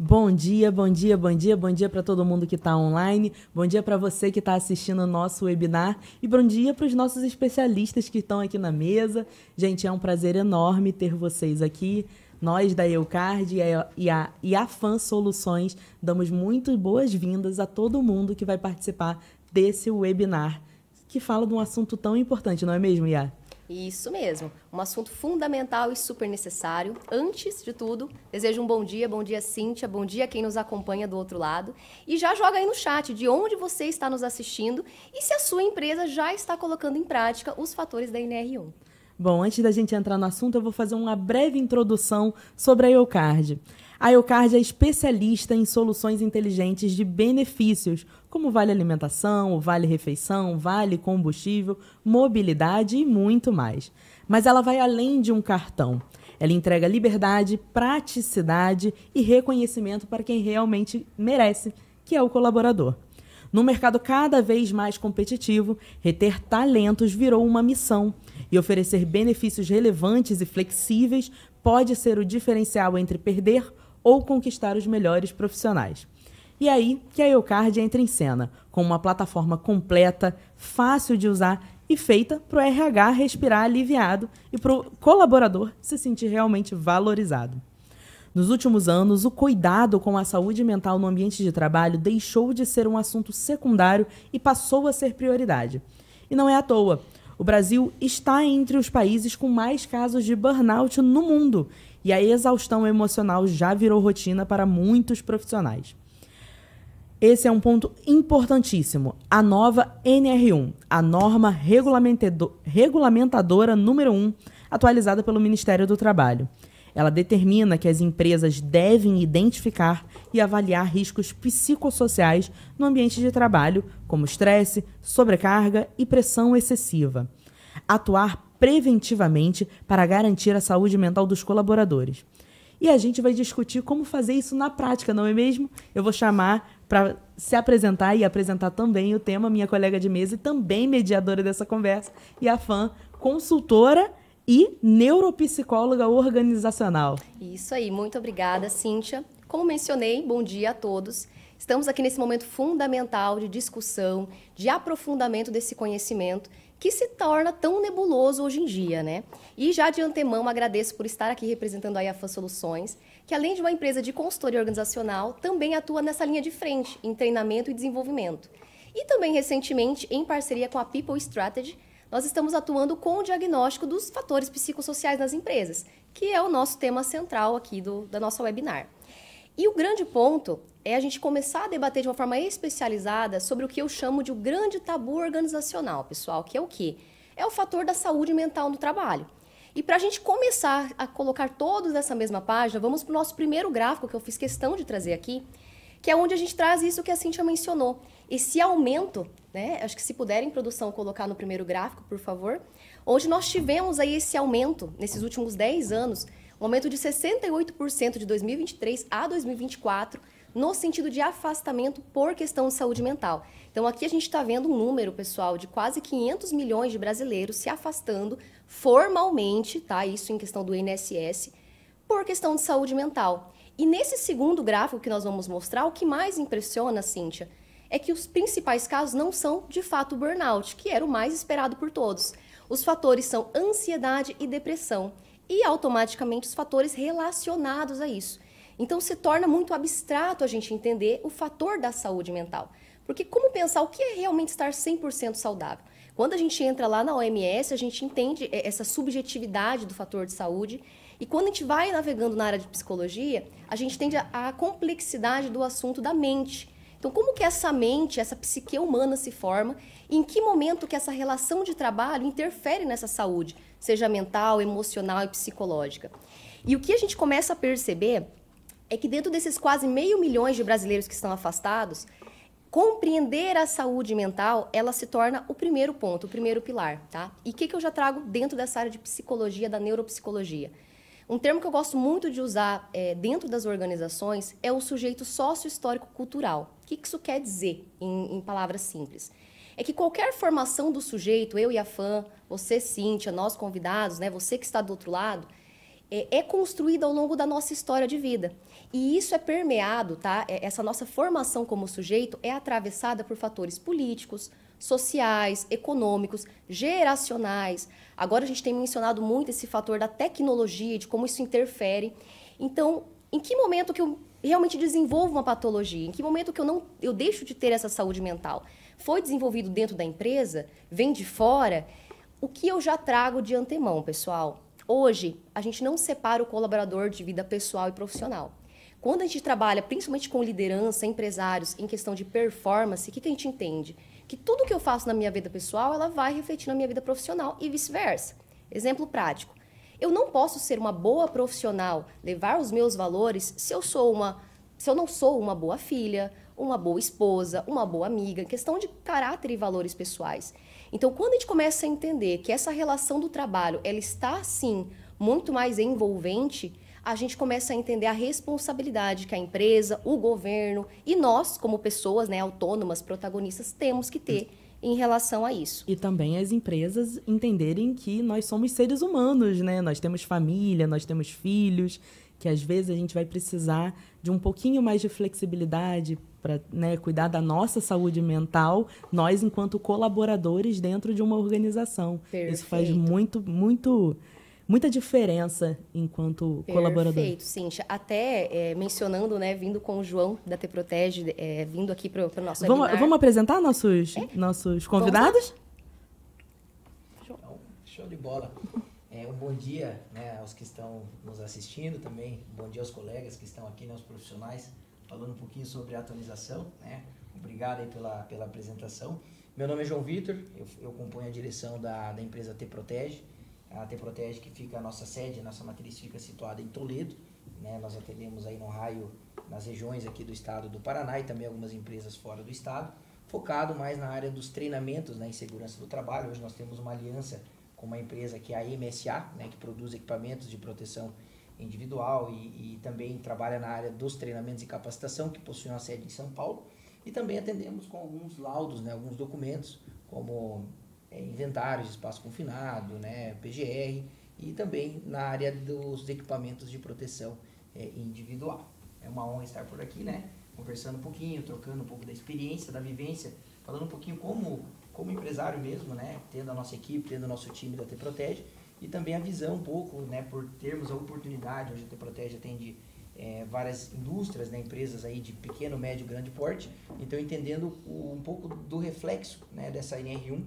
Bom dia, bom dia, bom dia, bom dia para todo mundo que está online, bom dia para você que está assistindo o nosso webinar e bom dia para os nossos especialistas que estão aqui na mesa. Gente, é um prazer enorme ter vocês aqui. Nós da Eucard e a Fan Soluções damos muito boas-vindas a todo mundo que vai participar desse webinar, que fala de um assunto tão importante, não é mesmo, Iá? Isso mesmo, um assunto fundamental e super necessário. Antes de tudo, desejo um bom dia Cíntia, bom dia quem nos acompanha do outro lado. E já joga aí no chat de onde você está nos assistindo e se a sua empresa já está colocando em prática os fatores da NR1. Bom, antes da gente entrar no assunto, eu vou fazer uma breve introdução sobre a Eucard. A Eucard é especialista em soluções inteligentes de benefícios, como vale alimentação, vale refeição, vale combustível, mobilidade e muito mais. Mas ela vai além de um cartão. Ela entrega liberdade, praticidade e reconhecimento para quem realmente merece, que é o colaborador. No mercado cada vez mais competitivo, reter talentos virou uma missão e oferecer benefícios relevantes e flexíveis pode ser o diferencial entre perder ou conquistar os melhores profissionais. E aí que a Eucard entra em cena, com uma plataforma completa, fácil de usar e feita para o RH respirar aliviado e para o colaborador se sentir realmente valorizado. Nos últimos anos, o cuidado com a saúde mental no ambiente de trabalho deixou de ser um assunto secundário e passou a ser prioridade. E não é à toa. O Brasil está entre os países com mais casos de burnout no mundo e a exaustão emocional já virou rotina para muitos profissionais. Esse é um ponto importantíssimo. A nova NR1, a norma regulamentadora número 1, atualizada pelo Ministério do Trabalho. Ela determina que as empresas devem identificar e avaliar riscos psicossociais no ambiente de trabalho, como estresse, sobrecarga e pressão excessiva. Atuar preventivamente para garantir a saúde mental dos colaboradores. E a gente vai discutir como fazer isso na prática, não é mesmo? Eu vou chamar para se apresentar e apresentar também o tema, minha colega de mesa e também mediadora dessa conversa, e a Fan, consultora e neuropsicóloga organizacional. Isso aí, muito obrigada, Cíntia. Como mencionei, bom dia a todos. Estamos aqui nesse momento fundamental de discussão, de aprofundamento desse conhecimento que se torna tão nebuloso hoje em dia, né? E já de antemão agradeço por estar aqui representando a Fan Soluções, que além de uma empresa de consultoria organizacional, também atua nessa linha de frente, em treinamento e desenvolvimento. E também recentemente, em parceria com a People Strategy, nós estamos atuando com o diagnóstico dos fatores psicossociais nas empresas, que é o nosso tema central aqui da nossa webinar. E o grande ponto é a gente começar a debater de uma forma especializada sobre o que eu chamo de o grande tabu organizacional, pessoal, que é o quê? É o fator da saúde mental no trabalho. E para a gente começar a colocar todos nessa mesma página, vamos para o nosso primeiro gráfico, que eu fiz questão de trazer aqui, que é onde a gente traz isso que a Cíntia mencionou. Esse aumento, né? Acho que se puderem, produção, colocar no primeiro gráfico, por favor, onde nós tivemos aí esse aumento, nesses últimos 10 anos, um aumento de 68% de 2023 a 2024, no sentido de afastamento por questão de saúde mental. Então, aqui a gente está vendo um número, pessoal, de quase 500 milhões de brasileiros se afastando formalmente, tá? Isso em questão do INSS, por questão de saúde mental. E nesse segundo gráfico que nós vamos mostrar, o que mais impressiona, Cíntia, é que os principais casos não são, de fato, o burnout, que era o mais esperado por todos. Os fatores são ansiedade e depressão, e automaticamente os fatores relacionados a isso. Então, se torna muito abstrato a gente entender o fator da saúde mental. Porque como pensar o que é realmente estar 100% saudável? Quando a gente entra lá na OMS, a gente entende essa subjetividade do fator de saúde. E quando a gente vai navegando na área de psicologia, a gente entende a complexidade do assunto da mente. Então, como que essa mente, essa psique humana se forma? E em que momento que essa relação de trabalho interfere nessa saúde, seja mental, emocional e psicológica? E o que a gente começa a perceber é que dentro desses quase 500 mil de brasileiros que estão afastados, compreender a saúde mental, ela se torna o primeiro ponto, o primeiro pilar, tá? E o que eu já trago dentro dessa área de psicologia, da neuropsicologia? Um termo que eu gosto muito de usar dentro das organizações é o sujeito sócio-histórico-cultural. O que isso quer dizer, em palavras simples? É que qualquer formação do sujeito, eu e a Fan, você, Cíntia, nós convidados, né, você que está do outro lado, é construída ao longo da nossa história de vida. E isso é permeado, tá? Essa nossa formação como sujeito é atravessada por fatores políticos, sociais, econômicos, geracionais. Agora a gente tem mencionado muito esse fator da tecnologia, de como isso interfere. Então, em que momento que eu realmente desenvolvo uma patologia? Em que momento que eu deixo de ter essa saúde mental? Foi desenvolvido dentro da empresa? Vem de fora? O que eu já trago de antemão, pessoal? Hoje, a gente não separa o colaborador de vida pessoal e profissional. Quando a gente trabalha, principalmente com liderança, empresários, em questão de performance, o que a gente entende? Que tudo que eu faço na minha vida pessoal, ela vai refletir na minha vida profissional e vice-versa. Exemplo prático. Eu não posso ser uma boa profissional, levar os meus valores, se eu não sou uma boa filha, uma boa esposa, uma boa amiga, questão de caráter e valores pessoais. Então, quando a gente começa a entender que essa relação do trabalho, ela está, sim, muito mais envolvente, a gente começa a entender a responsabilidade que a empresa, o governo e nós, como pessoas, né, autônomas, protagonistas, temos que ter em relação a isso. E também as empresas entenderem que nós somos seres humanos, né? Nós temos família, nós temos filhos, que às vezes a gente vai precisar de um pouquinho mais de flexibilidade para, né, cuidar da nossa saúde mental, nós enquanto colaboradores dentro de uma organização. Perfeito. Isso faz muita diferença enquanto colaborador. Perfeito, Cíntia. Até mencionando, né, vindo com o João da Te Protege, vindo aqui para o nosso webinar. Vamos apresentar nossos convidados? Então, show de bola. Um bom dia, né, aos que estão nos assistindo também. Bom dia aos colegas que estão aqui, né, os profissionais, falando um pouquinho sobre a atualização, né? Obrigado aí pela apresentação. Meu nome é João Vitor, eu componho a direção da empresa Te Protege. A Te Protege, que fica a nossa sede, a nossa matriz fica situada em Toledo, né? Nós atendemos aí no raio, nas regiões aqui do estado do Paraná e também algumas empresas fora do estado, focado mais na área dos treinamentos, né, em segurança do trabalho. Hoje nós temos uma aliança com uma empresa que é a MSA, né, que produz equipamentos de proteção individual e também trabalha na área dos treinamentos e capacitação, que possui uma sede em São Paulo. E também atendemos com alguns laudos, né, alguns documentos, como inventários de espaço confinado, né, PGR, e também na área dos equipamentos de proteção individual. É uma honra estar por aqui, né, conversando um pouquinho, trocando um pouco da experiência, da vivência, falando um pouquinho como empresário mesmo, né, tendo a nossa equipe, tendo o nosso time da Te Protege, e também a visão um pouco, né, por termos a oportunidade, hoje a Te Protege atende várias indústrias, né, empresas aí de pequeno, médio, grande porte, então entendendo um pouco do reflexo, né, dessa NR1,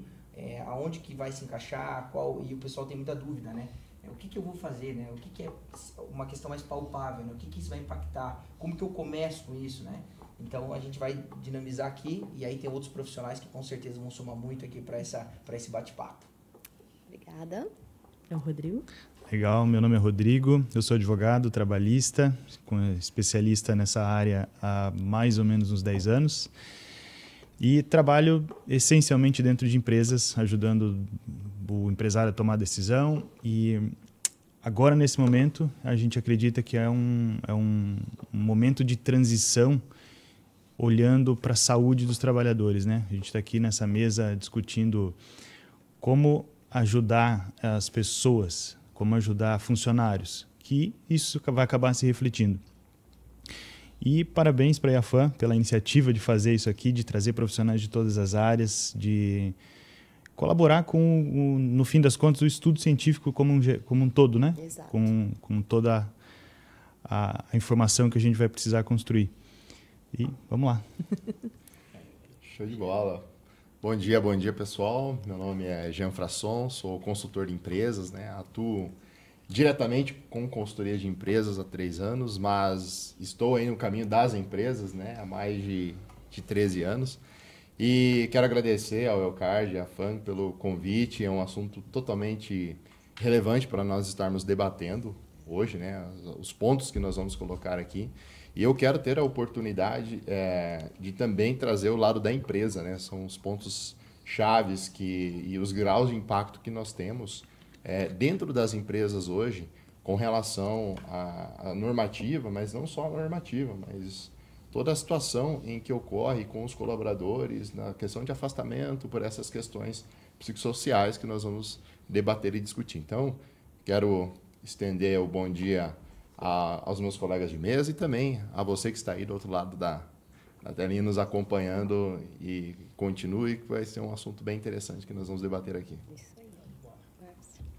aonde que vai se encaixar, e o pessoal tem muita dúvida, né, o que eu vou fazer, né, o que é uma questão mais palpável, né, o que isso vai impactar, como que eu começo com isso, né. Então a gente vai dinamizar aqui e aí tem outros profissionais que com certeza vão somar muito aqui para esse bate-papo. Obrigada. É o Rodrigo. Legal, meu nome é Rodrigo, eu sou advogado trabalhista, especialista nessa área há mais ou menos uns 10 anos e trabalho essencialmente dentro de empresas, ajudando o empresário a tomar decisão e agora nesse momento a gente acredita que é um momento de transição olhando para a saúde dos trabalhadores, né? A gente está aqui nessa mesa discutindo como ajudar as pessoas, como ajudar funcionários, que isso vai acabar se refletindo. E parabéns para a IAFAM pela iniciativa de fazer isso aqui, de trazer profissionais de todas as áreas, de colaborar com, no fim das contas, o estudo científico como um todo, né? Exato. Com toda a informação que a gente vai precisar construir. E vamos lá. Show de bola. Bom dia pessoal. Meu nome é Jean Frasson, sou consultor de empresas, né? Atuo diretamente com consultoria de empresas há 3 anos, mas estou aí no caminho das empresas, né? Há mais de 13 anos. E quero agradecer ao Elcard e à FAM pelo convite. É um assunto totalmente relevante para nós estarmos debatendo hoje, né? Os pontos que nós vamos colocar aqui. E eu quero ter a oportunidade de também trazer o lado da empresa, né? São os pontos chaves e os graus de impacto que nós temos dentro das empresas hoje com relação à normativa, mas não só a normativa, mas toda a situação em que ocorre com os colaboradores, na questão de afastamento por essas questões psicossociais que nós vamos debater e discutir. Então, quero estender o bom dia aos meus colegas de mesa e também a você que está aí do outro lado da telinha nos acompanhando, e continue, que vai ser um assunto bem interessante que nós vamos debater aqui. Isso aí.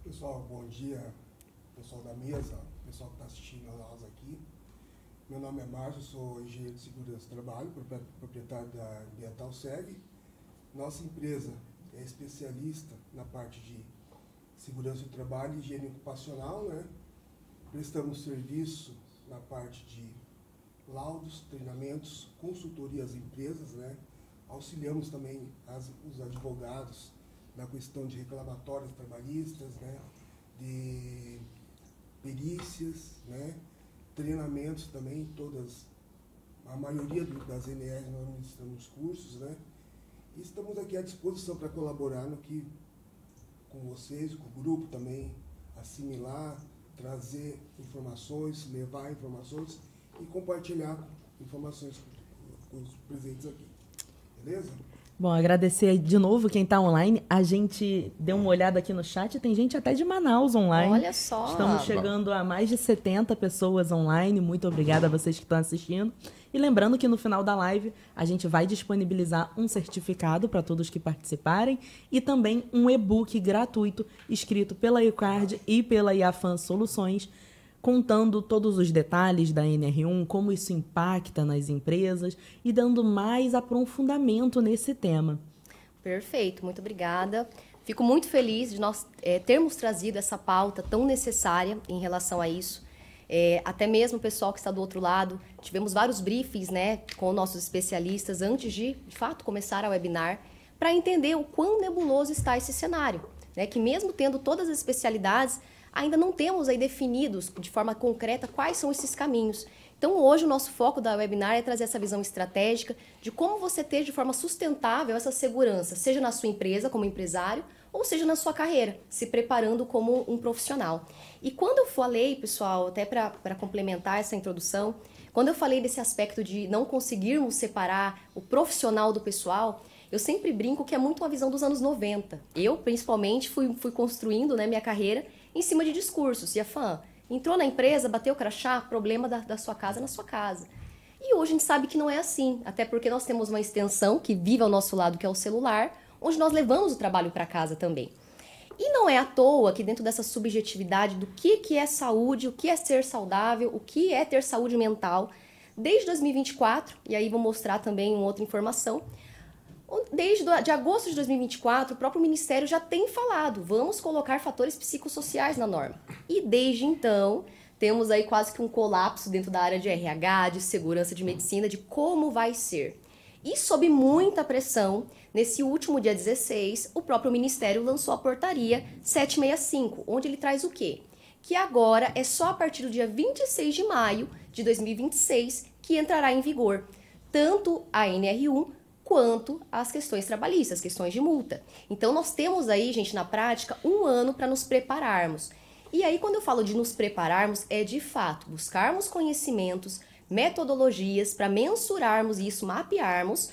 Pessoal, bom dia, pessoal da mesa, pessoal que está assistindo a nós aqui. Meu nome é Márcio, sou engenheiro de segurança do trabalho, proprietário da Ambiental Seg. Nossa empresa é especialista na parte de segurança do trabalho e higiene ocupacional, né? Prestamos serviço na parte de laudos, treinamentos, consultoria às empresas, né? Auxiliamos também os advogados na questão de reclamatórios trabalhistas, né? De perícias, né? Treinamentos também, a maioria das NRs nós ministramos cursos, né? E estamos aqui à disposição para colaborar com vocês, com o grupo também, assimilar, trazer informações, levar informações e compartilhar informações com os presentes aqui. Beleza? Bom, agradecer de novo quem está online. A gente deu uma olhada aqui no chat, tem gente até de Manaus online. Olha só! Estamos chegando a mais de 70 pessoas online. Muito obrigada a vocês que estão assistindo. E lembrando que no final da live a gente vai disponibilizar um certificado para todos que participarem e também um e-book gratuito escrito pela EUCARD e pela IAFAN Soluções, contando todos os detalhes da NR1, como isso impacta nas empresas e dando mais aprofundamento nesse tema. Perfeito, muito obrigada. Fico muito feliz de nós termos trazido essa pauta tão necessária em relação a isso. Até mesmo o pessoal que está do outro lado, tivemos vários briefings, né, com nossos especialistas antes de fato, começar a webinar, para entender o quão nebuloso está esse cenário, né, que mesmo tendo todas as especialidades, ainda não temos aí definidos de forma concreta quais são esses caminhos. Então, hoje, o nosso foco da webinar é trazer essa visão estratégica de como você ter de forma sustentável essa segurança, seja na sua empresa, como empresário, ou seja na sua carreira, se preparando como um profissional. E quando eu falei, pessoal, até para complementar essa introdução, quando eu falei desse aspecto de não conseguirmos separar o profissional do pessoal, eu sempre brinco que é muito uma visão dos anos 90. Eu, principalmente, fui construindo, né, minha carreira em cima de discursos. IAFAN, entrou na empresa, bateu o crachá, problema da sua casa na sua casa. E hoje a gente sabe que não é assim, até porque nós temos uma extensão que vive ao nosso lado, que é o celular, onde nós levamos o trabalho para casa também. E não é à toa que dentro dessa subjetividade do que é saúde, o que é ser saudável, o que é ter saúde mental, desde 2024, e aí vou mostrar também uma outra informação, desde de agosto de 2024, o próprio Ministério já tem falado, vamos colocar fatores psicossociais na norma. E desde então, temos aí quase que um colapso dentro da área de RH, de segurança, de medicina, de como vai ser. E sob muita pressão, nesse último dia 16, o próprio Ministério lançou a portaria 765, onde ele traz o quê? Que agora é só a partir do dia 26 de maio de 2026 que entrará em vigor tanto a NR1 quanto as questões trabalhistas, questões de multa. Então, nós temos aí, gente, na prática, 1 ano para nos prepararmos. E aí, quando eu falo de nos prepararmos, é de fato buscarmos conhecimentos, metodologias para mensurarmos isso, mapearmos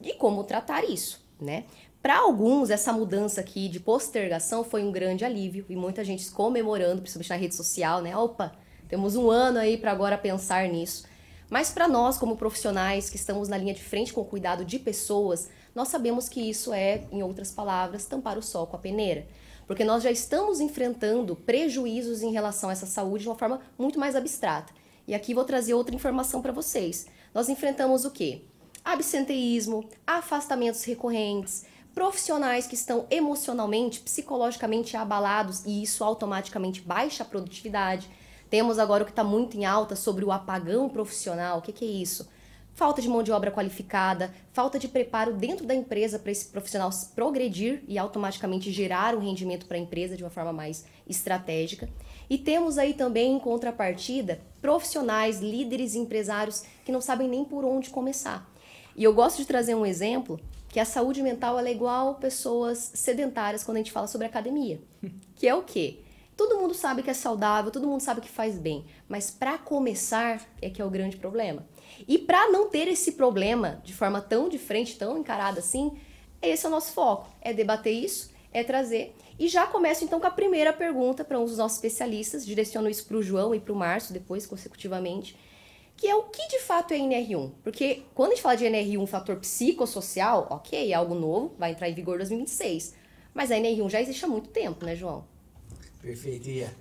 e como tratar isso, né? Para alguns, essa mudança aqui de postergação foi um grande alívio e muita gente comemorando, principalmente na rede social, né? Opa, temos 1 ano aí para agora pensar nisso. Mas para nós, como profissionais que estamos na linha de frente com o cuidado de pessoas, nós sabemos que isso é, em outras palavras, tampar o sol com a peneira. Porque nós já estamos enfrentando prejuízos em relação a essa saúde de uma forma muito mais abstrata. E aqui vou trazer outra informação para vocês. Nós enfrentamos o quê? Absenteísmo, afastamentos recorrentes, profissionais que estão emocionalmente, psicologicamente abalados e isso automaticamente baixa a produtividade. Temos agora o que está muito em alta sobre o apagão profissional. O que é isso? Falta de mão de obra qualificada, falta de preparo dentro da empresa para esse profissional progredir e automaticamente gerar um rendimento para a empresa de uma forma mais estratégica. E temos aí também, em contrapartida, profissionais, líderes e empresários que não sabem nem por onde começar. E eu gosto de trazer um exemplo que a saúde mental ela é igual pessoas sedentárias quando a gente fala sobre academia. Que é o quê? Todo mundo sabe que é saudável, todo mundo sabe que faz bem, mas para começar é que é o grande problema. E para não ter esse problema de forma tão de frente, tão encarada assim, esse é o nosso foco, é debater isso, é trazer. E já começo então com a primeira pergunta para um dos nossos especialistas, direciono isso para o João e para o Márcio depois, consecutivamente, que é o que de fato é NR1? Porque quando a gente fala de NR1, fator psicossocial, ok, é algo novo, vai entrar em vigor em 2026. Mas a NR1 já existe há muito tempo, né, João? Perfeito, Ia.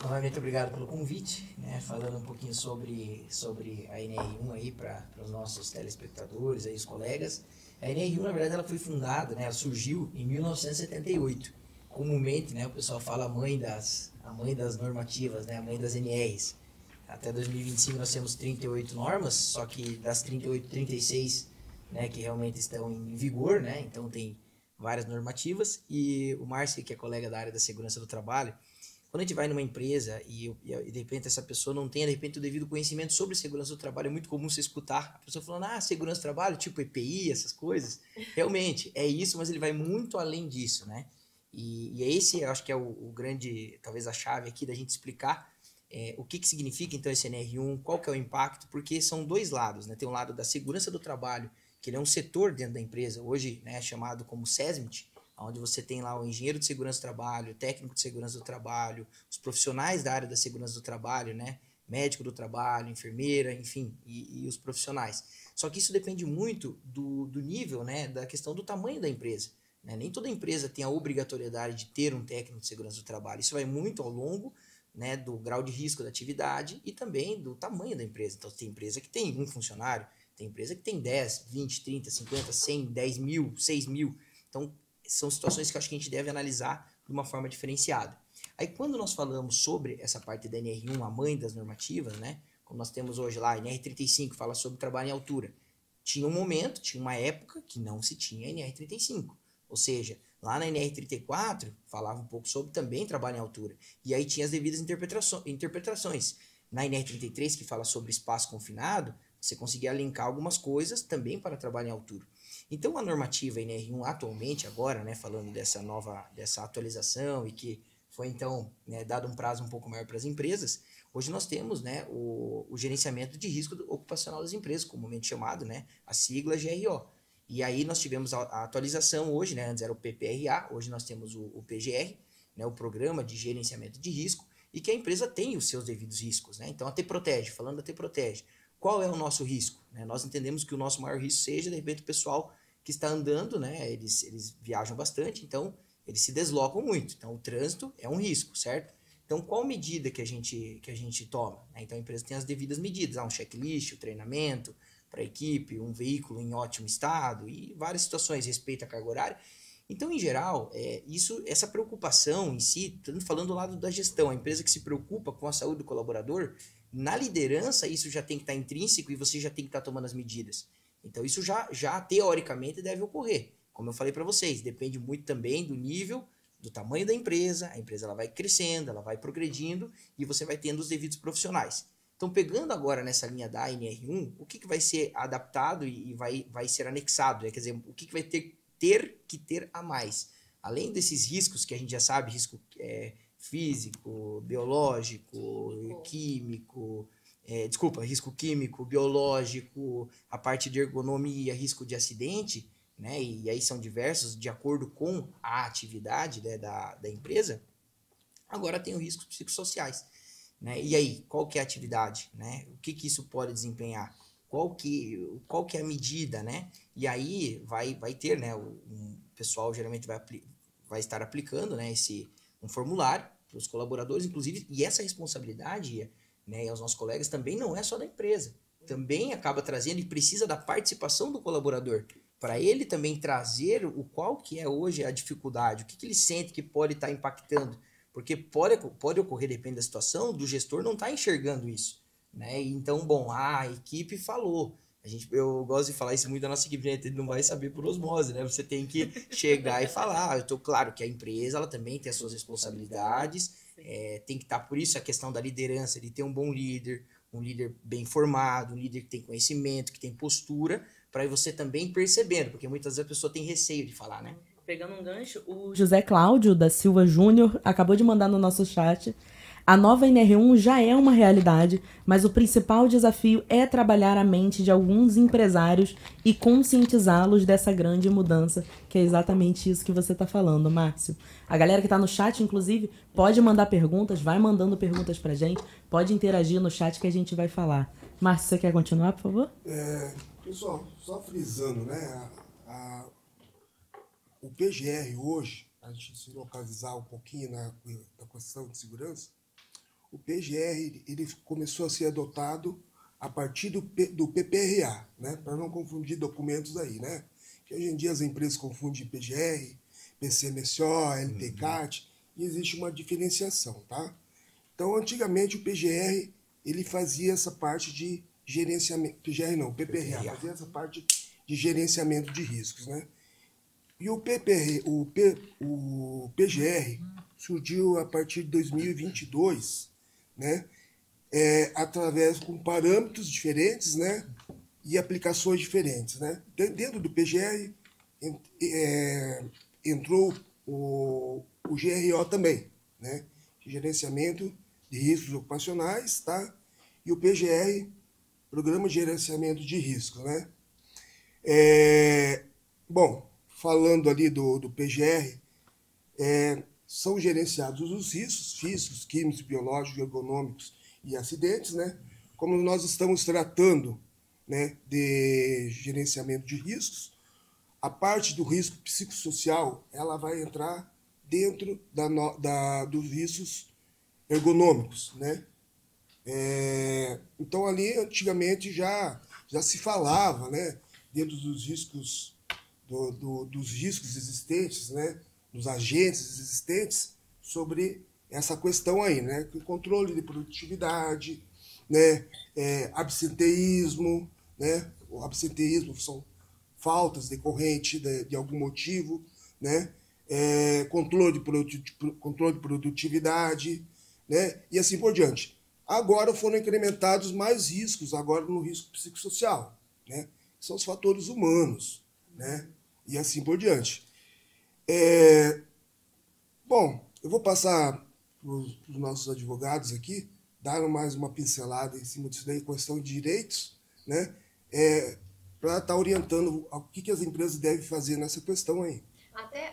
Novamente, obrigado pelo convite, né? Falando um pouquinho sobre a NR1 aí para os nossos telespectadores, aí os colegas. A NR1, na verdade, ela foi fundada, né? Ela surgiu em 1978. Comumente, né, o pessoal fala a mãe das normativas, né? A mãe das NRs. Até 2025 nós temos 38 normas, só que das 38, 36, né, que realmente estão em vigor, né? Então tem várias normativas. E o Márcio, que é colega da área da segurança do trabalho, quando a gente vai numa empresa e de repente essa pessoa não tem, de repente, o devido conhecimento sobre segurança do trabalho, é muito comum você escutar a pessoa falando, segurança do trabalho, tipo EPI, essas coisas. Realmente, é isso, mas ele vai muito além disso, né? E esse, eu acho que é o grande, talvez a chave aqui da gente explicar o que significa, então, esse NR1, qual que é o impacto, porque são dois lados, né? Tem um lado da segurança do trabalho, que ele é um setor dentro da empresa, hoje, né, chamado como SESMIT, onde você tem lá o engenheiro de segurança do trabalho, o técnico de segurança do trabalho, os profissionais da área da segurança do trabalho, né? Médico do trabalho, enfermeira, enfim, e os profissionais. Só que isso depende muito do nível, né? Da questão do tamanho da empresa, né? Nem toda empresa tem a obrigatoriedade de ter um técnico de segurança do trabalho. Isso vai muito ao longo, né, do grau de risco da atividade e também do tamanho da empresa. Então, tem empresa que tem um funcionário, tem empresa que tem 10, 20, 30, 50, 100, 10 mil, 6 mil. Então, são situações que eu acho que a gente deve analisar de uma forma diferenciada. Aí, quando nós falamos sobre essa parte da NR1, a mãe das normativas, né? Como nós temos hoje lá, a NR35 fala sobre trabalho em altura. Tinha um momento, tinha uma época que não se tinha NR35. Ou seja, lá na NR34 falava um pouco sobre também trabalho em altura. E aí tinha as devidas interpretações. Na NR33, que fala sobre espaço confinado, você conseguia linkar algumas coisas também para trabalho em altura. Então, a normativa NR1 atualmente, agora, né, falando dessa atualização e que foi, então, né, dado um prazo um pouco maior para as empresas, hoje nós temos, né, o gerenciamento de risco ocupacional das empresas, comumente chamado, né, a sigla GRO. E aí nós tivemos a atualização hoje, né, antes era o PPRA, hoje nós temos o PGR, né, o Programa de Gerenciamento de Risco, e que a empresa tem os seus devidos riscos, né? Então, a T-Protege, falando da T-Protege, qual é o nosso risco? Né? Nós entendemos que o nosso maior risco seja, de repente, o pessoal que está andando, né? Eles viajam bastante, então eles se deslocam muito. Então, o trânsito é um risco, certo? Então, qual medida que a gente toma? Né? Então, a empresa tem as devidas medidas, um checklist, o treinamento para a equipe, um veículo em ótimo estado e várias situações, respeito à carga horária. Então, em geral, essa preocupação em si, falando do lado da gestão, a empresa que se preocupa com a saúde do colaborador, na liderança isso já tem que estar intrínseco e você já tem que estar tomando as medidas. Então, isso já teoricamente deve ocorrer. Como eu falei para vocês, depende muito também do nível, do tamanho da empresa, a empresa ela vai crescendo, ela vai progredindo e você vai tendo os devidos profissionais. Então, pegando agora nessa linha da NR1, o que vai ser adaptado e vai ser anexado? Quer dizer, o que vai ter que ter a mais? Além desses riscos que a gente já sabe, risco físico, biológico, químico, risco químico, biológico, a parte de ergonomia, risco de acidente, né? E aí são diversos de acordo com a atividade, né, da empresa. Agora tem os riscos psicossociais. Né? E aí, qual que é a atividade? Né? O que isso pode desempenhar? Qual que é a medida? Né? E aí vai ter, né, o pessoal geralmente vai estar aplicando, né, um formulário para os colaboradores, inclusive, e essa responsabilidade, né, aos nossos colegas também não é só da empresa. Também acaba trazendo e precisa da participação do colaborador, para ele também trazer qual que é hoje a dificuldade, o que ele sente que pode estar impactando. Porque pode ocorrer, depende da situação, do gestor não estar enxergando isso. Né? Então, bom, a equipe falou. Eu gosto de falar isso muito da nossa equipe, a gente não vai saber por osmose, né? Você tem que chegar e falar. Claro que a empresa ela também tem as suas responsabilidades, tem que estar, por isso a questão da liderança, de ter um bom líder, um líder bem formado, um líder que tem conhecimento, que tem postura, para você também percebendo, porque muitas vezes a pessoa tem receio de falar, né? Pegando um gancho, o José Cláudio da Silva Júnior acabou de mandar no nosso chat A nova NR1 já é uma realidade, mas o principal desafio é trabalhar a mente de alguns empresários e conscientizá-los dessa grande mudança, que é exatamente isso que você está falando, Márcio. A galera que está no chat, inclusive, pode mandar perguntas, vai mandando perguntas para a gente, pode interagir no chat que a gente vai falar. Márcio, você quer continuar, por favor? Pessoal, só frisando, né? O PGR hoje, a gente se localizar um pouquinho na questão de segurança, o PGR ele começou a ser adotado a partir do PPRA, né? Para não confundir documentos aí, né? Que hoje em dia as empresas confundem PGR, PCMSO, LTCAT, e existe uma diferenciação, tá? Então, antigamente o PGR ele fazia essa parte de gerenciamento, PGR não, PPRA, fazia essa parte de gerenciamento de riscos, né? E o PGR surgiu a partir de 2022, né? Através com parâmetros diferentes, né? E aplicações diferentes, né? Dentro do PGR entrou o GRO também, né? Gerenciamento de riscos ocupacionais, tá? E o PGR, Programa de Gerenciamento de Riscos, né? Bom, falando ali do PGR, são gerenciados os riscos físicos, químicos, biológicos, ergonômicos e acidentes, né? Como nós estamos tratando, né, de gerenciamento de riscos, a parte do risco psicossocial ela vai entrar dentro dos riscos ergonômicos, né? Então ali antigamente já se falava, né, dentro dos riscos dos riscos existentes, né, dos agentes existentes, sobre essa questão aí, né, o controle de produtividade, né, absenteísmo, né, o absenteísmo são faltas decorrentes de algum motivo, né, controle de produtividade, né, e assim por diante. Agora foram incrementados mais riscos, agora no risco psicossocial, né, que são os fatores humanos, né, e assim por diante. Bom, eu vou passar para os nossos advogados aqui, dar mais uma pincelada em cima disso daí, questão de direitos, né, para estar orientando o que as empresas devem fazer nessa questão aí.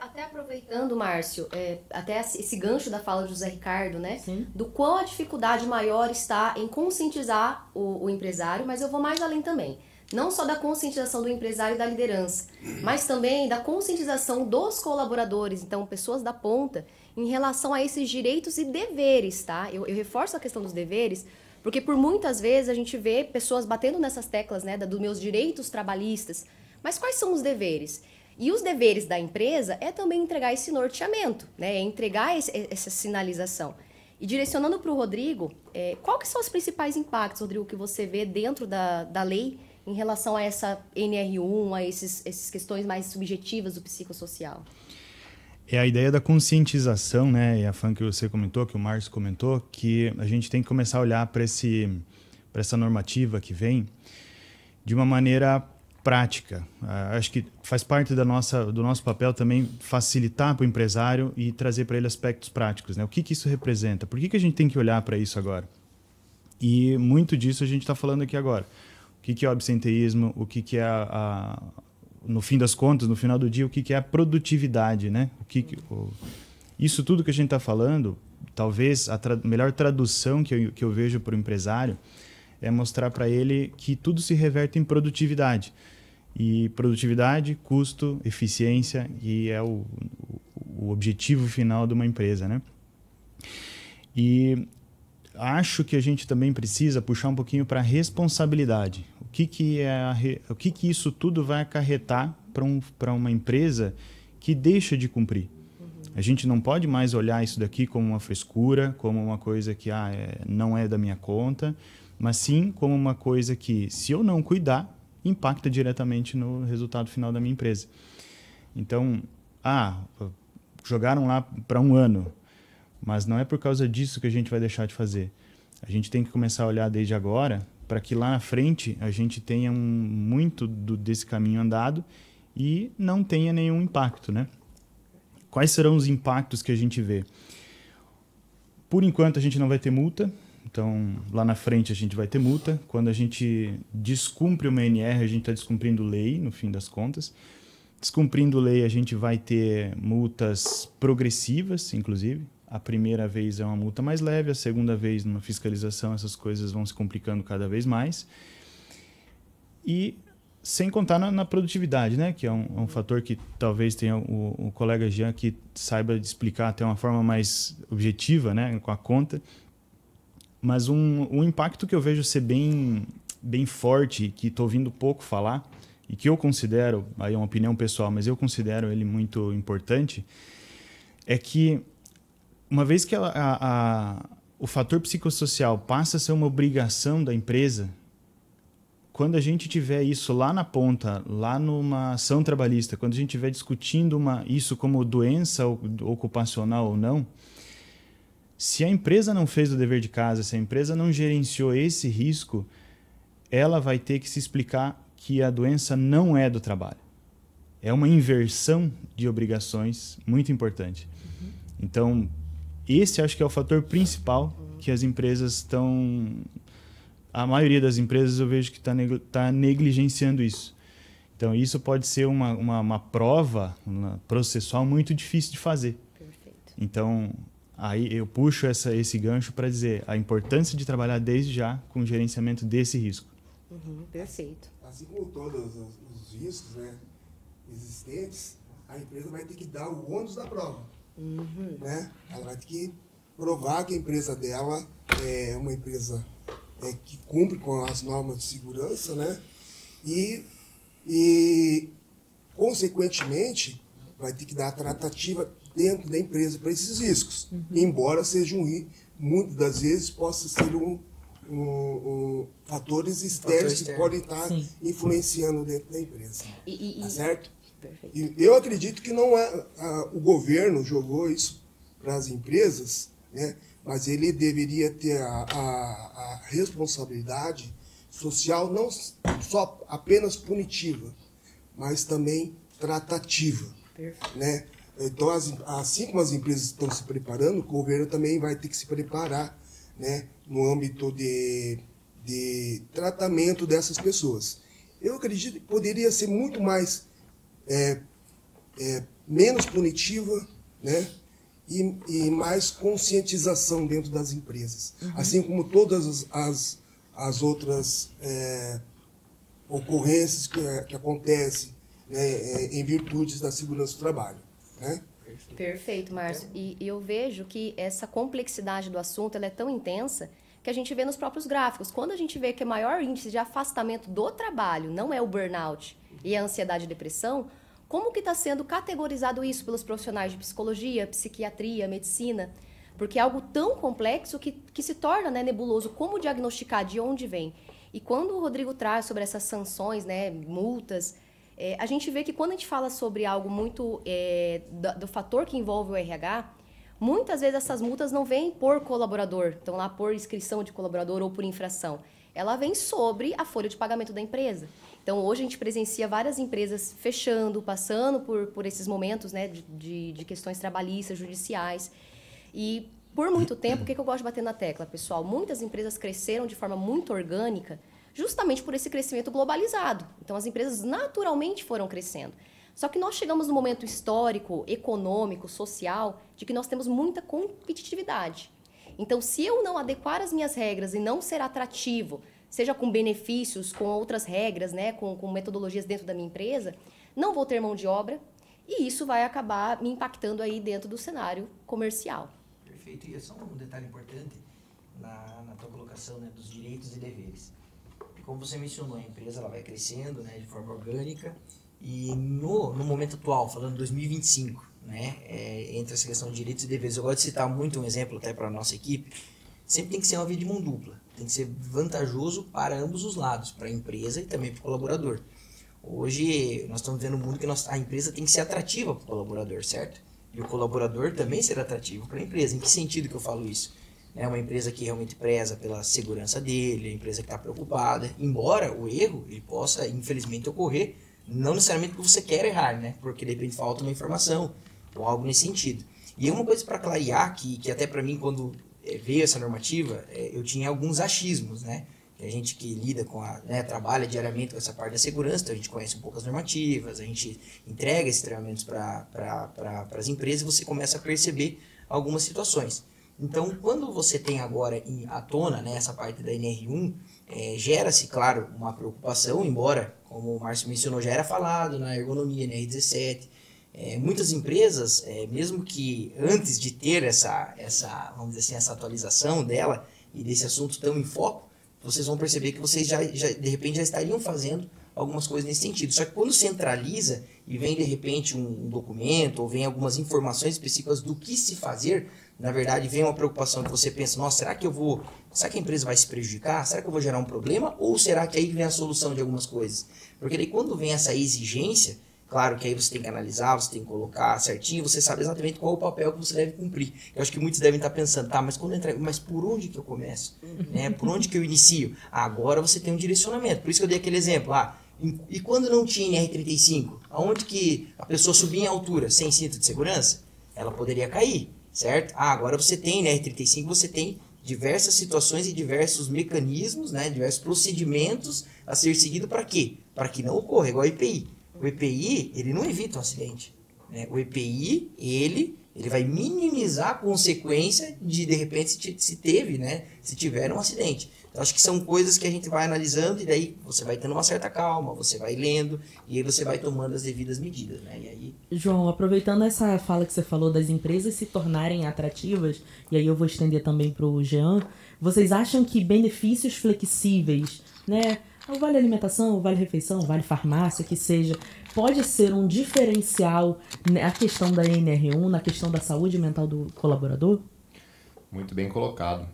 Até aproveitando, Márcio, até esse gancho da fala do José Ricardo, né? Sim. Do quão a dificuldade maior está em conscientizar o empresário, mas eu vou mais além também. Não só da conscientização do empresário e da liderança, mas também da conscientização dos colaboradores, então pessoas da ponta, em relação a esses direitos e deveres, tá? Eu reforço a questão dos deveres, porque por muitas vezes a gente vê pessoas batendo nessas teclas, né, dos meus direitos trabalhistas, mas quais são os deveres? E os deveres da empresa é também entregar esse norteamento, né? É entregar essa sinalização. E direcionando para o Rodrigo, qual que são os principais impactos, Rodrigo, que você vê dentro da lei em relação a essa NR1, a essas questões mais subjetivas do psicossocial? É a ideia da conscientização, né? E a FAN que você comentou, que o Márcio comentou, que a gente tem que começar a olhar para essa normativa que vem de uma maneira prática. Acho que faz parte do nosso papel também facilitar para o empresário e trazer para ele aspectos práticos, né? O que isso representa? Por que a gente tem que olhar para isso agora? E muito disso a gente está falando aqui agora. O que é o absenteísmo? O que é no fim das contas, no final do dia, o que é a produtividade, né? Isso tudo que a gente está falando, talvez a melhor tradução que eu vejo para o empresário é mostrar para ele que tudo se reverte em produtividade. E produtividade, custo, eficiência, e é o objetivo final de uma empresa, né? E acho que a gente também precisa puxar um pouquinho para a responsabilidade. O que isso tudo vai acarretar para uma empresa que deixa de cumprir? A gente não pode mais olhar isso daqui como uma frescura, como uma coisa que não é da minha conta, mas sim como uma coisa que, se eu não cuidar, impacta diretamente no resultado final da minha empresa. Então, jogaram lá para um ano, mas não é por causa disso que a gente vai deixar de fazer. A gente tem que começar a olhar desde agora para que lá na frente a gente tenha muito desse caminho andado e não tenha nenhum impacto, né? Quais serão os impactos que a gente vê? Por enquanto, a gente não vai ter multa. Então, lá na frente, a gente vai ter multa. Quando a gente descumpre uma NR, a gente está descumprindo lei, no fim das contas. Descumprindo lei, a gente vai ter multas progressivas, inclusive. A primeira vez é uma multa mais leve, a segunda vez, numa fiscalização, essas coisas vão se complicando cada vez mais. E sem contar na produtividade, né? Que é um fator que talvez tenha o colega Jean que saiba explicar até uma forma mais objetiva, né? Com a conta. Mas um impacto que eu vejo ser bem forte, que estou ouvindo pouco falar, e que eu considero, aí é uma opinião pessoal, mas eu considero ele muito importante, é que uma vez que o fator psicossocial passa a ser uma obrigação da empresa, quando a gente tiver isso lá na ponta, lá numa ação trabalhista, quando a gente estiver discutindo isso como doença ocupacional ou não, se a empresa não fez o dever de casa, se a empresa não gerenciou esse risco, ela vai ter que se explicar que a doença não é do trabalho. É uma inversão de obrigações muito importante. Então, esse acho que é o fator principal que as empresas estão... A maioria das empresas eu vejo que está negligenciando isso. Então, isso pode ser uma prova processual muito difícil de fazer. Perfeito. Então, aí eu puxo esse gancho para dizer a importância de trabalhar desde já com o gerenciamento desse risco. Perfeito. Assim como todos os riscos, né, existentes, a empresa vai ter que dar o ônus da prova. Né? Ela vai ter que provar que a empresa dela é uma empresa que cumpre com as normas de segurança, né? E consequentemente, vai ter que dar a tratativa dentro da empresa para esses riscos. Embora seja muitas das vezes possa ser fatores externos que podem estar influenciando dentro da empresa. Tá certo? Perfeito. E eu acredito que não é o governo jogou isso para as empresas, né? Mas ele deveria ter a responsabilidade social não só apenas punitiva, mas também tratativa. Perfeito. Né? Então, assim como as empresas estão se preparando, o governo também vai ter que se preparar, né, no âmbito de tratamento dessas pessoas. Eu acredito que poderia ser muito mais menos punitiva, né, e mais conscientização dentro das empresas. Assim como todas as outras ocorrências que acontecem, né, em virtude da segurança do trabalho. Né? Perfeito, Márcio. E eu vejo que essa complexidade do assunto ela é tão intensa que a gente vê nos próprios gráficos. Quando a gente vê que o maior índice de afastamento do trabalho não é o burnout e a ansiedade e depressão, como que está sendo categorizado isso pelos profissionais de psicologia, psiquiatria, medicina? Porque é algo tão complexo que se torna, né, nebuloso como diagnosticar, de onde vem. E quando o Rodrigo traz sobre essas sanções, né, multas, a gente vê que quando a gente fala sobre algo muito do fator que envolve o RH, muitas vezes essas multas não vêm por colaborador, então lá por inscrição de colaborador ou por infração. Ela vem sobre a folha de pagamento da empresa. Então, hoje a gente presencia várias empresas fechando, passando por esses momentos, né, de questões trabalhistas, judiciais. E, por muito tempo, o que eu gosto de bater na tecla, pessoal? Muitas empresas cresceram de forma muito orgânica, justamente por esse crescimento globalizado. Então, as empresas naturalmente foram crescendo. Só que nós chegamos num momento histórico, econômico, social, de que nós temos muita competitividade. Então, se eu não adequar as minhas regras e não ser atrativo, seja com benefícios, com outras regras, né, com metodologias dentro da minha empresa, não vou ter mão de obra e isso vai acabar me impactando aí dentro do cenário comercial. Perfeito. E é só um detalhe importante na tua colocação, né, dos direitos e deveres. Como você mencionou, a empresa ela vai crescendo, né, de forma orgânica e no momento atual, falando 2025, né, entre essa questão de direitos e deveres, eu gosto de citar muito um exemplo até para a nossa equipe, sempre tem que ser uma via de mão dupla. Tem que ser vantajoso para ambos os lados, para a empresa e também para o colaborador. Hoje, nós estamos vendo um mundo que a empresa tem que ser atrativa para o colaborador, certo? E o colaborador também ser atrativo para a empresa. Em que sentido que eu falo isso? É uma empresa que realmente preza pela segurança dele, a empresa que está preocupada. Embora o erro ele possa, infelizmente, ocorrer, não necessariamente porque você quer errar, né? Porque de repente falta uma informação ou algo nesse sentido. E uma coisa para clarear, que até para mim, quando veio essa normativa, eu tinha alguns achismos, né? A gente que lida com trabalha diariamente com essa parte da segurança, então a gente conhece um pouco as normativas, a gente entrega esses treinamentos para as empresas e você começa a perceber algumas situações. Então, quando você tem agora à tona, né, essa parte da NR1, gera-se, claro, uma preocupação, embora, como o Márcio mencionou, já era falado na ergonomia, NR17. Muitas empresas, mesmo que antes de ter vamos dizer assim, essa atualização dela e desse assunto tão em foco, vocês vão perceber que vocês já de repente já estariam fazendo algumas coisas nesse sentido. Só que quando centraliza e vem de repente um documento ou vem algumas informações específicas do que se fazer, na verdade vem uma preocupação que você pensa, nossa, será que a empresa vai se prejudicar? Será que eu vou gerar um problema? Ou será que aí vem a solução de algumas coisas? Porque daí quando vem essa exigência, claro que aí você tem que analisar, você tem que colocar certinho, você sabe exatamente qual é o papel que você deve cumprir. Eu acho que muitos devem estar pensando, mas por onde que eu começo? Né? Por onde que eu inicio? Agora você tem um direcionamento. Por isso que eu dei aquele exemplo. E quando não tinha NR35, aonde que a pessoa subia em altura sem cinto de segurança, ela poderia cair, certo? Agora você tem NR35, você tem diversas situações e diversos mecanismos, né? Diversos procedimentos a ser seguido para quê? Para que não ocorra, igual o EPI. O EPI, ele não evita um acidente, né? O EPI, ele vai minimizar a consequência de repente, se tiver um acidente. Então, acho que são coisas que a gente vai analisando e daí você vai tendo uma certa calma, você vai lendo e aí você vai tomando as devidas medidas, né? E aí... João, aproveitando essa fala que você falou das empresas se tornarem atrativas, e aí eu vou estender também para o Jean, vocês acham que benefícios flexíveis, né? O vale alimentação, o vale refeição, o vale farmácia, que seja, pode ser um diferencial na questão da NR1, na questão da saúde mental do colaborador? Muito bem colocado.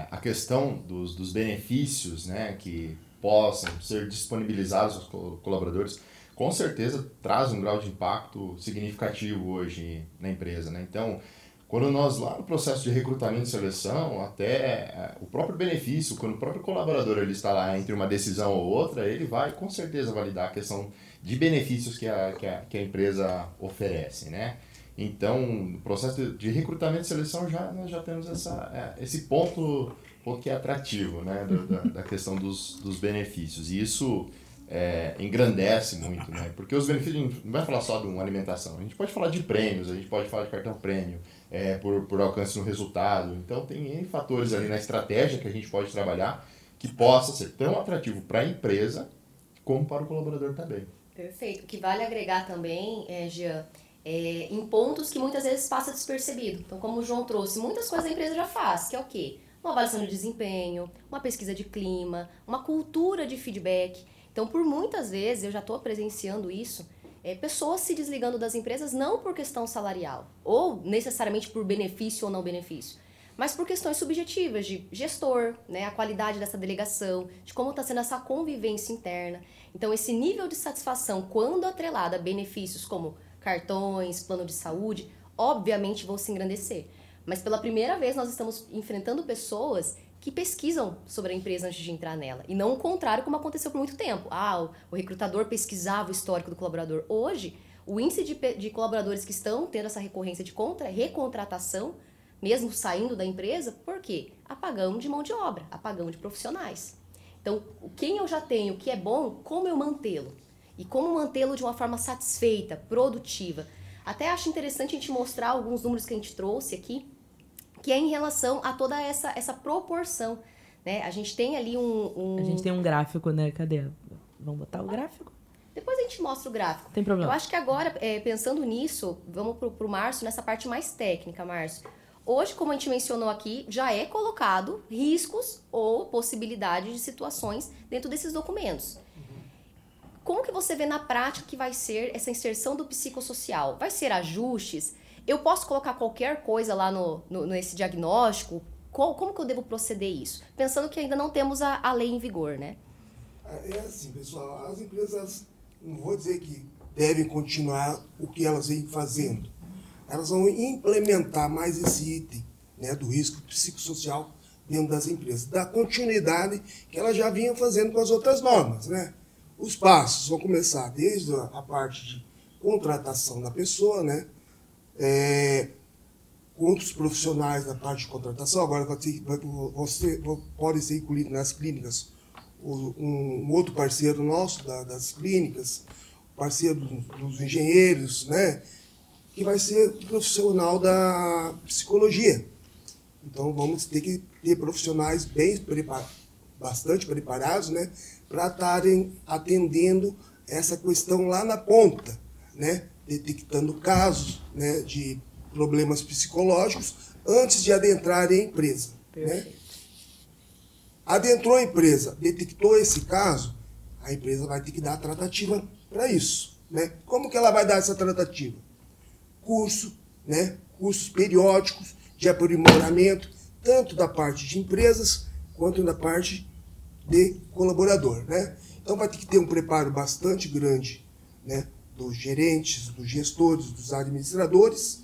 A questão dos benefícios, né, que possam ser disponibilizados aos colaboradores, com certeza traz um grau de impacto significativo hoje na empresa, né? Então, quando nós lá no processo de recrutamento e seleção, até o próprio benefício, quando o próprio colaborador ele está lá entre uma decisão ou outra, ele vai com certeza validar a questão de benefícios que a empresa oferece, né? Então, no processo de recrutamento e seleção, nós já temos esse ponto que é atrativo, né? da questão dos benefícios. E isso engrandece muito, né? Porque os benefícios, a gente não vai falar só de uma alimentação, a gente pode falar de prêmios, a gente pode falar de cartão prêmio, por alcance no resultado. Então, tem N fatores ali na estratégia que a gente pode trabalhar que possa ser tão atrativo para a empresa como para o colaborador também. Perfeito. O que vale agregar também, Jean, em pontos que muitas vezes passa despercebido. Então, como o João trouxe, muitas coisas a empresa já faz, que é o quê? Uma avaliação de desempenho, uma pesquisa de clima, uma cultura de feedback. Então, por muitas vezes, eu já estou presenciando isso, pessoas se desligando das empresas não por questão salarial, ou necessariamente por benefício ou não benefício, mas por questões subjetivas de gestor, né, a qualidade dessa delegação, de como está sendo essa convivência interna. Então, esse nível de satisfação, quando atrelado a benefícios como cartões, plano de saúde, obviamente vão se engrandecer. Mas pela primeira vez nós estamos enfrentando pessoas que pesquisam sobre a empresa antes de entrar nela. E não o contrário, como aconteceu por muito tempo. O recrutador pesquisava o histórico do colaborador. Hoje, o índice de colaboradores que estão tendo essa recorrência de recontratação, mesmo saindo da empresa, por quê? Apagão de mão de obra, apagão de profissionais. Então, quem eu já tenho que é bom, como eu mantê-lo? E como mantê-lo de uma forma satisfeita, produtiva. Até acho interessante a gente mostrar alguns números que a gente trouxe aqui, que é em relação a toda essa proporção, né? A gente tem ali A gente tem um gráfico, né? Cadê? Vamos botar o gráfico? Depois a gente mostra o gráfico. Tem problema. Eu acho que agora, pensando nisso, vamos pro Márcio, nessa parte mais técnica, Márcio. Hoje, como a gente mencionou aqui, já é colocado riscos ou possibilidades de situações dentro desses documentos. Como que você vê na prática que vai ser essa inserção do psicossocial? Vai ser ajustes? Eu posso colocar qualquer coisa lá nesse diagnóstico? Como que eu devo proceder isso? Pensando que ainda não temos a lei em vigor, né? É assim, pessoal, as empresas, não vou dizer que devem continuar o que elas vêm fazendo. Elas vão implementar mais esse item, né, do risco psicossocial dentro das empresas, da continuidade que elas já vinham fazendo com as outras normas, né? Os passos vão começar desde a parte de contratação da pessoa, né? outros profissionais da parte de contratação. Agora pode ser incluído nas clínicas um outro parceiro nosso das clínicas, parceiro dos engenheiros, né? Que vai ser profissional da psicologia. Então vamos ter que ter profissionais bastante preparados, né? Para estarem atendendo essa questão lá na ponta, né? Detectando casos, né, de problemas psicológicos antes de adentrar em empresa. Né? Adentrou a empresa, detectou esse caso, a empresa vai ter que dar a tratativa para isso. Né? Como que ela vai dar essa tratativa? Curso, né? Cursos periódicos de aprimoramento, tanto da parte de empresas quanto da parte de colaborador. Né? Então vai ter que ter um preparo bastante grande, né, dos gerentes, dos gestores, dos administradores,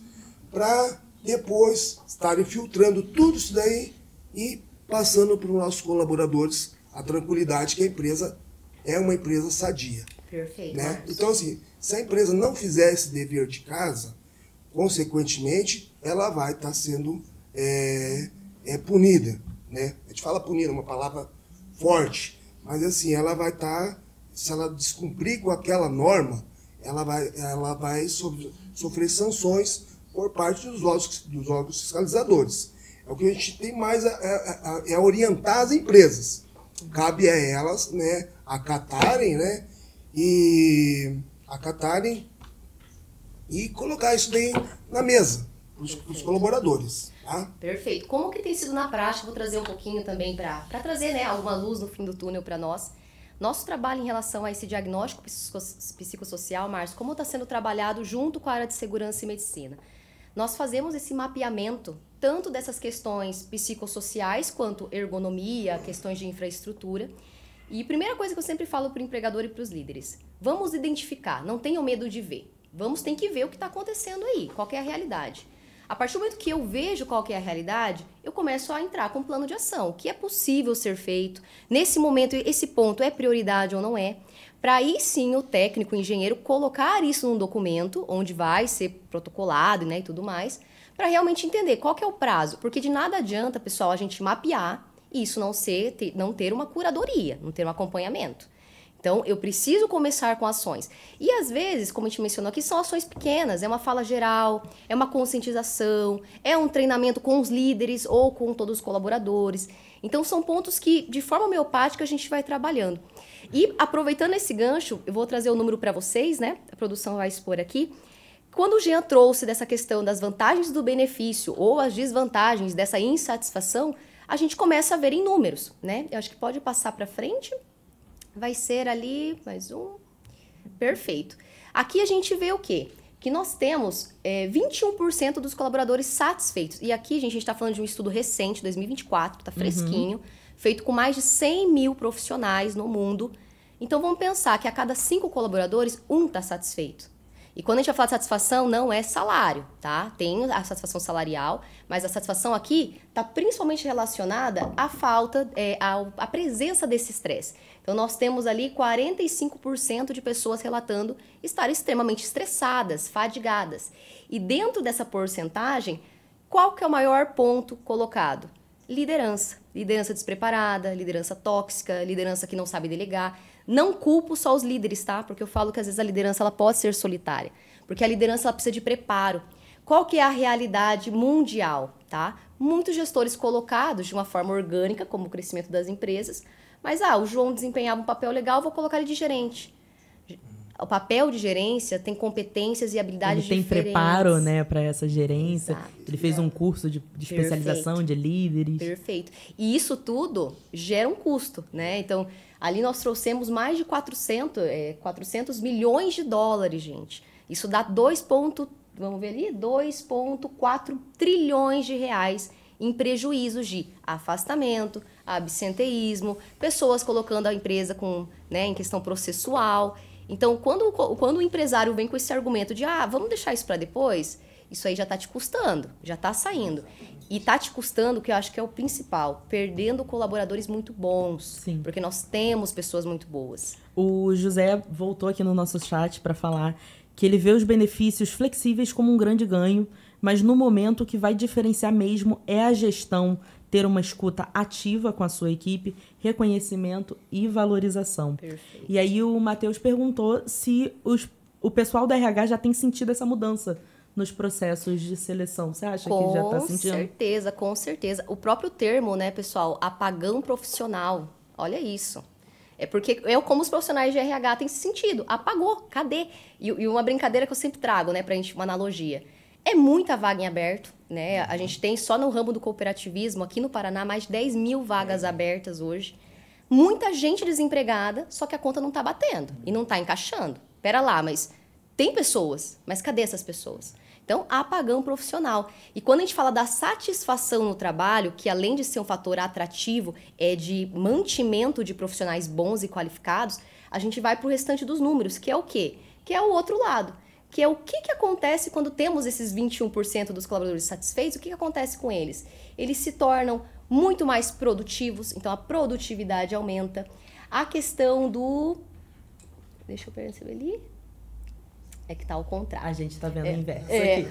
para depois estarem filtrando tudo isso daí e passando para os nossos colaboradores a tranquilidade que a empresa é uma empresa sadia. Perfeito. Né? Então, assim, se a empresa não fizer esse dever de casa, consequentemente, ela vai estar sendo punida. Né? A gente fala punida, é uma palavra forte, mas assim, ela vai estar, se ela descumprir com aquela norma, ela vai sofrer sanções por parte dos órgãos fiscalizadores. É o que a gente tem mais é orientar as empresas. Cabe a elas, né, acatarem, né, e colocar isso daí na mesa para os colaboradores. Tá? Perfeito. Como que tem sido na prática? Vou trazer um pouquinho também para trazer, né, alguma luz no fim do túnel para nós. Nosso trabalho em relação a esse diagnóstico psicossocial, Márcio, como está sendo trabalhado junto com a área de segurança e medicina? Nós fazemos esse mapeamento tanto dessas questões psicossociais quanto ergonomia, questões de infraestrutura. E a primeira coisa que eu sempre falo para o empregador e para os líderes, vamos identificar, não tenham medo de ver. Ter que ver o que está acontecendo aí, qual que é a realidade. A partir do momento que eu vejo qual que é a realidade, eu começo a entrar com um plano de ação. O que é possível ser feito? Nesse momento, esse ponto é prioridade ou não é? Para aí sim o técnico, o engenheiro, colocar isso num documento, onde vai ser protocolado, né, e tudo mais, para realmente entender qual que é o prazo. Porque de nada adianta, pessoal, a gente mapear e isso não ter uma curadoria, não ter um acompanhamento. Então, eu preciso começar com ações. E, às vezes, como a gente mencionou aqui, são ações pequenas. É uma fala geral, é uma conscientização, é um treinamento com os líderes ou com todos os colaboradores. Então, são pontos que, de forma homeopática, a gente vai trabalhando. E, aproveitando esse gancho, eu vou trazer o número para vocês, né? A produção vai expor aqui. Quando o Jean trouxe dessa questão das vantagens do benefício ou as desvantagens dessa insatisfação, a gente começa a ver em números, né? Eu acho que pode passar para frente. Vai ser ali, mais um. Perfeito. Aqui a gente vê o quê? Que nós temos 21% dos colaboradores satisfeitos. E aqui, gente, a gente está falando de um estudo recente, 2024, tá fresquinho, feito com mais de 100 mil profissionais no mundo. Então, vamos pensar que a cada 5 colaboradores, 1 está satisfeito. E quando a gente vai falar de satisfação, não é salário, tá? Tem a satisfação salarial, mas a satisfação aqui está principalmente relacionada à falta, à presença desse estresse. Então, nós temos ali 45% de pessoas relatando estar extremamente estressadas, fadigadas. E dentro dessa porcentagem, qual que é o maior ponto colocado? Liderança. Liderança despreparada, liderança tóxica, liderança que não sabe delegar. Não culpo só os líderes, tá? Porque eu falo que às vezes a liderança ela pode ser solitária. Porque a liderança ela precisa de preparo. Qual que é a realidade mundial, tá? Muitos gestores colocados de uma forma orgânica, como o crescimento das empresas, mas o João desempenhava um papel legal, vou colocar ele de gerente. O papel de gerência tem competências e habilidades diferentes. Ele tem preparo, né, para essa gerência. Exato. Ele fez um curso de especialização de líderes. Perfeito. E isso tudo gera um custo, né? Então, ali nós trouxemos mais de 400 milhões de dólares, gente. Isso dá 2,4 trilhões de reais em prejuízos de afastamento, absenteísmo, pessoas colocando a empresa em questão processual. Então, quando o empresário vem com esse argumento de vamos deixar isso para depois, isso aí já está te custando, já está saindo. E está te custando, que eu acho que é o principal, perdendo colaboradores muito bons. Sim. Porque nós temos pessoas muito boas. O José voltou aqui no nosso chat para falar que ele vê os benefícios flexíveis como um grande ganho, mas no momento o que vai diferenciar mesmo é a gestão, ter uma escuta ativa com a sua equipe, reconhecimento e valorização. Perfeito. E aí o Matheus perguntou se o pessoal da RH já tem sentido essa mudança nos processos de seleção. Você acha que já está sentindo? Com certeza. O próprio termo, né, pessoal, apagão profissional, olha isso. É porque como os profissionais de RH têm esse sentido. Apagou, cadê? E uma brincadeira que eu sempre trago, né, pra gente, uma analogia. É muita vaga em aberto, né? A gente tem só no ramo do cooperativismo, aqui no Paraná, mais de 10 mil vagas abertas hoje. Muita gente desempregada, só que a conta não tá batendo e não tá encaixando. Pera lá, mas tem pessoas, mas cadê essas pessoas? Então, apagão profissional. E quando a gente fala da satisfação no trabalho, que além de ser um fator atrativo, é de mantimento de profissionais bons e qualificados, a gente vai para o restante dos números, que é o quê? Que é o outro lado. Que é o que acontece quando temos esses 21% dos colaboradores satisfeitos, o que acontece com eles? Eles se tornam muito mais produtivos, então a produtividade aumenta. A questão do... Deixa eu perceber ali... É que está ao contrário. A gente está vendo o inverso aqui.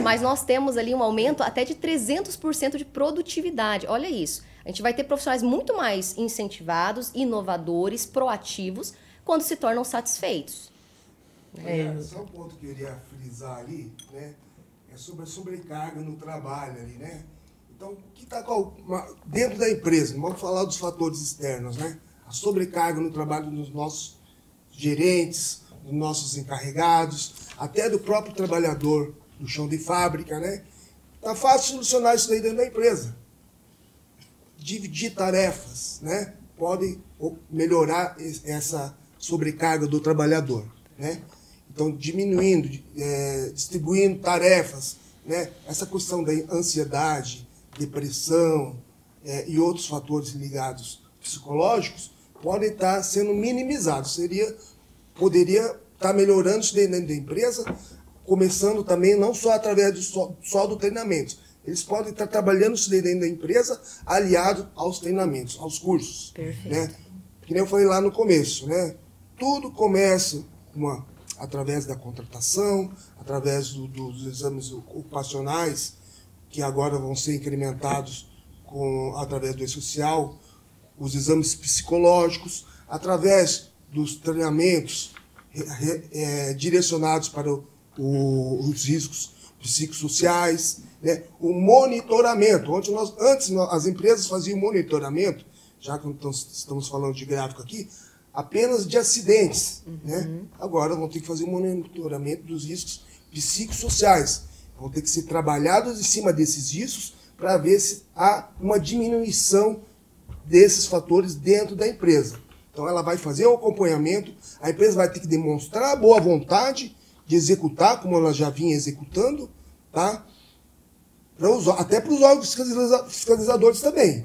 Mas nós temos ali um aumento até de 300% de produtividade. Olha isso. A gente vai ter profissionais muito mais incentivados, inovadores, proativos, quando se tornam satisfeitos. Só um ponto que eu iria frisar ali, né? É sobre a sobrecarga no trabalho ali, né? Então, o que está dentro da empresa? Vamos falar dos fatores externos, né? A sobrecarga no trabalho dos nossos gerentes, dos nossos encarregados, até do próprio trabalhador do chão de fábrica, né? Tá fácil solucionar isso daí dentro da empresa. Dividir tarefas, né? Pode melhorar essa sobrecarga do trabalhador, né? Então, diminuindo, distribuindo tarefas, né? Essa questão da ansiedade, depressão e outros fatores ligados psicológicos podem estar sendo minimizados. Poderia estar melhorando isso dentro da empresa, começando também não só através só do treinamento. Eles podem estar trabalhando isso dentro da empresa aliado aos treinamentos, aos cursos. Perfeito. Né? Que nem eu falei lá no começo, né? Tudo começa através da contratação, através dos exames ocupacionais, que agora vão ser incrementados através do E-Social, os exames psicológicos, através dos treinamentos direcionados para os riscos psicossociais, né? O monitoramento, onde antes as empresas faziam monitoramento, já que estamos falando de gráfico aqui, apenas de acidentes, né? Agora vão ter que fazer um monitoramento dos riscos psicossociais. Vão ter que ser trabalhados em cima desses riscos para ver se há uma diminuição desses fatores dentro da empresa. Então ela vai fazer o acompanhamento, a empresa vai ter que demonstrar a boa vontade de executar, como ela já vinha executando, tá? Até para os órgãos fiscalizadores também.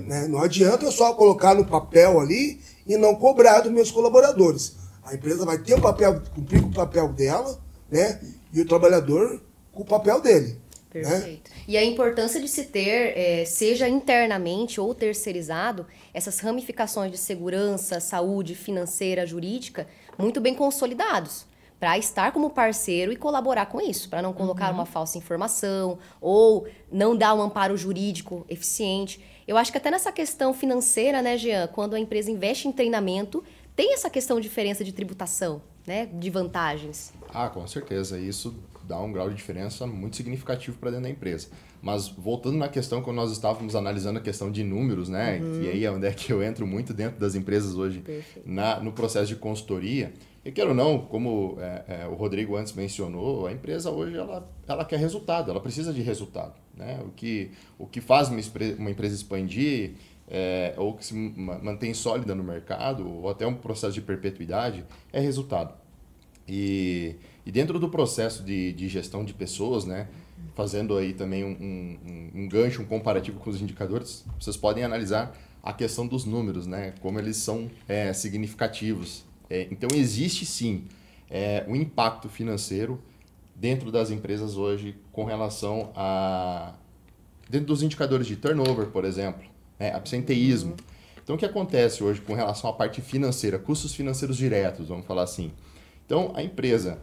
Né? Não adianta eu só colocar no papel ali e não cobrar dos meus colaboradores. A empresa vai ter o papel, cumprir com o papel dela, né? E o trabalhador com o papel dele. Perfeito. Né? E a importância de se ter, seja internamente ou terceirizado, essas ramificações de segurança, saúde, financeira, jurídica, muito bem consolidados, para estar como parceiro e colaborar com isso, para não colocar uma falsa informação ou não dar um amparo jurídico eficiente. Eu acho que até nessa questão financeira, né, Jean, quando a empresa investe em treinamento, tem essa questão de diferença de tributação, né, de vantagens. Com certeza. Isso dá um grau de diferença muito significativo para dentro da empresa. Mas voltando na questão, quando nós estávamos analisando a questão de números, né, e aí é onde é que eu entro muito dentro das empresas hoje, no processo de consultoria, e quero ou não, como o Rodrigo antes mencionou, a empresa hoje ela quer resultado, ela precisa de resultado. Né? O que faz uma empresa expandir, ou que se mantém sólida no mercado, ou até um processo de perpetuidade, é resultado. E dentro do processo de gestão de pessoas, né, fazendo aí também um gancho, um comparativo com os indicadores, vocês podem analisar a questão dos números, né, como eles são significativos. Então, existe sim um impacto financeiro dentro das empresas hoje com relação dentro dos indicadores de turnover, por exemplo, absenteísmo. Então, o que acontece hoje com relação à parte financeira, custos financeiros diretos, vamos falar assim. Então, a empresa,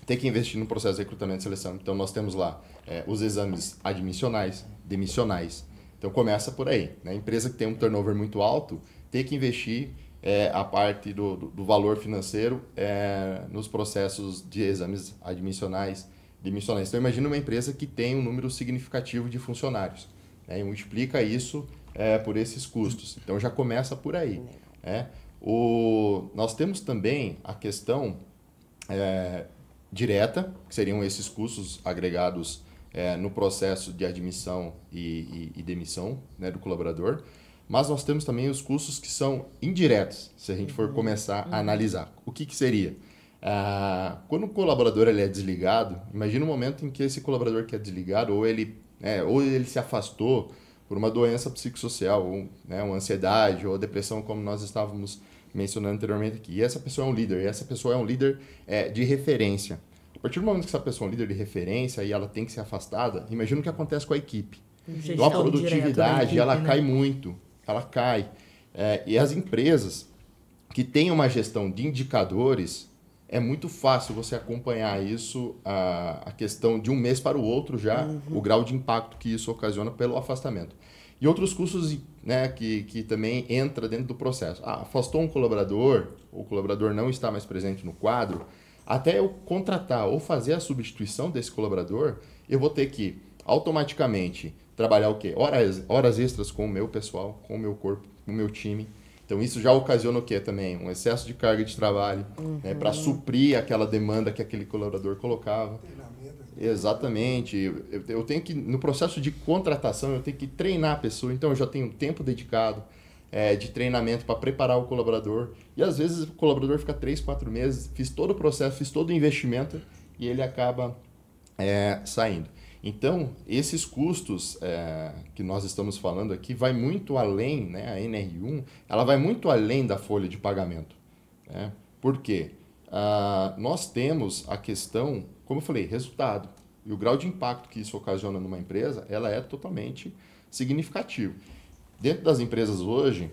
tem que investir no processo de recrutamento e seleção. Então, nós temos lá os exames admissionais, demissionais. Então, começa por aí. Né? Empresa que tem um turnover muito alto, tem que investir a parte do valor financeiro nos processos de exames admissionais, demissionais. Então, imagina uma empresa que tem um número significativo de funcionários. Né? E multiplica isso por esses custos. Então, já começa por aí. Nós temos também a questão direta, que seriam esses custos agregados no processo de admissão e demissão, né, do colaborador. Mas nós temos também os custos que são indiretos, se a gente for começar a analisar. O que seria? Quando o colaborador ele é desligado, imagina um momento em que esse colaborador que é desligado, ou ele se afastou por uma doença psicossocial, ou, né, uma ansiedade ou depressão, como nós estávamos mencionando anteriormente aqui. E essa pessoa é um líder, e essa pessoa é um líder de referência. A partir do momento que essa pessoa é um líder de referência e ela tem que ser afastada, imagina o que acontece com a equipe. Então a produtividade, ela cai muito. Ela cai. E as empresas que têm uma gestão de indicadores, é muito fácil você acompanhar isso, a questão de um mês para o outro já, o grau de impacto que isso ocasiona pelo afastamento. E outros custos, né, que também entra dentro do processo. Afastou um colaborador, o colaborador não está mais presente no quadro, até eu contratar ou fazer a substituição desse colaborador, eu vou ter que automaticamente trabalhar o quê? Horas extras com o meu pessoal, com o meu corpo, com o meu time. Então, isso já ocasiona o quê também? Um excesso de carga de trabalho, né, para suprir aquela demanda que aquele colaborador colocava. Exatamente. Eu tenho que, no processo de contratação, eu tenho que treinar a pessoa. Então, eu já tenho tempo dedicado de treinamento para preparar o colaborador. E, às vezes, o colaborador fica 3, 4 meses, fiz todo o processo, fiz todo o investimento e ele acaba saindo. Então, esses custos que nós estamos falando aqui vai muito além, né? A NR1, ela vai muito além da folha de pagamento. Né? Por quê? Nós temos a questão, como eu falei, resultado. E o grau de impacto que isso ocasiona numa empresa, ela é totalmente significativo. Dentro das empresas hoje,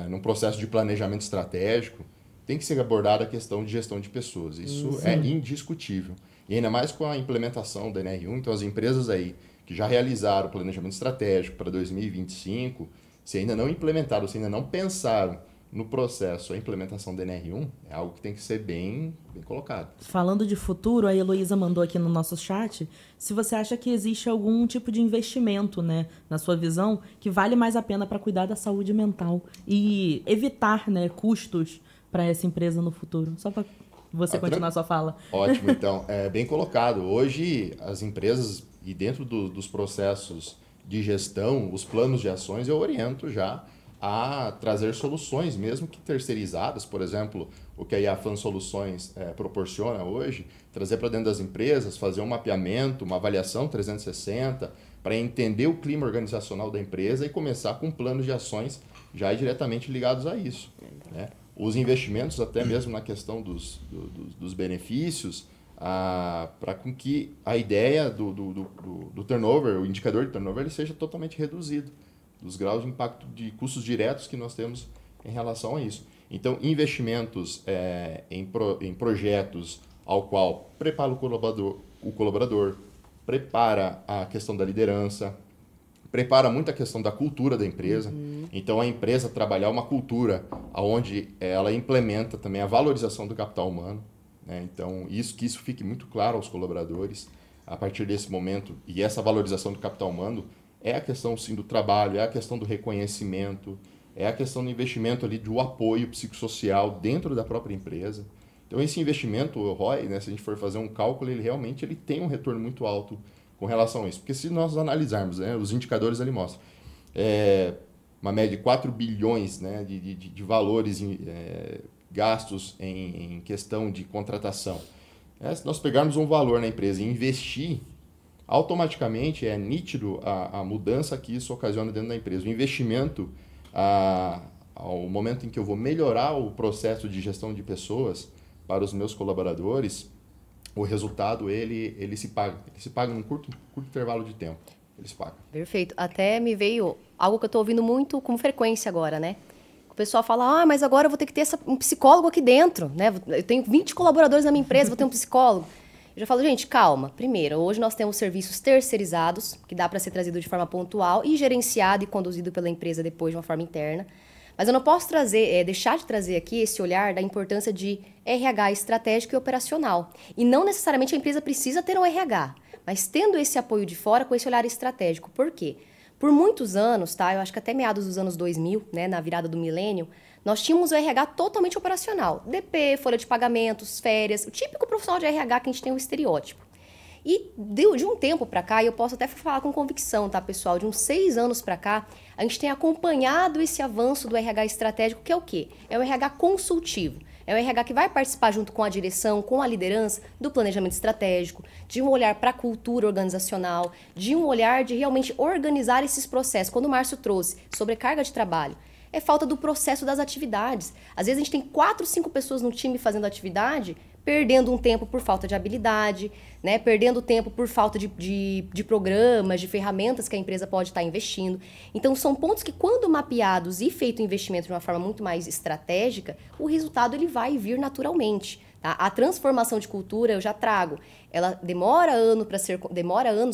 num processo de planejamento estratégico, tem que ser abordada a questão de gestão de pessoas. Isso é indiscutível. E ainda mais com a implementação da NR1, então as empresas aí que já realizaram o planejamento estratégico para 2025, se ainda não implementaram, se ainda não pensaram no processo a implementação da NR1, é algo que tem que ser bem colocado. Falando de futuro, a Heloísa mandou aqui no nosso chat se você acha que existe algum tipo de investimento, né, na sua visão, que vale mais a pena para cuidar da saúde mental e evitar, né, custos para essa empresa no futuro. Só para você continuar a sua fala. Ótimo, então, bem colocado. Hoje, as empresas, e dentro dos processos de gestão, os planos de ações, eu oriento já a trazer soluções, mesmo que terceirizadas, por exemplo, o que a Iafan Soluções proporciona hoje, trazer para dentro das empresas, fazer um mapeamento, uma avaliação 360, para entender o clima organizacional da empresa e começar com planos de ações já diretamente ligados a isso, né? Os investimentos, até mesmo na questão dos benefícios, para com que a ideia do turnover, o indicador de turnover, ele seja totalmente reduzido, dos graus de impacto de custos diretos que nós temos em relação a isso. Então, investimentos em projetos ao qual prepara o colaborador, prepara a questão da liderança, prepara muito a questão da cultura da empresa. Então, a empresa trabalhar uma cultura onde ela implementa também a valorização do capital humano. Né? Então, que isso fique muito claro aos colaboradores a partir desse momento. E essa valorização do capital humano é a questão, sim, do trabalho, é a questão do reconhecimento, é a questão do investimento ali, do apoio psicossocial dentro da própria empresa. Então, esse investimento, o ROI, né, se a gente for fazer um cálculo, ele realmente tem um retorno muito alto com relação a isso. Porque se nós analisarmos, né, os indicadores ali mostram uma média de 4 bilhões, né, de valores gastos em questão de contratação. Se nós pegarmos um valor na empresa e investir, automaticamente é nítido a mudança que isso ocasiona dentro da empresa. O investimento, ao momento em que eu vou melhorar o processo de gestão de pessoas para os meus colaboradores, o resultado ele se paga. Ele se paga num curto intervalo de tempo. Ele se paga. Perfeito. Até me veio algo que eu estou ouvindo muito com frequência agora, né? O pessoal fala, mas agora eu vou ter que ter um psicólogo aqui dentro, né? Eu tenho 20 colaboradores na minha empresa, vou ter um psicólogo. Eu já falo, gente, calma. Primeiro, hoje nós temos serviços terceirizados, que dá para ser trazido de forma pontual e gerenciado e conduzido pela empresa depois de uma forma interna. Mas eu não posso deixar de trazer aqui esse olhar da importância de RH estratégico e operacional. E não necessariamente a empresa precisa ter um RH, mas tendo esse apoio de fora com esse olhar estratégico. Por quê? Por muitos anos, tá? Eu acho que até meados dos anos 2000, né, na virada do milênio, nós tínhamos o RH totalmente operacional. DP, folha de pagamentos, férias, o típico profissional de RH que a gente tem o estereótipo. E de um tempo para cá, e eu posso até falar com convicção, tá, pessoal? De uns 6 anos para cá, a gente tem acompanhado esse avanço do RH estratégico, que é o quê? É o RH consultivo. É o RH que vai participar junto com a direção, com a liderança, do planejamento estratégico, de um olhar para a cultura organizacional, de um olhar de realmente organizar esses processos. Quando o Márcio trouxe sobrecarga de trabalho, é falta do processo das atividades. Às vezes a gente tem 4, 5 pessoas no time fazendo atividade, perdendo um tempo por falta de habilidade, né? Perdendo tempo por falta de programas, de ferramentas que a empresa pode estar investindo. Então, são pontos que, quando mapeados e feito investimento de uma forma muito mais estratégica, o resultado ele vai vir naturalmente. Tá? A transformação de cultura, eu já trago, ela demora anos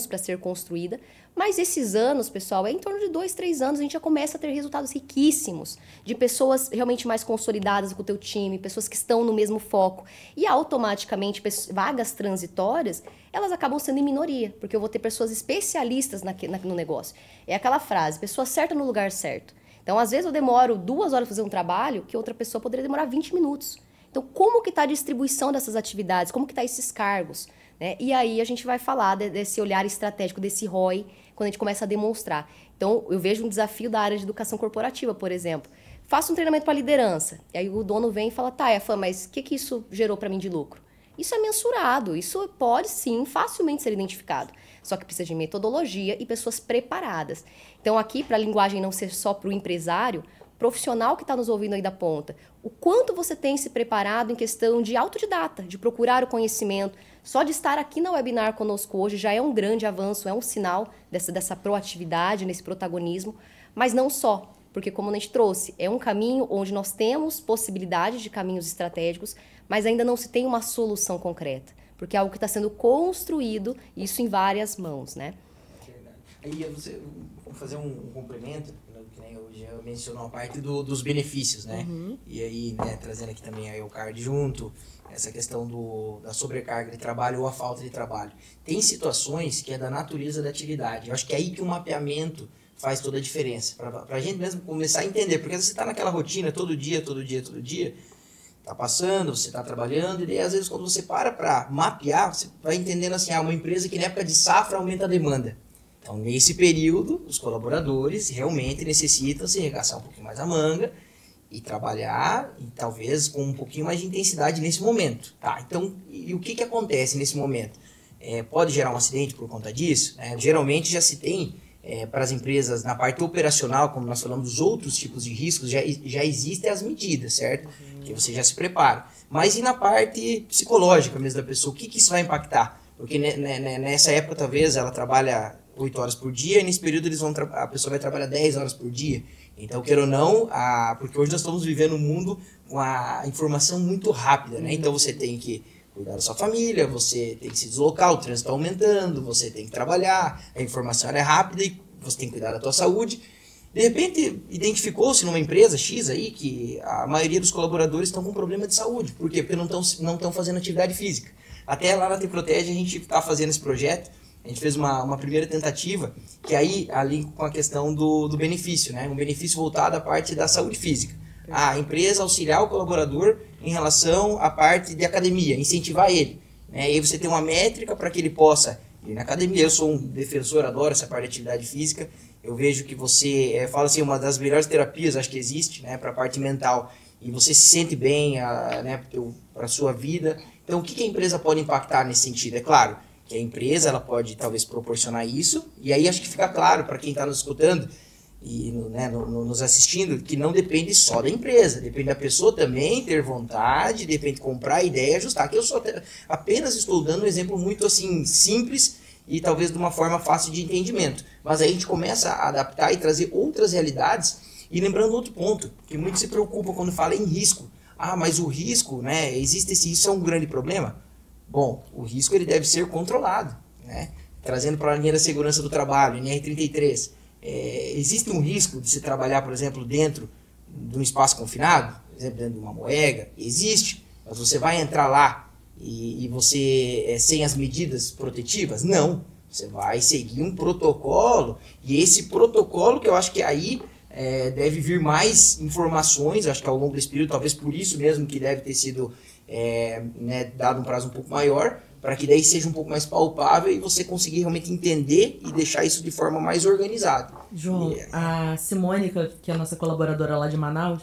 para ser construída, mas esses anos, pessoal, em torno de 2, 3 anos, a gente já começa a ter resultados riquíssimos, de pessoas realmente mais consolidadas com o teu time, pessoas que estão no mesmo foco. E automaticamente, vagas transitórias, elas acabam sendo em minoria, porque eu vou ter pessoas especialistas no negócio. É aquela frase, pessoa certa no lugar certo. Então, às vezes, eu demoro 2 horas para fazer um trabalho que outra pessoa poderia demorar 20 minutos. Então, como que está a distribuição dessas atividades? Como que está esses cargos? Né? E aí a gente vai falar desse olhar estratégico, desse ROI, quando a gente começa a demonstrar. Então, eu vejo um desafio da área de educação corporativa, por exemplo. Faço um treinamento para liderança. E aí o dono vem e fala, tá, Efan, mas o que isso gerou para mim de lucro? Isso é mensurado, isso pode sim facilmente ser identificado. Só que precisa de metodologia e pessoas preparadas. Então, aqui, para a linguagem não ser só para o empresário, profissional que está nos ouvindo aí da ponta, o quanto você tem se preparado em questão de autodidata, de procurar o conhecimento. Só de estar aqui na webinar conosco hoje já é um grande avanço, é um sinal dessa proatividade, nesse protagonismo, mas não só, porque como a gente trouxe, é um caminho onde nós temos possibilidades de caminhos estratégicos, mas ainda não se tem uma solução concreta, porque é algo que está sendo construído, isso em várias mãos, né? Aí vou fazer um complemento, que nem eu já mencionou a parte dos benefícios, né? Uhum. E aí, né, trazendo aqui também a EUCARD junto, essa questão da sobrecarga de trabalho ou a falta de trabalho. Tem situações que é da natureza da atividade. Eu acho que é aí que o mapeamento faz toda a diferença. Para a gente mesmo começar a entender, porque você está naquela rotina todo dia, tá passando, você está trabalhando, e daí às vezes quando você para mapear, você vai entendendo assim, uma empresa que na época de safra aumenta a demanda. Então, nesse período, os colaboradores realmente necessitam se arregaçar um pouquinho mais a manga e trabalhar, e talvez com um pouquinho mais de intensidade nesse momento. Tá? Então, e o que acontece nesse momento? Pode gerar um acidente por conta disso? Geralmente já se tem, para as empresas, na parte operacional, como nós falamos, dos outros tipos de riscos, já existem as medidas, certo? Que você já se prepara. Mas e na parte psicológica mesmo da pessoa? O que isso vai impactar? Porque nessa época, talvez, ela trabalha 8 horas por dia, e nesse período a pessoa vai trabalhar 10 horas por dia. Então, queira ou não, porque hoje nós estamos vivendo um mundo com a informação muito rápida, né? Então, você tem que cuidar da sua família, você tem que se deslocar, o trânsito está aumentando, você tem que trabalhar, a informação é rápida e você tem que cuidar da tua saúde. De repente, identificou-se numa empresa X aí que a maioria dos colaboradores estão com problema de saúde. Por quê? Porque não estão fazendo atividade física. Até lá na T-Protege a gente está fazendo esse projeto. A gente fez uma primeira tentativa, que aí ali com a questão do benefício, né? Um benefício voltado à parte da saúde física. A empresa auxiliar o colaborador em relação à parte de academia, incentivar ele. Né? E aí você tem uma métrica para que ele possa ir na academia. Eu sou um defensor, adoro essa parte de atividade física. Eu vejo que você, fala assim, uma das melhores terapias, acho que existe, né? Para a parte mental. E você se sente bem, né? Para a sua vida. Então, o que a empresa pode impactar nesse sentido? É claro que a empresa ela pode talvez proporcionar isso, e aí acho que fica claro para quem está nos escutando e nos assistindo, que não depende só da empresa, depende da pessoa também ter vontade, depende de comprar a ideia e ajustar. Aqui eu apenas estou dando um exemplo muito assim simples e talvez de uma forma fácil de entendimento, mas aí a gente começa a adaptar e trazer outras realidades. E lembrando outro ponto, que muitos se preocupam quando fala em risco. Mas o risco, né, existe isso é um grande problema? Bom, o risco ele deve ser controlado, né? Trazendo para a linha da segurança do trabalho, NR33, existe um risco de se trabalhar, por exemplo, dentro de um espaço confinado, por exemplo, dentro de uma moega? Existe, mas você vai entrar lá e você sem as medidas protetivas? Não, você vai seguir um protocolo, e esse protocolo que eu acho que aí deve vir mais informações, acho que ao longo desse período, talvez por isso mesmo que deve ter sido dado um prazo um pouco maior, para que daí seja um pouco mais palpável e você conseguir realmente entender e deixar isso de forma mais organizada. João, a Simone, que é a nossa colaboradora lá de Manaus,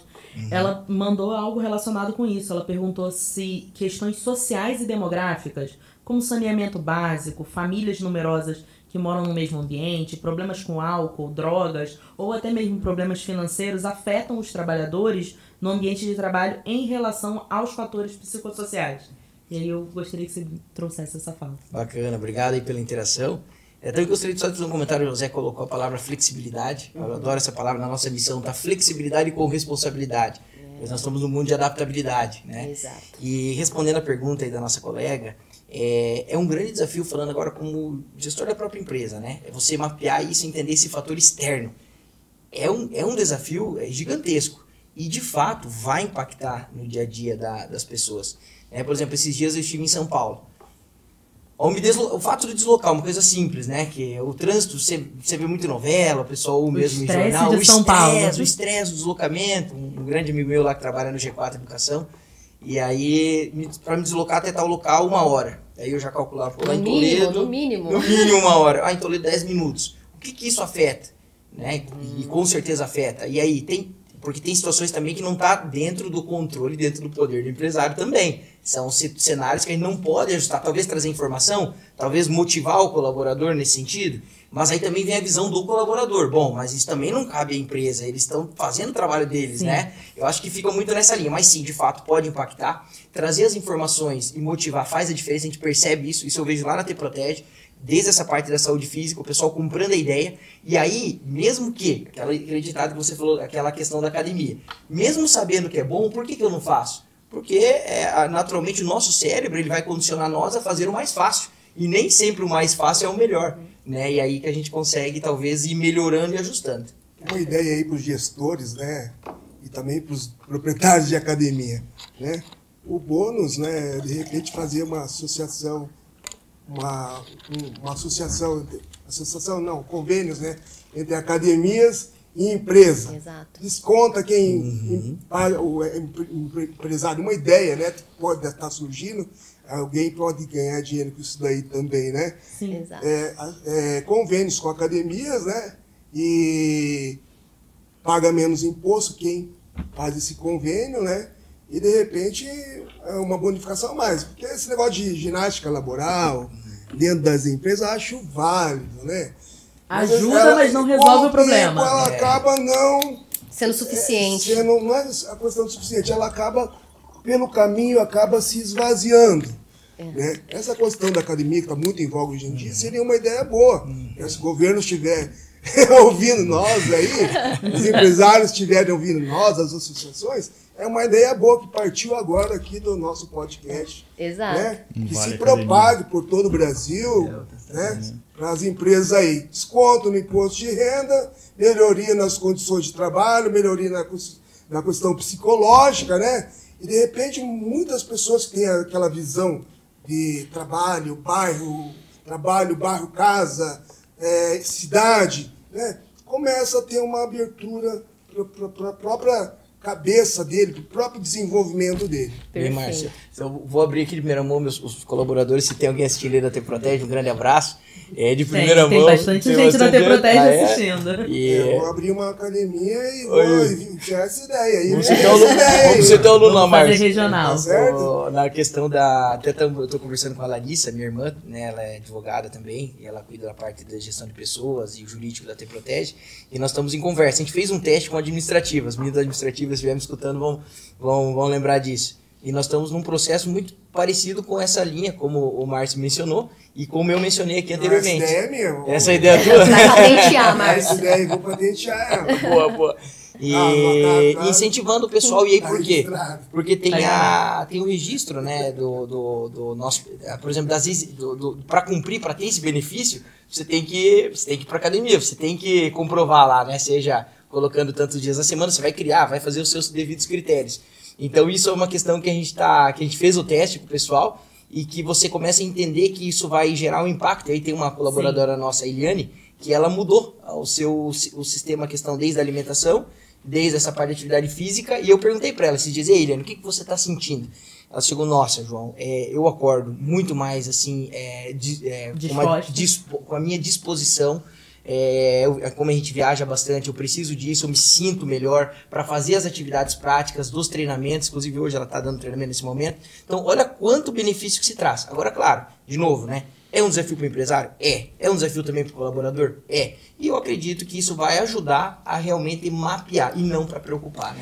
ela mandou algo relacionado com isso. Ela perguntou se questões sociais e demográficas, como saneamento básico, famílias numerosas que moram no mesmo ambiente, problemas com álcool, drogas ou até mesmo problemas financeiros afetam os trabalhadores no ambiente de trabalho em relação aos fatores psicossociais. E aí eu gostaria que você trouxesse essa fala. Bacana, obrigado aí pela interação. Então eu gostaria de só fazer um comentário, o José colocou a palavra flexibilidade. Eu adoro essa palavra na nossa missão, tá? Flexibilidade com responsabilidade. Pois nós estamos num mundo de adaptabilidade, né? Exato. E respondendo a pergunta aí da nossa colega, é um grande desafio, falando agora como gestor da própria empresa, né? É você mapear isso e entender esse fator externo. É um desafio gigantesco e, de fato, vai impactar no dia a dia das pessoas. Por exemplo, esses dias eu estive em São Paulo. O fato de deslocar, uma coisa simples, né? Que o trânsito, você vê muito novela, o pessoal mesmo em jornal. O estresse, o deslocamento. Um grande amigo meu lá que trabalha no G4 Educação. E aí, para me deslocar até tal local, 1 hora. Aí eu já calculava, lá em Toledo... No mínimo. No mínimo 1 hora. Em Toledo 10 minutos. O que isso afeta? Né? E com certeza afeta. E aí, porque tem situações também que não está dentro do controle, dentro do poder do empresário também. São cenários que a gente não pode ajustar. Talvez trazer informação, talvez motivar o colaborador nesse sentido, mas aí também vem a visão do colaborador. Bom, mas isso também não cabe à empresa, eles estão fazendo o trabalho deles, sim, né? Eu acho que fica muito nessa linha, mas sim, de fato, pode impactar. Trazer as informações e motivar faz a diferença, a gente percebe isso eu vejo lá na T-Protege, desde essa parte da saúde física, o pessoal comprando a ideia, e aí, mesmo que, aquele ditado que você falou, aquela questão da academia, mesmo sabendo que é bom, por que eu não faço? Porque, naturalmente, o nosso cérebro ele vai condicionar nós a fazer o mais fácil, e nem sempre o mais fácil é o melhor, né? E aí que a gente consegue, talvez, ir melhorando e ajustando. Uma ideia aí para os gestores, né? E também para os proprietários de academia, né? O bônus, né? De repente fazer uma associação, convênios, né, entre academias e empresa. Exato. Desconta quem paga, o empresário, uma ideia, né, que pode estar surgindo, alguém pode ganhar dinheiro com isso daí também, né? Sim, exato. Convênios com academias, né, e paga menos imposto quem faz esse convênio, né? E, de repente, é uma bonificação a mais. Porque esse negócio de ginástica laboral dentro das empresas, eu acho válido, né? Ajuda, mas não resolve o problema. Ela acaba não... Sendo suficiente. Não é a questão do suficiente. Ela acaba, pelo caminho, acaba se esvaziando. Né? Essa questão da academia, que está muito em voga hoje em dia, seria uma ideia boa. Se o governo estiver ouvindo nós aí, os empresários estiverem ouvindo nós, as associações, é uma ideia boa que partiu agora aqui do nosso podcast. Exato. Né? Que se propague por todo o Brasil, né? Para as empresas aí. Desconto no imposto de renda, melhoria nas condições de trabalho, melhoria na questão psicológica, né? E, de repente, muitas pessoas que têm aquela visão de trabalho, bairro, casa, cidade, né? Começa a ter uma abertura para a própria cabeça dele, para o próprio desenvolvimento dele. Bem, Márcia, eu vou abrir aqui de primeira mão os colaboradores, se tem alguém assistindo aí da T-Protege, um grande abraço. De primeira mão. Tem bastante gente da T-Protege assistindo. Eu vou abrir uma academia e vou tirar essa ideia. Vamos ser teu aluno, Márcia. Regional. Tá na questão da... Até eu estou conversando com a Larissa, minha irmã, né? Ela é advogada também, e ela cuida da parte da gestão de pessoas e o jurídico da T-Protege, e nós estamos em conversa. A gente fez um teste com administrativas, as meninas administrativas, se estiverem escutando, vão lembrar disso. E nós estamos num processo muito parecido com essa linha, como o Márcio mencionou, e como eu mencionei aqui anteriormente. Essa ideia é minha. Essa ideia é tua? Vai patentear, Márcio. Essa ideia, vou patentear ela. Boa. E incentivando o pessoal. E aí por quê? registrado. Porque tem o registro, né, do nosso, por exemplo, para cumprir, para ter esse benefício, você tem que ir para academia, você tem que comprovar lá, né, seja colocando tantos dias na semana, você vai fazer os seus devidos critérios. Então isso é uma questão que a gente fez o teste com o pessoal e que você começa a entender que isso vai gerar um impacto. Aí tem uma colaboradora nossa, a Eliane, que ela mudou o sistema, a questão desde a alimentação, desde essa parte de atividade física, e eu perguntei para ela esses dias: ei, Eliane, o que você está sentindo? Ela chegou: nossa, João, eu acordo muito mais assim, com a minha disposição, como a gente viaja bastante, eu preciso disso, eu me sinto melhor para fazer as atividades práticas dos treinamentos, inclusive hoje ela está dando treinamento nesse momento. Então, olha quanto benefício que se traz. Agora, claro, de novo, né? É um desafio para o empresário? É um desafio também para o colaborador? E eu acredito que isso vai ajudar a realmente mapear e não para preocupar. Né?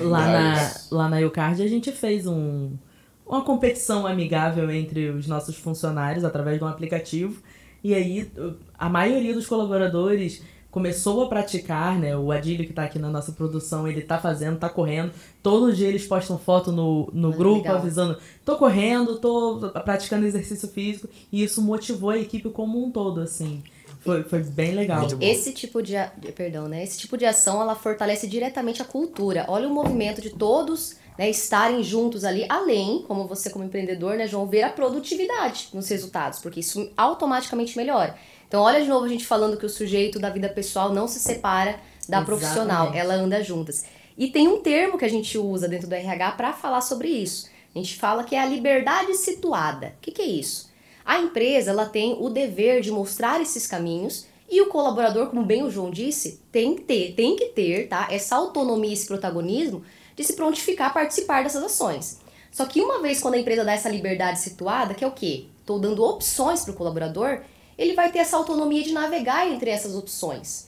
Lá na EUCARD a gente fez uma competição amigável entre os nossos funcionários através de um aplicativo. E aí a maioria dos colaboradores começou a praticar, né? O Adílio, que está aqui na nossa produção, ele está fazendo, está correndo. Todo dia eles postam foto no grupo, legal, avisando: tô correndo, tô praticando exercício físico. E isso motivou a equipe como um todo, assim. Foi bem legal. Esse tipo de ação, ela fortalece diretamente a cultura. Olha o movimento de todos, né, estarem juntos ali, além, como você como empreendedor, né, João, ver a produtividade nos resultados, porque isso automaticamente melhora. Então, olha de novo a gente falando que o sujeito da vida pessoal não se separa da profissional, ela anda juntas. E tem um termo que a gente usa dentro do RH para falar sobre isso. A gente fala que é a liberdade situada. O que é isso? A empresa, ela tem o dever de mostrar esses caminhos, e o colaborador, como bem o João disse, tem que ter, tá, essa autonomia, esse protagonismo de se prontificar a participar dessas ações. Só que uma vez quando a empresa dá essa liberdade situada, que é o quê? Estou dando opções para o colaborador, ele vai ter essa autonomia de navegar entre essas opções.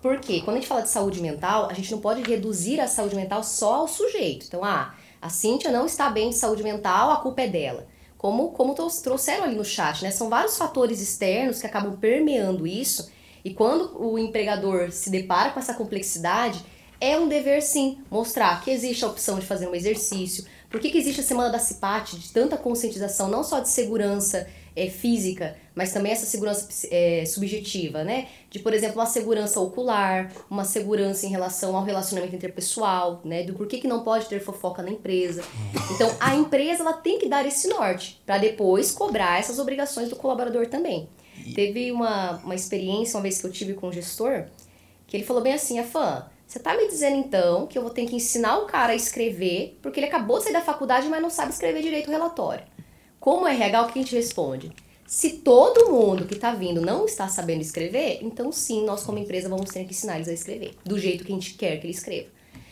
Por quê? Quando a gente fala de saúde mental, a gente não pode reduzir a saúde mental só ao sujeito. Então, a Cíntia não está bem de saúde mental, a culpa é dela. Como trouxeram ali no chat, né? São vários fatores externos que acabam permeando isso, e quando o empregador se depara com essa complexidade, é um dever, sim, mostrar que existe a opção de fazer um exercício. Por que existe a Semana da CIPAT, de tanta conscientização, não só de segurança física, mas também essa segurança subjetiva, né? De, por exemplo, uma segurança ocular, uma segurança em relação ao relacionamento interpessoal, né? Do porquê que não pode ter fofoca na empresa. Então, a empresa, ela tem que dar esse norte, para depois cobrar essas obrigações do colaborador também. Teve uma experiência, uma vez que eu tive com um gestor, que ele falou bem assim: Afã, você tá me dizendo então que eu vou ter que ensinar o cara a escrever, porque ele acabou de sair da faculdade, mas não sabe escrever direito o relatório. Como RH, o que a gente responde? Se todo mundo que tá vindo não está sabendo escrever, então sim, nós como empresa vamos ter que ensinar eles a escrever, do jeito que a gente quer que ele escreva.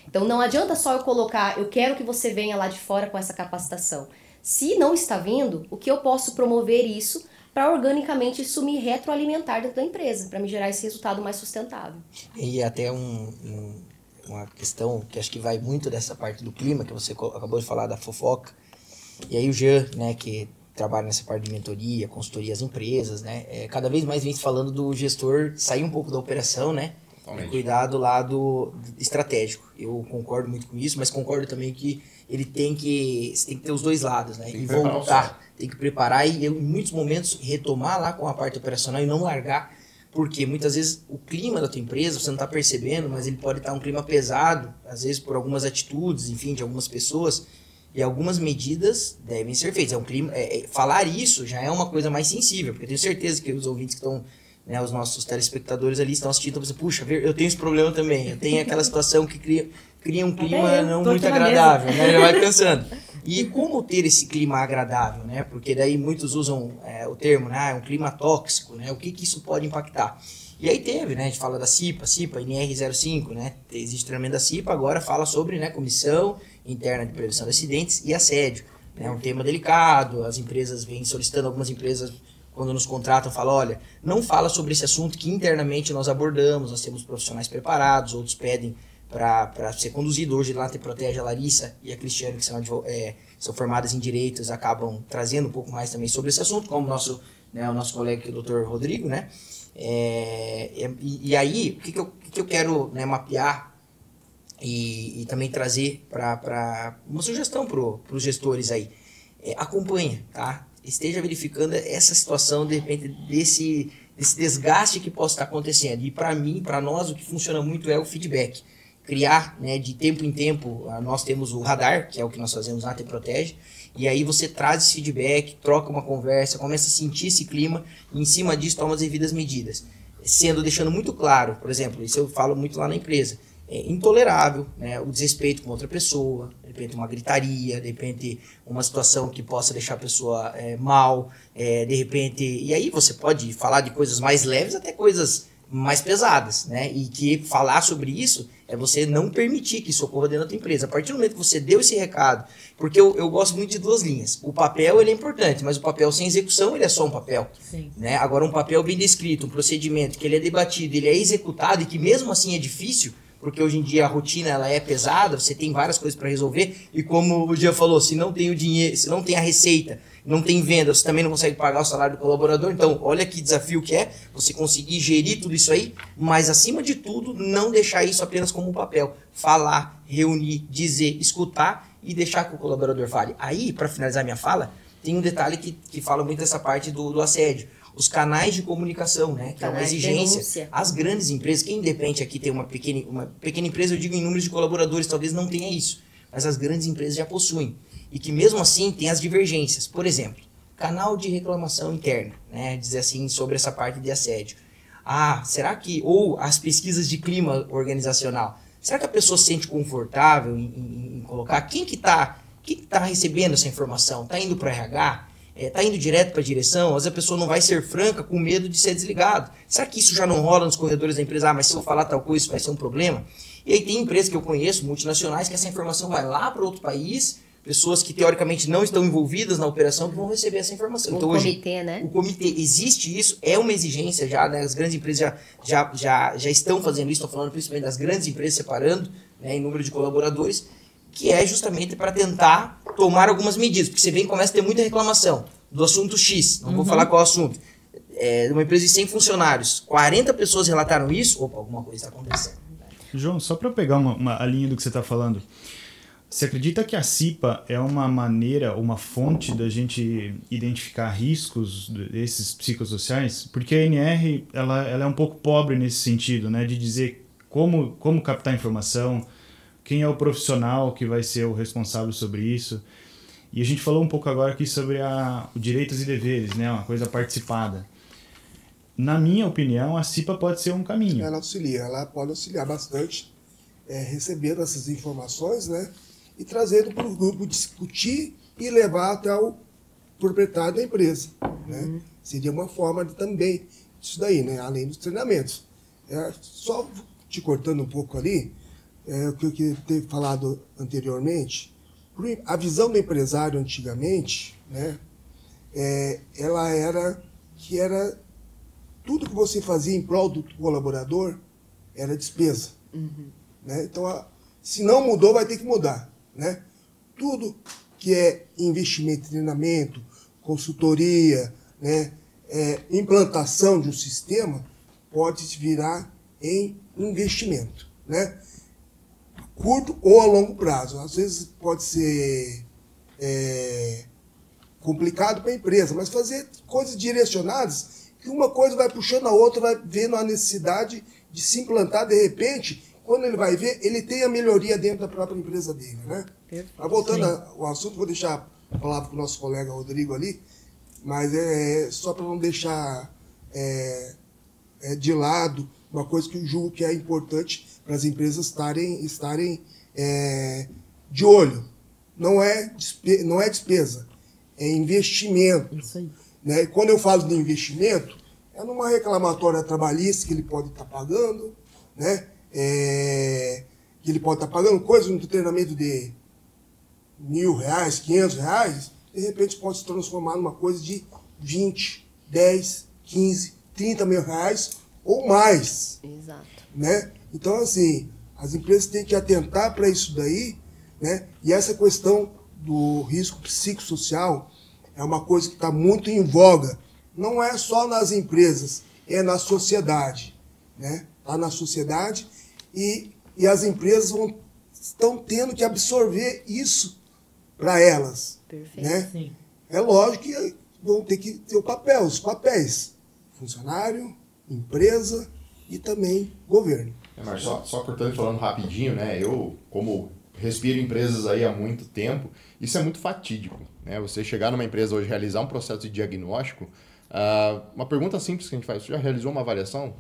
Então não adianta só eu colocar: eu quero que você venha lá de fora com essa capacitação. Se não está vindo, o que eu posso promover isso para organicamente isso me retroalimentar dentro da empresa, para me gerar esse resultado mais sustentável. E até uma questão que acho que vai muito dessa parte do clima, que você acabou de falar da fofoca. E aí o Jean, né, que trabalha nessa parte de mentoria, consultoria às empresas, né, cada vez mais vem falando do gestor sair um pouco da operação, né, e cuidar do lado estratégico. Eu concordo muito com isso, mas concordo também que você tem que ter os dois lados, né, e voltar, tem que preparar e em muitos momentos retomar lá com a parte operacional e não largar, porque muitas vezes o clima da tua empresa você não está percebendo, mas ele pode estar um clima pesado, às vezes por algumas atitudes, enfim, de algumas pessoas. E algumas medidas devem ser feitas. Falar isso já é uma coisa mais sensível, porque eu tenho certeza que os ouvintes que estão, né, os nossos telespectadores ali estão assistindo, estão pensando: puxa, eu tenho esse problema também. Eu tenho aquela situação que cria um clima não muito agradável, né? Já vai pensando. E como ter esse clima agradável, né? Porque daí muitos usam o termo, né? Um clima tóxico, né? O que isso pode impactar? E aí teve, né? A gente fala da CIPA, NR05, né? Existe treinamento da CIPA, agora fala sobre, né, Comissão Interna de Prevenção de Acidentes e Assédio. É um tema delicado, as empresas vêm solicitando, algumas empresas, quando nos contratam, falam: olha, não fala sobre esse assunto que internamente nós abordamos, nós temos profissionais preparados, outros pedem para ser conduzido. Hoje lá te protege a Larissa e a Cristiane, que são formadas em direitos, acabam trazendo um pouco mais também sobre esse assunto, como o nosso colega aqui, o Dr. Rodrigo, né? E aí, o que eu quero, né, mapear e também trazer para uma sugestão para os gestores aí. Acompanha, tá? Esteja verificando essa situação, de repente, desse desgaste que possa estar acontecendo. E para mim, para nós, o que funciona muito é o feedback. Criar, né, de tempo em tempo, nós temos o radar, que é o que nós fazemos na Te Protege, e aí você traz esse feedback, troca uma conversa, começa a sentir esse clima, e em cima disso toma as devidas medidas. Deixando muito claro, por exemplo, isso eu falo muito lá na empresa, é intolerável, né, o desrespeito com outra pessoa, de repente uma gritaria, de repente uma situação que possa deixar a pessoa mal, de repente... E aí você pode falar de coisas mais leves até coisas mais pesadas, né? E que falar sobre isso é você não permitir que isso ocorra dentro da tua empresa. A partir do momento que você deu esse recado, porque eu gosto muito de duas linhas. O papel, ele é importante, mas o papel sem execução, ele é só um papel. Sim. Né? Agora, um papel bem descrito, um procedimento que ele é debatido, ele é executado e que mesmo assim é difícil, porque hoje em dia a rotina ela é pesada, você tem várias coisas para resolver, e como o Jean falou, se não tem o dinheiro, se não tem a receita, não tem venda, você também não consegue pagar o salário do colaborador, então olha que desafio que é você conseguir gerir tudo isso aí, mas acima de tudo, não deixar isso apenas como um papel. Falar, reunir, dizer, escutar e deixar que o colaborador fale. Aí, para finalizar minha fala, tem um detalhe que fala muito dessa parte do assédio. Os canais de comunicação, né? Que é uma exigência. As grandes empresas, quem depende aqui tem uma pequena empresa, eu digo em números de colaboradores, talvez não tenha isso. Mas as grandes empresas já possuem. E que mesmo assim tem as divergências. Por exemplo, canal de reclamação interna, né? Dizer assim, sobre essa parte de assédio. Será que... Ou as pesquisas de clima organizacional. Será que a pessoa se sente confortável em colocar? Quem que tá recebendo essa informação? Está indo para o RH? Está indo direto para a direção? Às vezes a pessoa não vai ser franca com medo de ser desligado. Será que isso já não rola nos corredores da empresa? Mas se eu falar tal coisa, isso vai ser um problema? E aí tem empresas que eu conheço, multinacionais, que essa informação vai lá para outro país, pessoas que teoricamente não estão envolvidas na operação que vão receber essa informação. Então, comitê, né? O comitê, existe isso, é uma exigência já, né? As grandes empresas já estão fazendo isso, estou falando principalmente das grandes empresas separando, né, em número de colaboradores, que é justamente para tentar tomar algumas medidas, porque você vem e começa a ter muita reclamação do assunto X, não vou falar qual assunto, de uma empresa de 100 funcionários, 40 pessoas relataram isso, alguma coisa está acontecendo. João, só para pegar a linha do que você está falando, você acredita que a CIPA é uma maneira, uma fonte da gente identificar riscos desses psicossociais? Porque a ANR ela é um pouco pobre nesse sentido, né, de dizer como captar informação, quem é o profissional que vai ser o responsável sobre isso. E a gente falou um pouco agora aqui sobre direitos e deveres, né? Uma coisa participada. Na minha opinião, a CIPA pode ser um caminho. Ela pode auxiliar bastante, recebendo essas informações, né? E trazendo para o grupo discutir e levar até o proprietário da empresa. Né? Seria uma forma também disso daí, né? Além dos treinamentos. Só te cortando um pouco ali, o que eu queria ter falado anteriormente, a visão do empresário antigamente, né, ela era tudo que você fazia em prol do colaborador era despesa. Né? Então, se não mudou, vai ter que mudar. Né? Tudo que é investimento, treinamento, consultoria, né, implantação de um sistema, pode se virar em investimento. Né? Curto ou a longo prazo. Às vezes pode ser complicado para a empresa, mas fazer coisas direcionadas, que uma coisa vai puxando a outra, vai vendo a necessidade de se implantar, de repente, quando ele vai ver, ele tem a melhoria dentro da própria empresa dele. Né? Mas voltando ao assunto, vou deixar a palavra para o nosso colega Rodrigo ali, mas só para não deixar de lado uma coisa que eu julgo que é importante para as empresas estarem de olho. Não é despesa, é investimento. Isso aí. Né? E quando eu falo de investimento, é numa reclamatória trabalhista que ele pode estar pagando, né? Que ele pode estar pagando coisas no treinamento de R$1.000, R$500, de repente pode se transformar numa coisa de 20, 10, 15, 30 mil reais ou mais. Exato. Né? Então, assim, as empresas têm que atentar para isso daí, né? E essa questão do risco psicossocial é uma coisa que está muito em voga. Não é só nas empresas, é na sociedade. Né? Está na sociedade e as empresas vão estão tendo que absorver isso para elas. Perfeito. Né? Sim. É lógico que vão ter que ter os papéis. Funcionário, empresa e também governo. Mas só cortando e falando rapidinho, né? Eu, como respiro empresas aí há muito tempo, isso é muito fatídico, né? Você chegar numa empresa hoje, realizar um processo de diagnóstico, uma pergunta simples que a gente faz: você já realizou uma avaliação?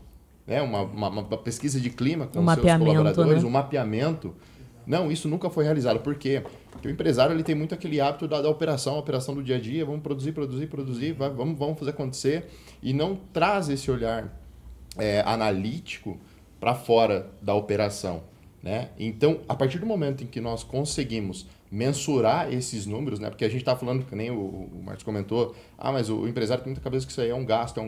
Né? Uma pesquisa de clima com os seus colaboradores, né? Um mapeamento? Não, isso nunca foi realizado. Por quê? Porque o empresário ele tem muito aquele hábito da operação, a operação do dia a dia, vamos produzir, vamos fazer acontecer, e não traz esse olhar analítico para fora da operação, né? Então, a partir do momento em que nós conseguimos mensurar esses números, né? Porque a gente está falando, que nem o Marcos comentou, mas o empresário tem muita cabeça que isso aí é um gasto,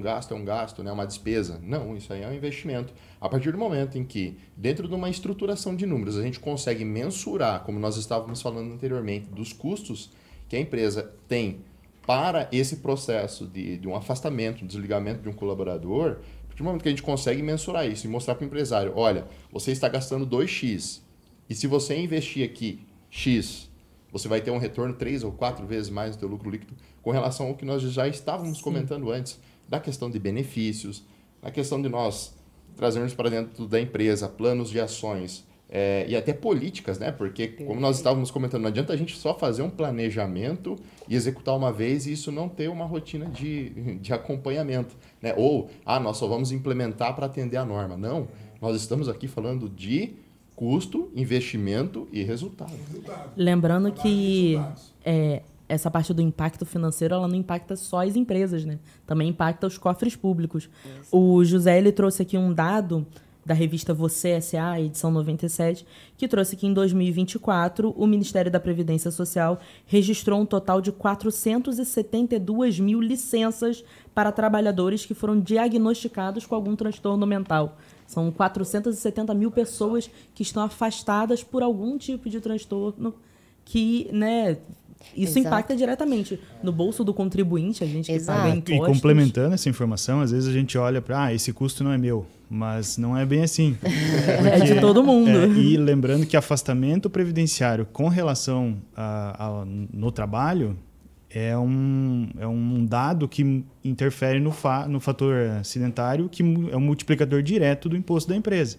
né? Uma despesa. Não, isso aí é um investimento. A partir do momento em que, dentro de uma estruturação de números, a gente consegue mensurar, como nós estávamos falando anteriormente, dos custos que a empresa tem para esse processo de um afastamento, um desligamento de um colaborador, a partir do momento que a gente consegue mensurar isso e mostrar para o empresário: olha, você está gastando 2x, e se você investir aqui X, você vai ter um retorno 3 ou 4 vezes mais do teu lucro líquido, com relação ao que nós já estávamos comentando antes, da questão de benefícios, da questão de nós trazermos para dentro da empresa planos de ações e até políticas, né? Porque, como nós estávamos comentando, não adianta a gente só fazer um planejamento e executar uma vez e isso não ter uma rotina de acompanhamento, né? Ou, nós só vamos implementar para atender a norma. Não, nós estamos aqui falando de custo, investimento e resultado. Lembrando que essa parte do impacto financeiro, ela não impacta só as empresas, né? Também impacta os cofres públicos. Isso. O José, ele trouxe aqui um dado da revista Você S.A., edição 97, que trouxe que em 2024 o Ministério da Previdência Social registrou um total de 472 mil licenças para trabalhadores que foram diagnosticados com algum transtorno mental. São 470 mil pessoas que estão afastadas por algum tipo de transtorno que, né, isso impacta diretamente no bolso do contribuinte, a gente que paga impostos. E complementando essa informação, às vezes a gente olha para, esse custo não é meu, mas não é bem assim. É de todo mundo. E lembrando que afastamento previdenciário com relação no trabalho é um dado que interfere no fator acidentário, que é um multiplicador direto do imposto da empresa.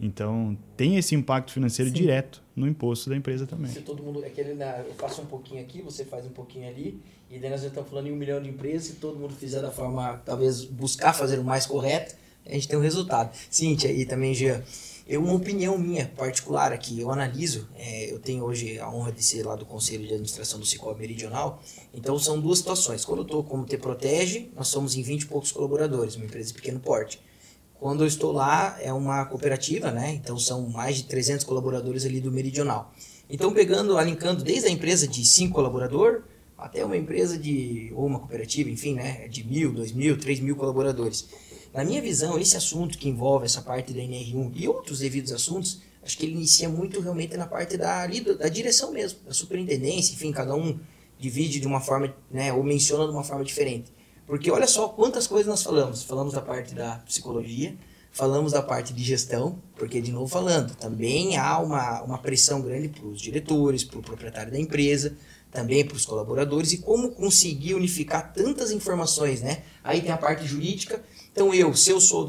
Então, tem esse impacto financeiro direto no imposto da empresa também. Se todo mundo, eu faço um pouquinho aqui, você faz um pouquinho ali, e daí nós já estamos falando em 1 milhão de empresas, se todo mundo fizer da forma, talvez, buscar fazer o mais correto, a gente tem um resultado. Cíntia e também Jean, uma opinião minha particular aqui, eu analiso, eu tenho hoje a honra de ser lá do Conselho de Administração do Cicobi Meridional, então são duas situações. Quando eu estou como Te Protege, nós somos em 20 e poucos colaboradores, uma empresa de pequeno porte. Quando eu estou lá, é uma cooperativa, né? Então são mais de 300 colaboradores ali do Meridional. Então linkando desde a empresa de 5 colaboradores até uma empresa ou uma cooperativa, enfim, né? De 1.000, 2.000, 3.000 colaboradores. Na minha visão, esse assunto que envolve essa parte da NR1 e outros devidos assuntos, acho que ele inicia muito realmente na parte da direção mesmo, da superintendência, enfim, cada um divide de uma forma, né? Ou menciona de uma forma diferente. Porque olha só quantas coisas nós falamos. Falamos da parte da psicologia, falamos da parte de gestão, porque, de novo falando, também há uma pressão grande para os diretores, para o proprietário da empresa, também para os colaboradores, e como conseguir unificar tantas informações, né? Aí tem a parte jurídica. Então, se eu sou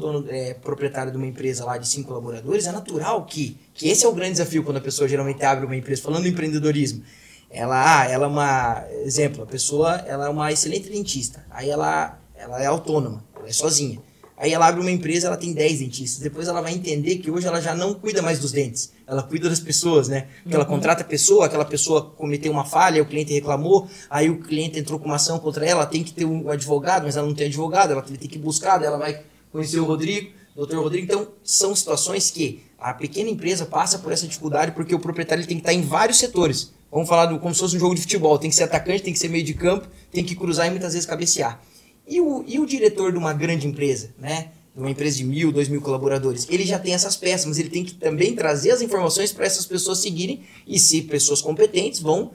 proprietário de uma empresa lá de 5 colaboradores, é natural que esse é o grande desafio quando a pessoa geralmente abre uma empresa, falando em empreendedorismo. Ela é uma, exemplo, a pessoa ela é uma excelente dentista, aí ela é autônoma, ela é sozinha. Aí ela abre uma empresa, ela tem 10 dentistas, depois ela vai entender que hoje ela já não cuida mais dos dentes, ela cuida das pessoas, né? Porque ela contrata a pessoa, aquela pessoa cometeu uma falha, o cliente reclamou, aí o cliente entrou com uma ação contra ela, tem que ter um advogado, mas ela não tem advogado, ela vai ter que buscar, daí ela vai conhecer o Rodrigo, doutor Rodrigo. Então, são situações que a pequena empresa passa por essa dificuldade, porque o proprietário ele tem que estar em vários setores. Vamos falar como se fosse um jogo de futebol, tem que ser atacante, tem que ser meio de campo, tem que cruzar e muitas vezes cabecear. E o diretor de uma grande empresa, né? De uma empresa de 1.000, 2.000 colaboradores, ele já tem essas peças, mas ele tem que também trazer as informações para essas pessoas seguirem, e se pessoas competentes vão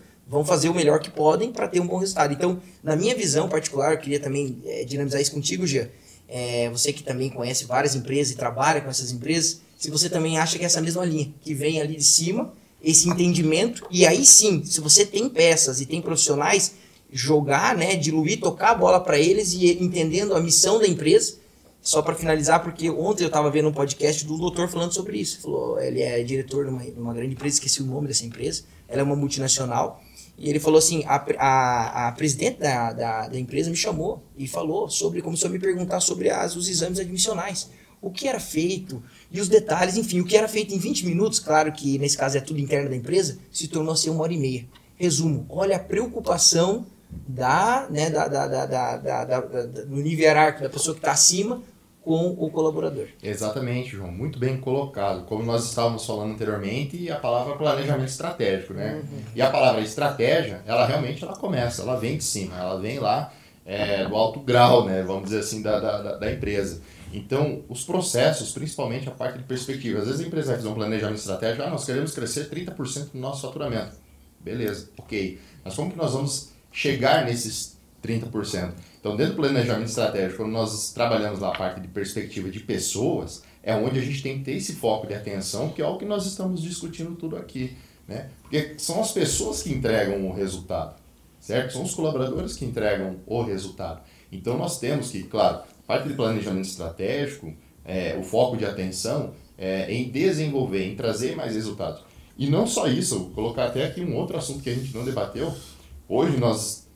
fazer o melhor que podem para ter um bom resultado. Então, na minha visão particular, eu queria também dinamizar isso contigo, Jean. Você que também conhece várias empresas e trabalha com essas empresas, se você também acha que é essa mesma linha, que vem ali de cima, esse entendimento, e aí sim, se você tem peças e tem profissionais, jogar, né, diluir, tocar a bola para eles e entendendo a missão da empresa. Só para finalizar, porque ontem eu estava vendo um podcast do doutor falando sobre isso. Ele falou, ele é diretor de uma grande empresa, esqueci o nome dessa empresa, ela é uma multinacional, e ele falou assim, a presidente da empresa me chamou e falou começou a me perguntar sobre os exames admissionais. O que era feito e os detalhes, enfim, o que era feito em 20 minutos, claro que nesse caso é tudo interno da empresa, se tornou assim 1h30. Resumo, olha a preocupação no nível hierárquico da pessoa que está acima com o colaborador. Exatamente, João, muito bem colocado. Como nós estávamos falando anteriormente, a palavra planejamento estratégico, né? E a palavra estratégia, ela realmente começa, ela vem de cima, ela vem lá do alto grau, né? Vamos dizer assim, da empresa. Então, os processos, principalmente a parte de perspectiva. Às vezes a empresa vai fazer um planejamento estratégico, nós queremos crescer 30% do nosso faturamento. Beleza, ok. Mas como que nós vamos chegar nesses 30%? Então, dentro do planejamento estratégico, quando nós trabalhamos lá a parte de perspectiva de pessoas, é onde a gente tem que ter esse foco de atenção, que é o que nós estamos discutindo tudo aqui, né? Porque são as pessoas que entregam o resultado, certo? São os colaboradores que entregam o resultado. Então, nós temos que, claro, parte de planejamento estratégico, o foco de atenção é em desenvolver, em trazer mais resultados. E não só isso, vou colocar até aqui um outro assunto que a gente não debateu. Hoje nós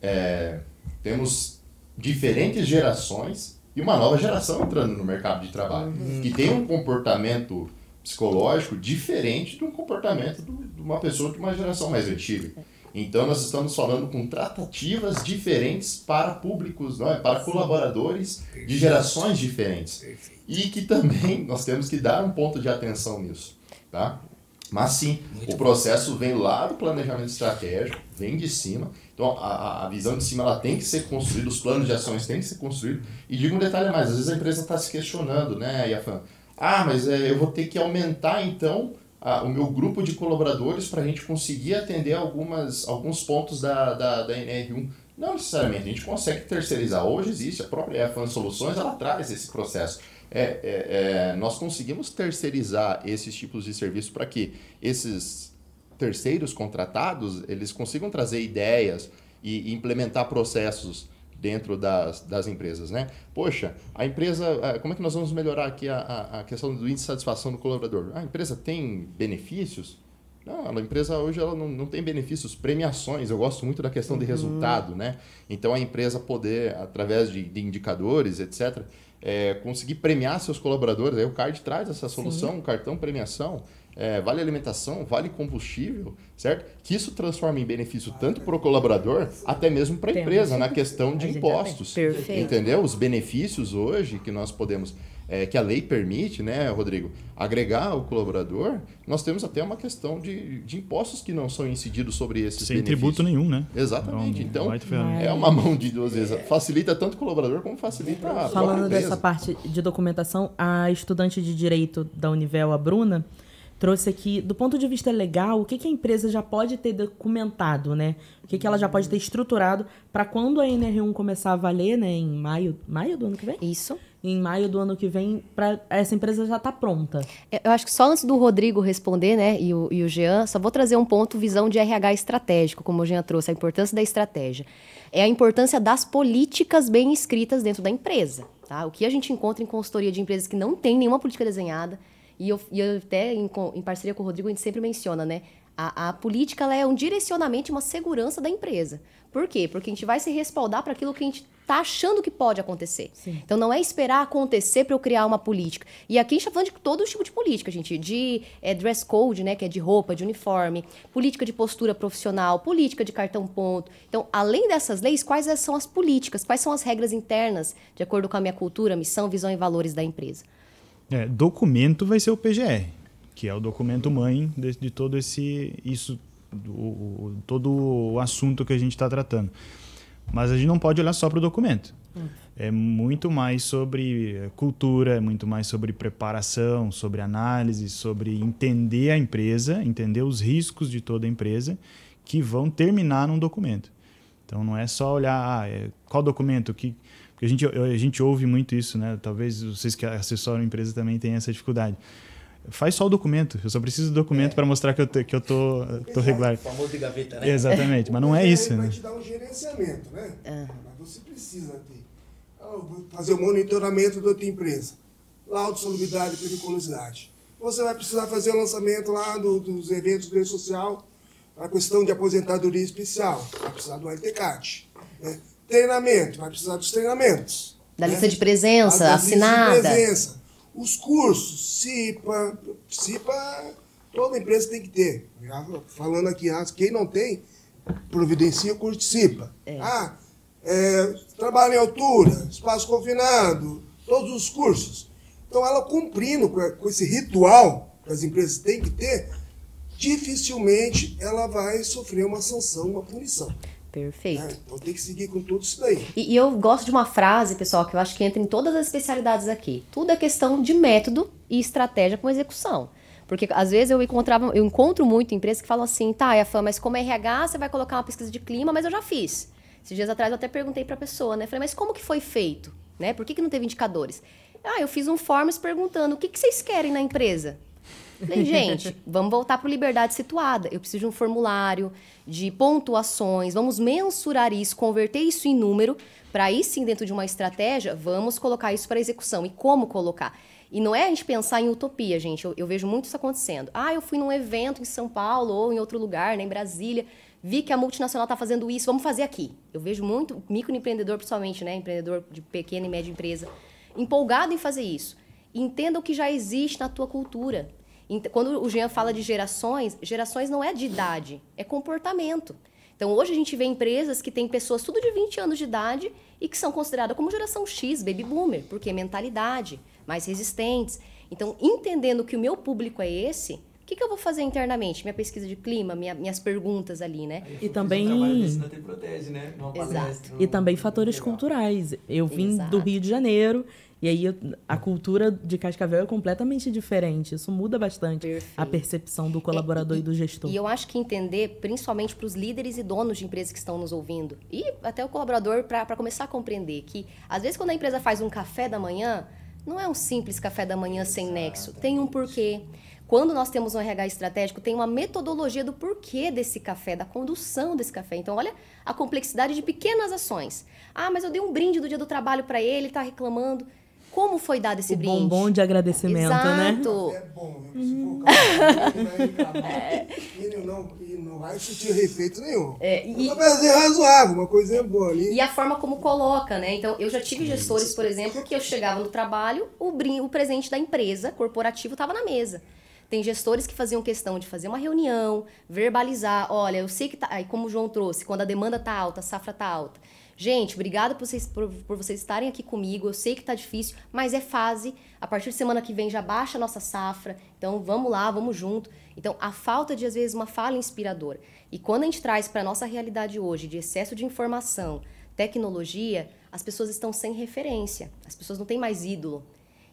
temos diferentes gerações e uma nova geração entrando no mercado de trabalho, que tem um comportamento psicológico diferente do comportamento de uma pessoa de uma geração mais antiga. Então nós estamos falando com tratativas diferentes para públicos, para colaboradores de gerações diferentes. E que também nós temos que dar um ponto de atenção nisso, tá? Mas sim, o processo vem lá do planejamento estratégico, vem de cima. Então a visão de cima ela tem que ser construída, os planos de ações têm que ser construídos. E digo um detalhe a mais, às vezes a empresa está se questionando, né, Iafan? Mas eu vou ter que aumentar então o meu grupo de colaboradores para a gente conseguir atender alguns pontos da NR1. Não necessariamente, a gente consegue terceirizar. Hoje existe, a própria Iafan Soluções, ela traz esse processo. Nós conseguimos terceirizar esses tipos de serviço para que esses terceiros contratados eles consigam trazer ideias e implementar processos dentro das empresas, né? Poxa, a empresa, como é que nós vamos melhorar aqui a questão do índice de satisfação do colaborador? A empresa tem benefícios? Não, a empresa hoje ela não tem benefícios, premiações. Eu gosto muito da questão de resultado, né? Então a empresa poder, através de indicadores, etc., conseguir premiar seus colaboradores. Aí o CARD traz essa solução, um cartão premiação, vale alimentação, vale combustível, certo? Que isso transforma em benefício tanto para o colaborador, até mesmo para a empresa, na questão de impostos. Perfeito. Entendeu? Os benefícios hoje que nós podemos, que a lei permite, né, Rodrigo, agregar o colaborador, nós temos até uma questão de impostos que não são incididos sobre esses sem benefícios. Tributo nenhum, né? Exatamente. Então, ferramenta. é uma mão de duas vezes. Facilita tanto o colaborador como facilita a própria Falando empresa. dessa parte de documentação, a estudante de Direito da Univel, a Bruna, trouxe aqui, do ponto de vista legal, o que a empresa já pode ter documentado, né? O que ela já pode ter estruturado para quando a NR1 começar a valer, né? Em maio do ano que vem? Isso. Em maio do ano que vem, essa empresa já está pronta. Eu acho que só antes do Rodrigo responder, né, e o Jean, só vou trazer um ponto, visão de RH estratégico, como o Jean trouxe, a importância da estratégia. É a importância das políticas bem escritas dentro da empresa, tá? O que a gente encontra em consultoria de empresas que não tem nenhuma política desenhada, e eu até, em parceria com o Rodrigo, a gente sempre menciona, né? A política ela é um direcionamento e uma segurança da empresa. Por quê? Porque a gente vai se respaldar para aquilo que a gente está achando que pode acontecer. Sim. Então, não é esperar acontecer para eu criar uma política. E aqui a gente está falando de todo tipo de política, gente. De dress code, né, que é de roupa, de uniforme, política de postura profissional, política de cartão ponto. Então, além dessas leis, quais são as políticas? Quais são as regras internas, de acordo com a minha cultura, missão, visão e valores da empresa? Documento vai ser o PGR, que é o documento mãe de todo todo o assunto que a gente está tratando. Mas a gente não pode olhar só para o documento. É muito mais sobre cultura, é muito mais sobre preparação, sobre análise, sobre entender a empresa, entender os riscos de toda a empresa que vão terminar num documento. Então não é só olhar qual documento, porque a gente ouve muito isso, né? Talvez vocês que assessoram a empresa também tenham essa dificuldade. faz só o documento. Eu só preciso do documento para mostrar que eu tô regular. O famoso de gaveta, né? Exatamente, mas não é isso, Vai né? te dar um gerenciamento, né? Mas você precisa ter. Fazer o monitoramento da tua empresa. Laudo, solubilidade e periculosidade. Você vai precisar fazer o lançamento lá dos eventos de rede social, a questão de aposentadoria especial. Vai precisar do LTCAT. Né? Treinamento, vai precisar dos treinamentos. Da lista de presença, assinada. Lista de presença. Os cursos, CIPA, toda empresa tem que ter. Falando aqui, quem não tem, providencia o curso de CIPA. Trabalho em altura, espaço confinado, todos os cursos. Então, ela cumprindo com esse ritual que as empresas têm que ter, dificilmente ela vai sofrer uma sanção, uma punição. Perfeito. Então, tem que seguir com tudo isso daí. E eu gosto de uma frase, pessoal, que eu acho que entra em todas as especialidades aqui. Tudo é questão de método e estratégia com execução. Porque, às vezes, eu encontro muito empresas que falam assim, tá, Yafan, mas como RH, você vai colocar uma pesquisa de clima, mas eu já fiz. Esses dias atrás eu até perguntei para a pessoa, né? Falei, mas como que foi feito? Né? Por que não teve indicadores? Eu fiz um forms perguntando, o que vocês querem na empresa? Falei, gente, vamos voltar para o liberdade situada. Eu preciso de um formulário, de pontuações, vamos mensurar isso, converter isso em número, para aí sim, dentro de uma estratégia, vamos colocar isso para execução. E como colocar? E não é a gente pensar em utopia, gente. Eu vejo muito isso acontecendo. Eu fui num evento em São Paulo ou em outro lugar, né, em Brasília, vi que a multinacional está fazendo isso, vamos fazer aqui. Eu vejo muito microempreendedor, principalmente, né, empreendedor de pequena e média empresa, empolgado em fazer isso. Entenda o que já existe na tua cultura. Quando o Jean fala de gerações não é de idade, é comportamento. Então, hoje a gente vê empresas que têm pessoas tudo de 20 anos de idade e que são consideradas como geração X, baby boomer, porque mentalidade, mais resistentes. Então, entendendo que o meu público é esse, o que eu vou fazer internamente? Minha pesquisa de clima, minhas perguntas ali, né? E também... Te protege, né? Exato. E também fatores culturais. Eu vim do Rio de Janeiro... E aí a cultura de Cascavel é completamente diferente. Isso muda bastante a percepção do colaborador e do gestor. E eu acho que entender, principalmente para os líderes e donos de empresas que estão nos ouvindo, e até o colaborador, para começar a compreender que, às vezes, quando a empresa faz um café da manhã, não é um simples café da manhã sem nexo. Tem um porquê. Quando nós temos um RH estratégico, tem uma metodologia do porquê desse café, da condução desse café. Então, olha a complexidade de pequenas ações. Mas eu dei um brinde do dia do trabalho para ele está reclamando. Como foi dado esse brinde? Bombom de agradecimento, né? Exato. É bom, se for o cara, ele vai reclamar, ele não vai sentir refeito nenhum. Uma coisa razoável, uma coisa boa ali. E a forma como coloca, né? Então, eu já tive gestores, por exemplo, que eu chegava no trabalho, o presente da empresa, corporativo, estava na mesa. Tem gestores que faziam questão de fazer uma reunião, verbalizar, olha, eu sei que tá... Aí, como o João trouxe, quando a demanda tá alta, a safra tá alta. Gente, obrigada por vocês estarem aqui comigo. Eu sei que tá difícil, mas é fase. A partir de semana que vem já baixa a nossa safra. Então, vamos lá, vamos junto. Então, a falta de, às vezes, uma fala inspiradora. E quando a gente traz para a nossa realidade hoje, de excesso de informação, tecnologia, as pessoas estão sem referência. As pessoas não têm mais ídolo.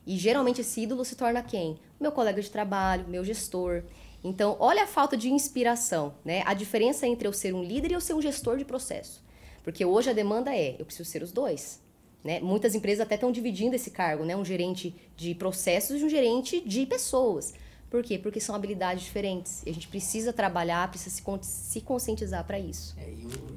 E, geralmente, esse ídolo se torna quem? Meu colega de trabalho, meu gestor. Então, olha a falta de inspiração, né? A diferença entre eu ser um líder e eu ser um gestor de processo. Porque hoje a demanda eu preciso ser os dois. Né? Muitas empresas até estão dividindo esse cargo, né? Um gerente de processos e um gerente de pessoas. Por quê? Porque são habilidades diferentes. E a gente precisa trabalhar, precisa se conscientizar para isso.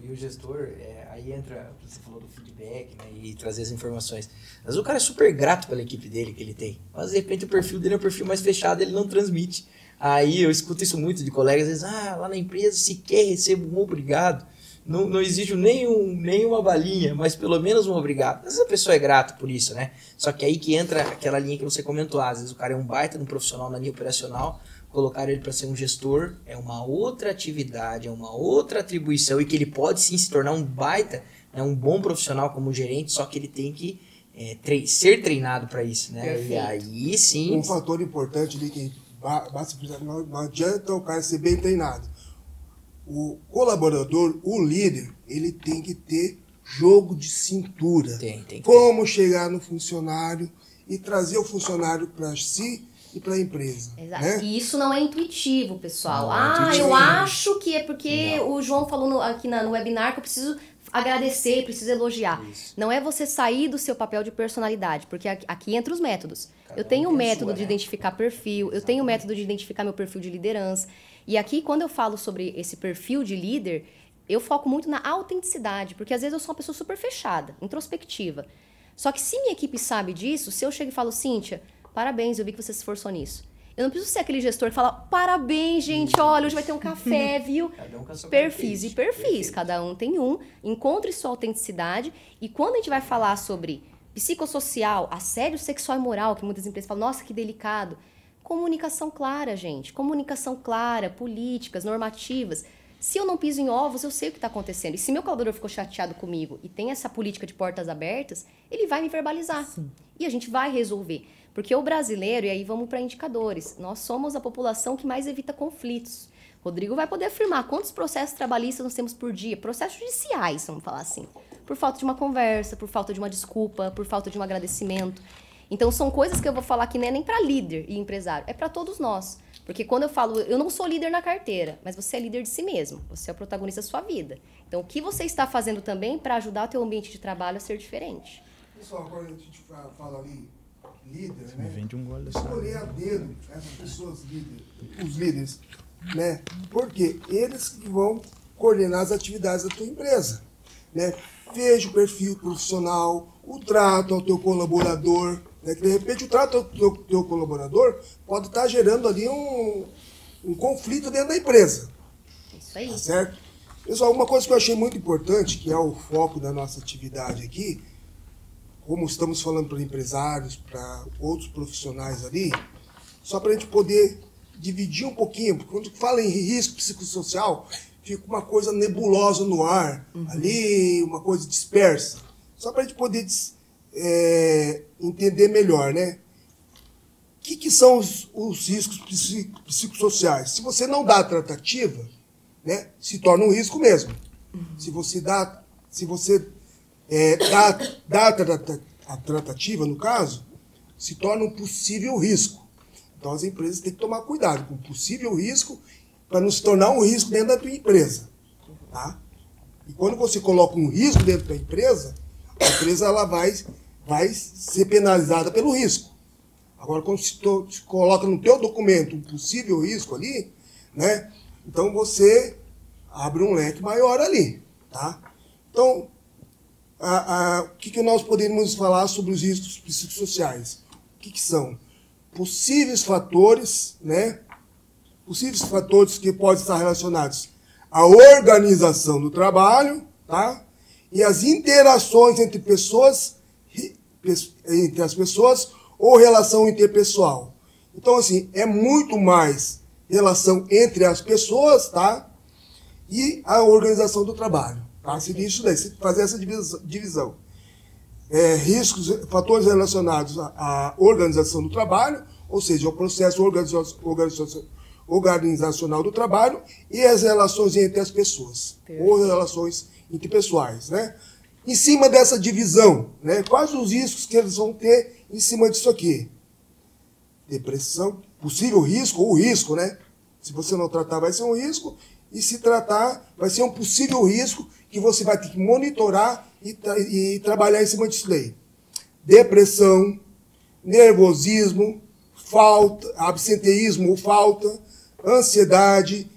E o gestor, aí entra, você falou do feedback, né? E trazer as informações. Mas o cara é super grato pela equipe dele que ele tem. Mas de repente o perfil dele é um perfil mais fechado, ele não transmite. Aí eu escuto isso muito de colegas, às vezes, lá na empresa sequer recebo um obrigado. Não exijo nenhuma balinha, mas pelo menos um obrigado. Às vezes a pessoa é grata por isso, né? Só que aí que entra aquela linha que você comentou. Às vezes o cara é um baita de um profissional na linha operacional, colocar ele para ser um gestor é uma outra atividade, é uma outra atribuição e que ele pode sim se tornar um baita, né, um bom profissional como gerente, só que ele tem que ser treinado para isso, né? Perfeito. E aí sim... Um fator importante ali que não adianta o cara ser bem treinado. O colaborador, o líder, ele tem que ter jogo de cintura. Tem que como chegar no funcionário e trazer o funcionário para si e para a empresa. Exato. Né? E isso não é intuitivo, pessoal. Não é intuitivo. Eu acho que é porque o João falou aqui no webinar que eu preciso agradecer, preciso elogiar. Não é você sair do seu papel de personalidade, porque aqui entra os métodos. Eu tenho um método de identificar perfil, eu tenho um método de identificar meu perfil de liderança. E aqui, quando eu falo sobre esse perfil de líder, eu foco muito na autenticidade, porque às vezes eu sou uma pessoa super fechada, introspectiva. Só que se minha equipe sabe disso, se eu chego e falo, Cíntia, parabéns, eu vi que você se esforçou nisso. Eu não preciso ser aquele gestor que fala, parabéns, gente, olha, hoje vai ter um café, viu? Cada um com a sua Perfis e característica. perfis, Perfeito. cada um tem um. Encontre sua autenticidade. E quando a gente vai falar sobre psicossocial, assédio sexual e moral, que muitas empresas falam, nossa, que delicado. Comunicação clara, gente. Comunicação clara, políticas, normativas. Se eu não piso em ovos, eu sei o que está acontecendo. E se meu colaborador ficou chateado comigo e tem essa política de portas abertas, ele vai me verbalizar. Sim. E a gente vai resolver. Porque o brasileiro, e aí vamos para indicadores, nós somos a população que mais evita conflitos. Rodrigo vai poder afirmar quantos processos trabalhistas nós temos por dia, processos judiciais, vamos falar assim. Por falta de uma conversa, por falta de uma desculpa, por falta de um agradecimento. Então são coisas que eu vou falar que não é nem para líder e empresário, é para todos nós. Porque quando eu falo, eu não sou líder na carteira, mas você é líder de si mesmo, você é o protagonista da sua vida. Então o que você está fazendo também para ajudar o teu ambiente de trabalho a ser diferente? Pessoal, quando a gente fala ali, líder, Me né? vende um gole dessa. Escolher a dedo essas pessoas os líderes, né? Porque eles que vão coordenar as atividades da tua empresa, né? Veja o perfil profissional, o trato ao teu colaborador, né? Que de repente o trato ao teu colaborador pode estar gerando ali um conflito dentro da empresa, Isso aí. tá certo? Pessoal, uma coisa que eu achei muito importante, que é o foco da nossa atividade aqui, como estamos falando para empresários, para outros profissionais ali, só para a gente poder dividir um pouquinho, porque quando fala em risco psicossocial, fica uma coisa nebulosa no ar, ali, uma coisa dispersa. Só para a gente poder entender melhor, né? O que são os riscos psicossociais? Se você não dá a tratativa, né, se torna um risco mesmo. Se você dá a tratativa, no caso, se torna um possível risco. Então as empresas têm que tomar cuidado com o possível risco para não se tornar um risco dentro da tua empresa. Tá? E quando você coloca um risco dentro da empresa, a empresa ela vai ser penalizada pelo risco. Agora, quando se coloca no teu documento um possível risco ali, né, então você abre um leque maior ali. Tá? Então, o que nós poderíamos falar sobre os riscos psicossociais? O que são? Possíveis fatores, né? Possíveis fatores que podem estar relacionados à organização do trabalho, tá? E as interações entre as pessoas ou relação interpessoal. Então, assim, é muito mais relação entre as pessoas, tá? E a organização do trabalho. Tá? Seria isso daí, fazer essa divisão. Riscos, fatores relacionados à organização do trabalho, ou seja, ao processo organizacional do trabalho e as relações entre as pessoas, ou relações interpessoais. Né? Em cima dessa divisão, né, quais os riscos que eles vão ter em cima disso aqui? Depressão, possível risco ou risco, né? Se você não tratar, vai ser um risco, e se tratar, vai ser um possível risco que você vai ter que monitorar e trabalhar em cima disso daí. Depressão, nervosismo, absenteísmo ou falta, ansiedade,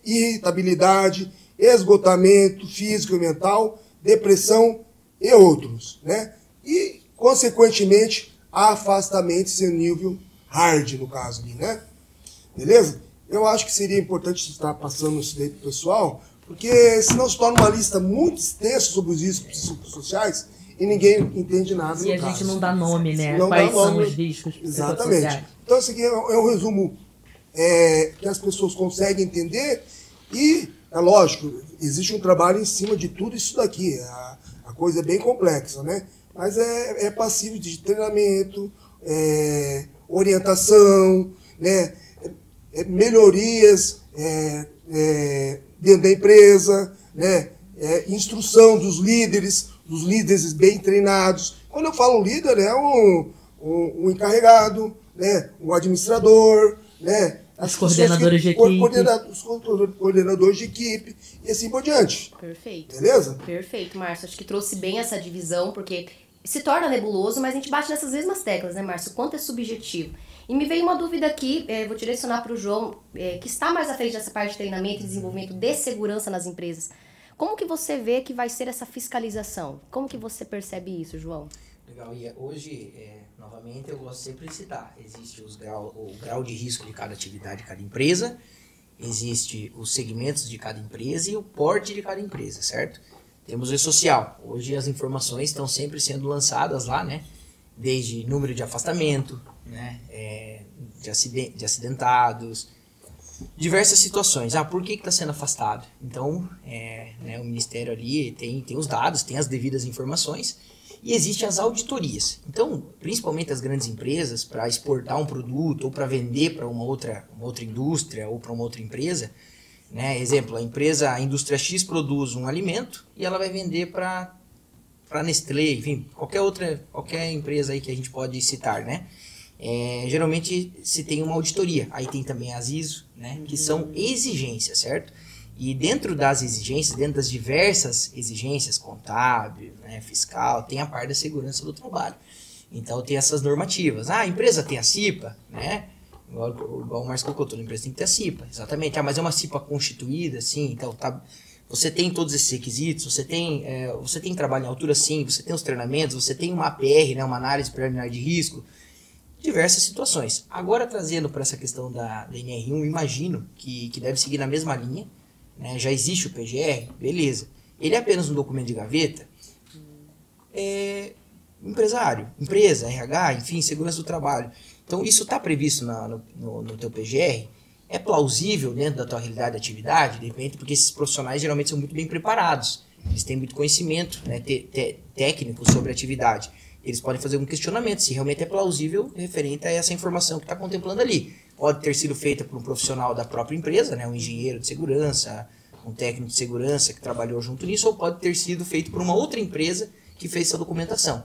irritabilidade, esgotamento físico e mental, depressão e outros. Né? E, consequentemente, afastamento em seu nível hard, no caso ali, né? Beleza? Eu acho que seria importante estar passando isso daí para o pessoal, porque senão se torna uma lista muito extensa sobre os riscos psicossociais e ninguém entende nada. E a gente não dá nome, né? Não Quais dá nome. são os riscos Exatamente. psicossociais. Então, esse aqui é um resumo que as pessoas conseguem entender e, é lógico, existe um trabalho em cima de tudo isso daqui. A coisa é bem complexa, né? Mas é passível de treinamento, orientação, né? Melhorias dentro da empresa, né? Instrução dos líderes bem treinados. Quando eu falo líder, é um encarregado, né? Um administrador, né? as coordenadores de equipe. Os coordenadores de equipe e assim por diante. Perfeito. Beleza? Perfeito, Márcio. Acho que trouxe bem essa divisão, porque se torna nebuloso, mas a gente bate nessas mesmas teclas, né, Márcio? O quanto é subjetivo. E me veio uma dúvida aqui, vou direcionar para o João, que está mais à frente dessa parte de treinamento e desenvolvimento de segurança nas empresas. Como que você vê que vai ser essa fiscalização? Como que você percebe isso, João? Legal, e hoje, novamente, eu gosto sempre de citar, existe o grau de risco de cada atividade de cada empresa, existe os segmentos de cada empresa e o porte de cada empresa, certo? Temos o E-Social, hoje as informações estão sempre sendo lançadas lá, né? Desde número de afastamento, né? De acidentados, diversas situações. Por que está sendo afastado? Então, o Ministério ali tem os dados, tem as devidas informações e existem as auditorias. Então, principalmente as grandes empresas, para exportar um produto ou para vender para uma outra indústria ou para uma outra empresa, né? Exemplo, a indústria X produz um alimento e ela vai vender para Nestlé, enfim, qualquer empresa aí que a gente pode citar, né? Geralmente se tem uma auditoria, aí tem também as ISO, né? Que são exigências, certo? E dentro das exigências, dentro das diversas exigências, contábil, né, fiscal, tem a parte da segurança do trabalho. Então tem essas normativas. A empresa tem a CIPA, né? Igual o Márcio colocou, toda empresa tem que ter a CIPA, exatamente. Mas é uma CIPA constituída, sim, então você tem todos esses requisitos, você tem trabalho em altura, sim, você tem os treinamentos, você tem uma APR, né, uma análise preliminar de risco, diversas situações. Agora, trazendo para essa questão da NR1, imagino que deve seguir na mesma linha, né? Já existe o PGR, beleza. Ele é apenas um documento de gaveta, empresário, empresa, RH, enfim, segurança do trabalho. Então, isso está previsto no teu PGR? É plausível dentro da tua realidade de atividade? De repente, porque esses profissionais geralmente são muito bem preparados. Eles têm muito conhecimento, né, técnico sobre a atividade. Eles podem fazer um questionamento se realmente é plausível referente a essa informação que está contemplando ali. Pode ter sido feita por um profissional da própria empresa, né, um engenheiro de segurança, um técnico de segurança que trabalhou junto nisso, ou pode ter sido feito por uma outra empresa que fez essa documentação.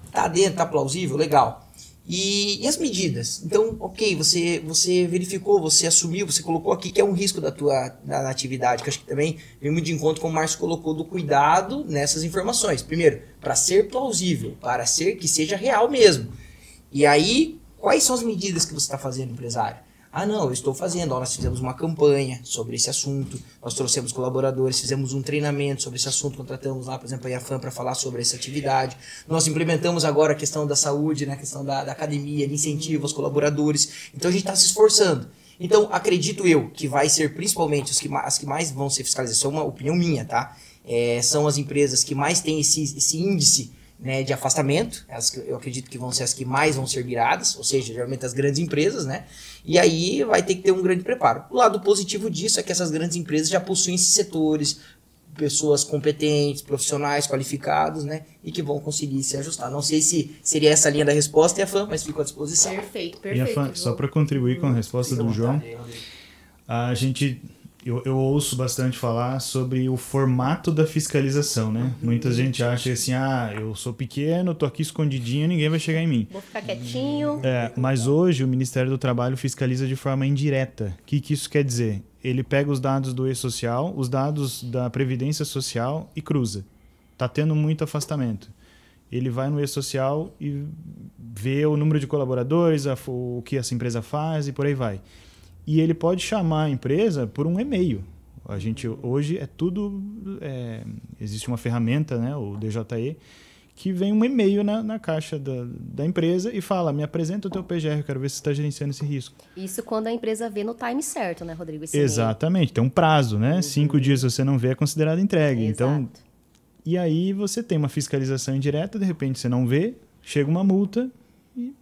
Está dentro, está plausível? Legal. E as medidas? Então, ok, você verificou, você assumiu, você colocou aqui que é um risco da atividade, que acho que também vem muito de encontro com o Márcio colocou do cuidado nessas informações. Primeiro, para ser plausível, para ser que seja real mesmo. E aí, quais são as medidas que você está fazendo, empresário? Não, eu estou fazendo. Nós fizemos uma campanha sobre esse assunto, nós trouxemos colaboradores, fizemos um treinamento sobre esse assunto, contratamos lá, por exemplo, a IAFAM para falar sobre essa atividade. Nós implementamos agora a questão da saúde, né, a questão da academia, de incentivo aos colaboradores. Então a gente está se esforçando. Então acredito eu que vai ser principalmente as que mais vão ser fiscalizadas, isso é uma opinião minha, tá? São as empresas que mais têm esse índice, né, de afastamento, eu acredito que vão ser as que mais vão ser miradas, ou seja, geralmente as grandes empresas, né? E aí vai ter que ter um grande preparo. O lado positivo disso é que essas grandes empresas já possuem esses setores, pessoas competentes, profissionais qualificados, né? E que vão conseguir se ajustar. Não sei se seria essa a linha da resposta, Iafam, mas fico à disposição. Perfeito. Iafam, só para contribuir com a resposta do João, eu ouço bastante falar sobre o formato da fiscalização, né? Muita gente acha assim, eu sou pequeno, tô aqui escondidinho, ninguém vai chegar em mim. Vou ficar quietinho. Mas hoje o Ministério do Trabalho fiscaliza de forma indireta. O que isso quer dizer? Ele pega os dados do E-Social, os dados da Previdência Social e cruza. Tá tendo muito afastamento. Ele vai no E-Social e vê o número de colaboradores, o que essa empresa faz e por aí vai. E ele pode chamar a empresa por um e-mail. A gente hoje é tudo... existe uma ferramenta, né, o DJE, que vem um e-mail na caixa da empresa e fala, me apresenta o teu PGR, eu quero ver se você está gerenciando esse risco. Isso quando a empresa vê no time certo, né, Rodrigo? Exatamente, tem um prazo, né? 5 dias se você não vê, é considerado entregue. Exato. Então, e aí você tem uma fiscalização indireta, de repente você não vê, chega uma multa e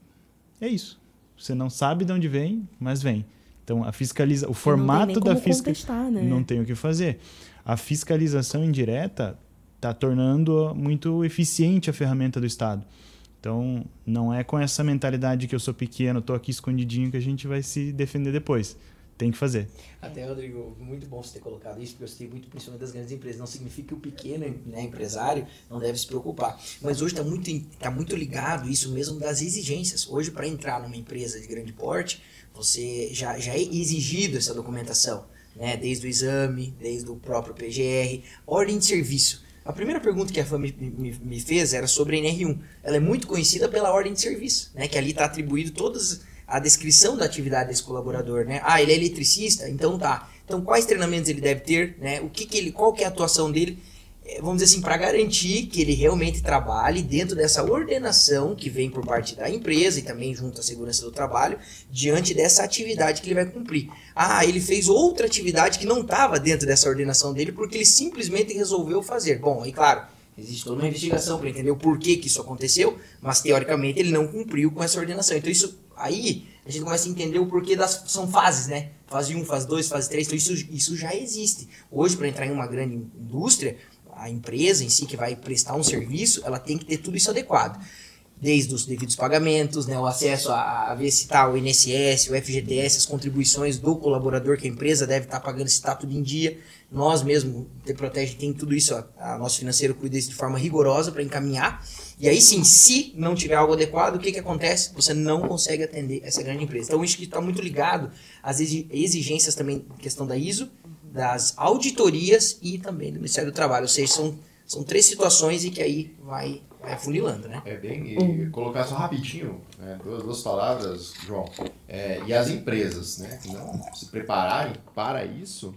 é isso. Você não sabe de onde vem, mas vem. Então, o formato da fiscalização, né? Não tem o que fazer. A fiscalização indireta está tornando muito eficiente a ferramenta do Estado. Então, não é com essa mentalidade que eu sou pequeno, estou aqui escondidinho, que a gente vai se defender depois. tem que fazer. Até, Rodrigo, muito bom você ter colocado isso, porque eu citei muito principalmente das grandes empresas. Não significa que o pequeno, né, empresário não deve se preocupar. Mas hoje está muito ligado isso mesmo das exigências. Hoje, para entrar numa empresa de grande porte, você já é exigido essa documentação, né? Desde o exame, desde o próprio PGR, ordem de serviço. A primeira pergunta que a FAM me fez era sobre a NR1. Ela é muito conhecida pela ordem de serviço, né? Que ali está atribuído todas a descrição da atividade desse colaborador, né? Ah, ele é eletricista? Então tá. Então quais treinamentos ele deve ter, né? Qual que é a atuação dele? Vamos dizer assim, para garantir que ele realmente trabalhe dentro dessa ordenação que vem por parte da empresa e também junto à segurança do trabalho, diante dessa atividade que ele vai cumprir. Ah, ele fez outra atividade que não estava dentro dessa ordenação dele porque ele simplesmente resolveu fazer. Bom, aí claro, existe toda uma investigação para entender o porquê que isso aconteceu, mas teoricamente ele não cumpriu com essa ordenação. Então isso aí a gente começa a entender o porquê são fases, né? Fase 1, fase 2, fase 3, então isso já existe. Hoje, para entrar em uma grande indústria, a empresa em si que vai prestar um serviço, ela tem que ter tudo isso adequado. Desde os devidos pagamentos, né, o acesso a ver se está o INSS, o FGTS, as contribuições do colaborador que a empresa deve estar pagando, se está tudo em dia. Nós mesmo, o T-Protege, tem tudo isso, a nosso financeiro cuida isso de forma rigorosa para encaminhar. E aí sim, se não tiver algo adequado, o que acontece? Você não consegue atender essa grande empresa. Então isso que está muito ligado às exigências também, questão da ISO, das auditorias e também do Ministério do Trabalho. Ou seja, são 3 situações e que aí vai afunilando, né? E colocar só rapidinho, né, duas palavras, João. E as empresas, né, que não se prepararem para isso,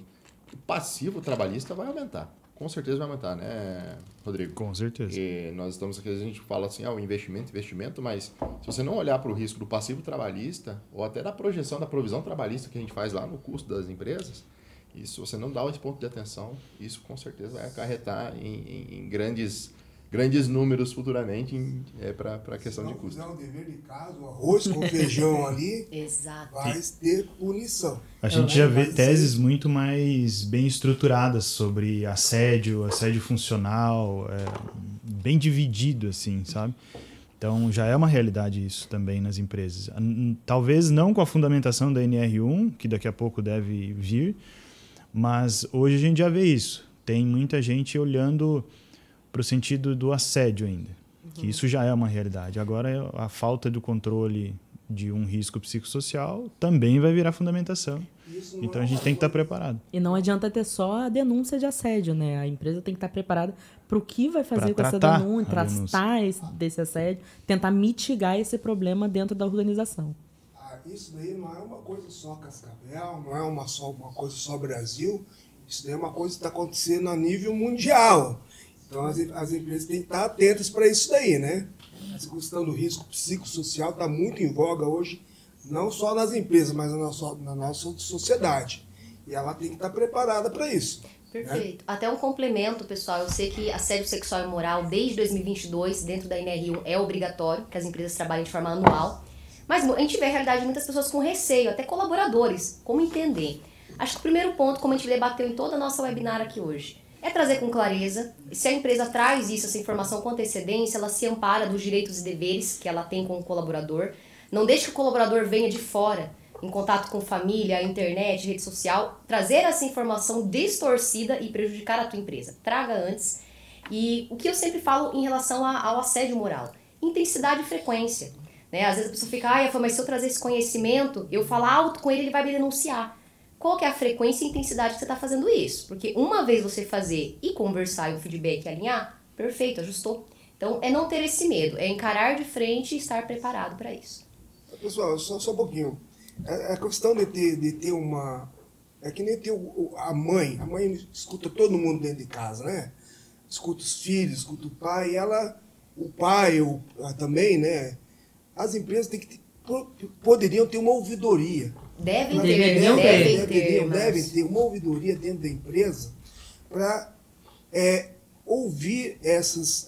o passivo trabalhista vai aumentar. Com certeza vai aumentar, né, Rodrigo? Com certeza. E nós estamos aqui, a gente fala assim, o investimento, mas se você não olhar para o risco do passivo trabalhista ou até da projeção da provisão trabalhista que a gente faz lá no custo das empresas, isso, você não dá esse ponto de atenção, isso com certeza vai acarretar em grandes números futuramente para a questão de custo. Se não fizer o dever de casa, o arroz com feijão ali, Exato. vai ter punição. A gente já vê teses muito mais bem estruturadas sobre assédio funcional, bem dividido, assim, sabe? Então, já é uma realidade isso também nas empresas. Talvez não com a fundamentação da NR1, que daqui a pouco deve vir, mas hoje a gente já vê isso. Tem muita gente olhando para o sentido do assédio ainda, que isso já é uma realidade. Agora, a falta do controle de um risco psicossocial também vai virar fundamentação. Então, a gente tem que estar preparado. E não adianta ter só a denúncia de assédio, né? A empresa tem que estar preparada para o que vai fazer com essa denúncia, tratar desse assédio, tentar mitigar esse problema dentro da organização. Isso daí não é uma coisa só Cascavel, não é só uma coisa só Brasil, isso daí é uma coisa que está acontecendo a nível mundial. Então as empresas têm que estar atentas para isso daí, né? Essa questão do risco psicossocial está muito em voga hoje, não só nas empresas, mas na nossa sociedade. E ela tem que estar preparada para isso. Perfeito. Né? Até um complemento, pessoal. Eu sei que assédio sexual e moral, desde 2022, dentro da NR1, é obrigatório, que as empresas trabalhem de forma anual. Mas a gente vê a realidade de muitas pessoas com receio, até colaboradores. Como entender? Acho que o primeiro ponto, como a gente debateu em toda a nossa webinar aqui hoje, é trazer com clareza. Se a empresa traz essa informação com antecedência, ela se ampara dos direitos e deveres que ela tem com o colaborador. Não deixe que o colaborador venha de fora, em contato com família, internet, rede social, trazer essa informação distorcida e prejudicar a tua empresa. Traga antes. E o que eu sempre falo em relação ao assédio moral? Intensidade e frequência. Né? Às vezes a pessoa fica, mas se eu trazer esse conhecimento, eu falar alto com ele, ele vai me denunciar. Qual que é a frequência e intensidade que você está fazendo isso? Porque uma vez você fazer e conversar e o feedback alinhar, perfeito, ajustou. Então, é não ter esse medo, é encarar de frente e estar preparado para isso. Pessoal, só um pouquinho. A questão de ter uma... É que nem ter a mãe. A mãe escuta todo mundo dentro de casa, né? Escuta os filhos, escuta o pai. O pai também, né? As empresas poderiam ter uma ouvidoria. Devem ter uma ouvidoria dentro da empresa para ouvir essas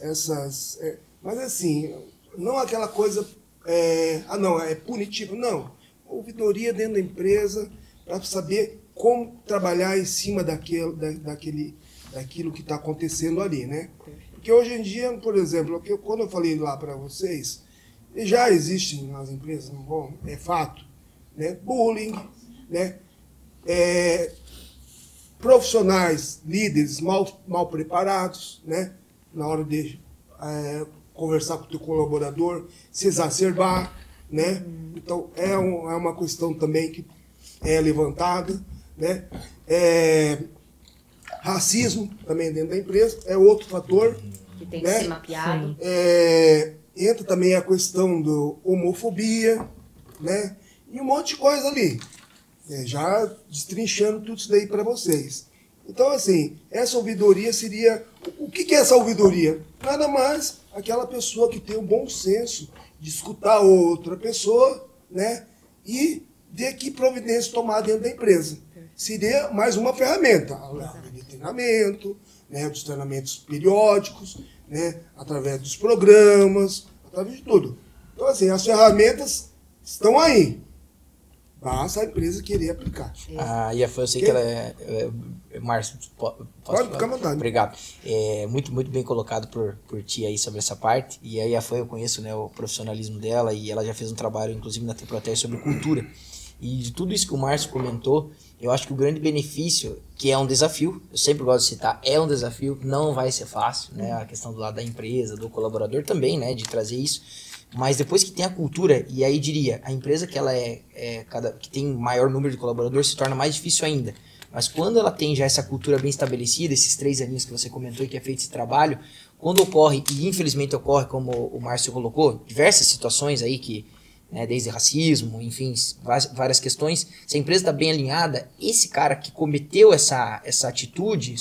mas assim, não aquela coisa, é punitivo, não. Ouvidoria dentro da empresa para saber como trabalhar em cima daquilo que está acontecendo ali, né? Porque hoje em dia, por exemplo, quando eu falei lá para vocês, já existem nas empresas, bom, é fato, né? Bullying, né? profissionais, líderes mal preparados, né? Na hora de conversar com o teu colaborador, se exacerbar, né? Então, é uma questão também que é levantada, né? Racismo também dentro da empresa é outro fator. Que tem né? que ser mapeado. Entra também a questão da homofobia, né? E um monte de coisa ali. Já destrinchando tudo isso daí para vocês. Então, assim, essa ouvidoria seria... O que é essa ouvidoria? Nada mais aquela pessoa que tem o bom senso de escutar outra pessoa, né? E ver que providência tomar dentro da empresa. Seria mais uma ferramenta. De treinamento, né? Dos treinamentos periódicos, né? Através dos programas, através de tudo. Então, assim, as ferramentas estão aí. Basta a empresa querer aplicar. E eu sei que ela Márcio, pode ficar à vontade. Obrigado. Muito bem colocado por ti aí sobre essa parte. E aí a Fã, eu conheço, né, o profissionalismo dela, e ela já fez um trabalho, inclusive, na Temprotec sobre cultura. E de tudo isso que o Márcio comentou, eu acho que o grande benefício, que é um desafio, eu sempre gosto de citar, é um desafio, não vai ser fácil, né? A questão do lado da empresa, do colaborador também, né, de trazer isso. Mas depois que tem a cultura, e aí diria, a empresa que ela que tem maior número de colaboradores se torna mais difícil ainda. Mas quando ela tem já essa cultura bem estabelecida, esses 3 aninhos que você comentou e que é feito esse trabalho, quando ocorre, e infelizmente ocorre, como o Márcio colocou, diversas situações aí que, né, desde racismo, enfim, várias questões, se a empresa está bem alinhada, esse cara que cometeu essa atitude,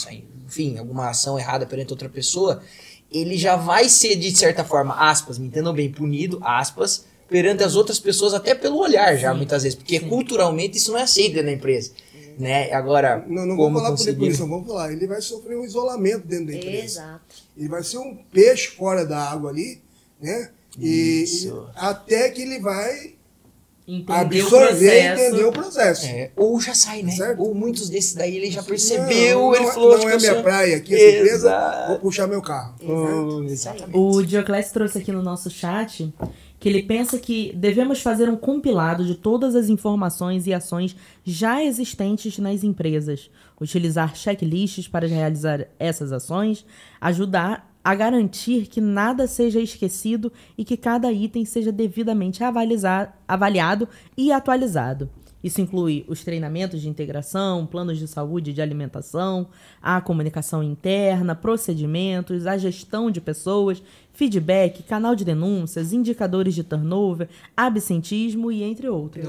enfim, alguma ação errada perante outra pessoa, ele já vai ser, de certa forma, aspas, me entendam bem, punido, aspas, perante as outras pessoas, até pelo olhar já, muitas vezes, porque culturalmente isso não é aceito na empresa, né? Agora, não vamos falar por isso, vamos falar, ele vai sofrer um isolamento dentro da empresa. Exato. Ele vai ser um peixe fora da água ali, né? E até que ele vai absorver e entender o processo. Ou já sai, né? Certo? Ou muitos desses daí ele já percebeu, ele falou... Não é minha praia aqui, essa empresa, vou puxar meu carro. Exatamente. O Dioclésio trouxe aqui no nosso chat que ele pensa que devemos fazer um compilado de todas as informações e ações já existentes nas empresas, utilizar checklists para realizar essas ações, ajudar a garantir que nada seja esquecido e que cada item seja devidamente avaliado e atualizado. Isso inclui os treinamentos de integração, planos de saúde e de alimentação, a comunicação interna, procedimentos, a gestão de pessoas, feedback, canal de denúncias, indicadores de turnover, absentismo e entre outros.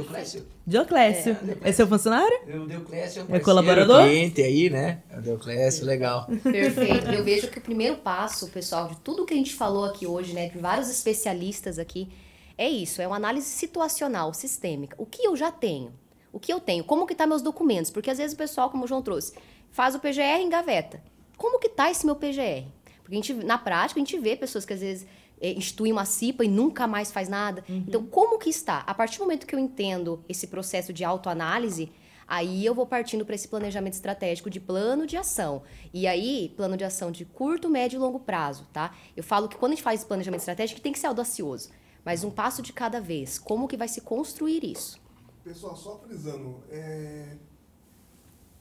Dioclésio. É seu funcionário? O Dioclésio é colaborador? Cliente aí, né? O Dioclésio, legal. Perfeito. Eu vejo que o primeiro passo, pessoal, de tudo que a gente falou aqui hoje, né, de vários especialistas aqui, é isso, é uma análise situacional, sistêmica. O que eu já tenho? O que eu tenho? Como que tá meus documentos? Porque às vezes o pessoal, como o João trouxe, faz o PGR em gaveta. Como que tá esse meu PGR? Porque na prática a gente vê pessoas que às vezes instituem uma CIPA e nunca mais faz nada. Então, como que está? A partir do momento que eu entendo esse processo de autoanálise, aí eu vou partindo para esse planejamento estratégico de plano de ação. E aí, plano de ação de curto, médio e longo prazo, tá? Eu falo que quando a gente faz esse planejamento estratégico, tem que ser audacioso. Mas um passo de cada vez. Como que vai se construir isso? Pessoal, só frisando,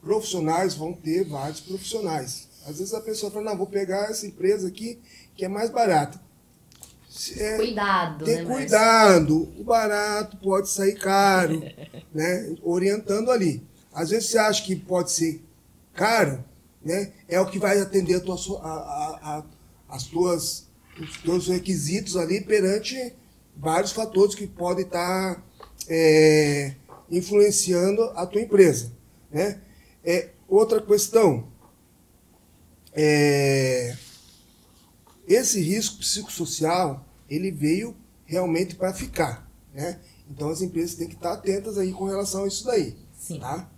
profissionais vão ter vários profissionais. Às vezes a pessoa fala, não, vou pegar essa empresa aqui que é mais barata. Cuidado, tem cuidado. O barato pode sair caro, né? Orientando ali. Às vezes você acha que pode ser caro, né? É o que vai atender os teus requisitos ali perante vários fatores que podem estar influenciando a tua empresa, né? Outra questão, esse risco psicossocial, ele veio realmente para ficar, né? Então as empresas têm que estar atentas aí com relação a isso daí. Sim. Tá?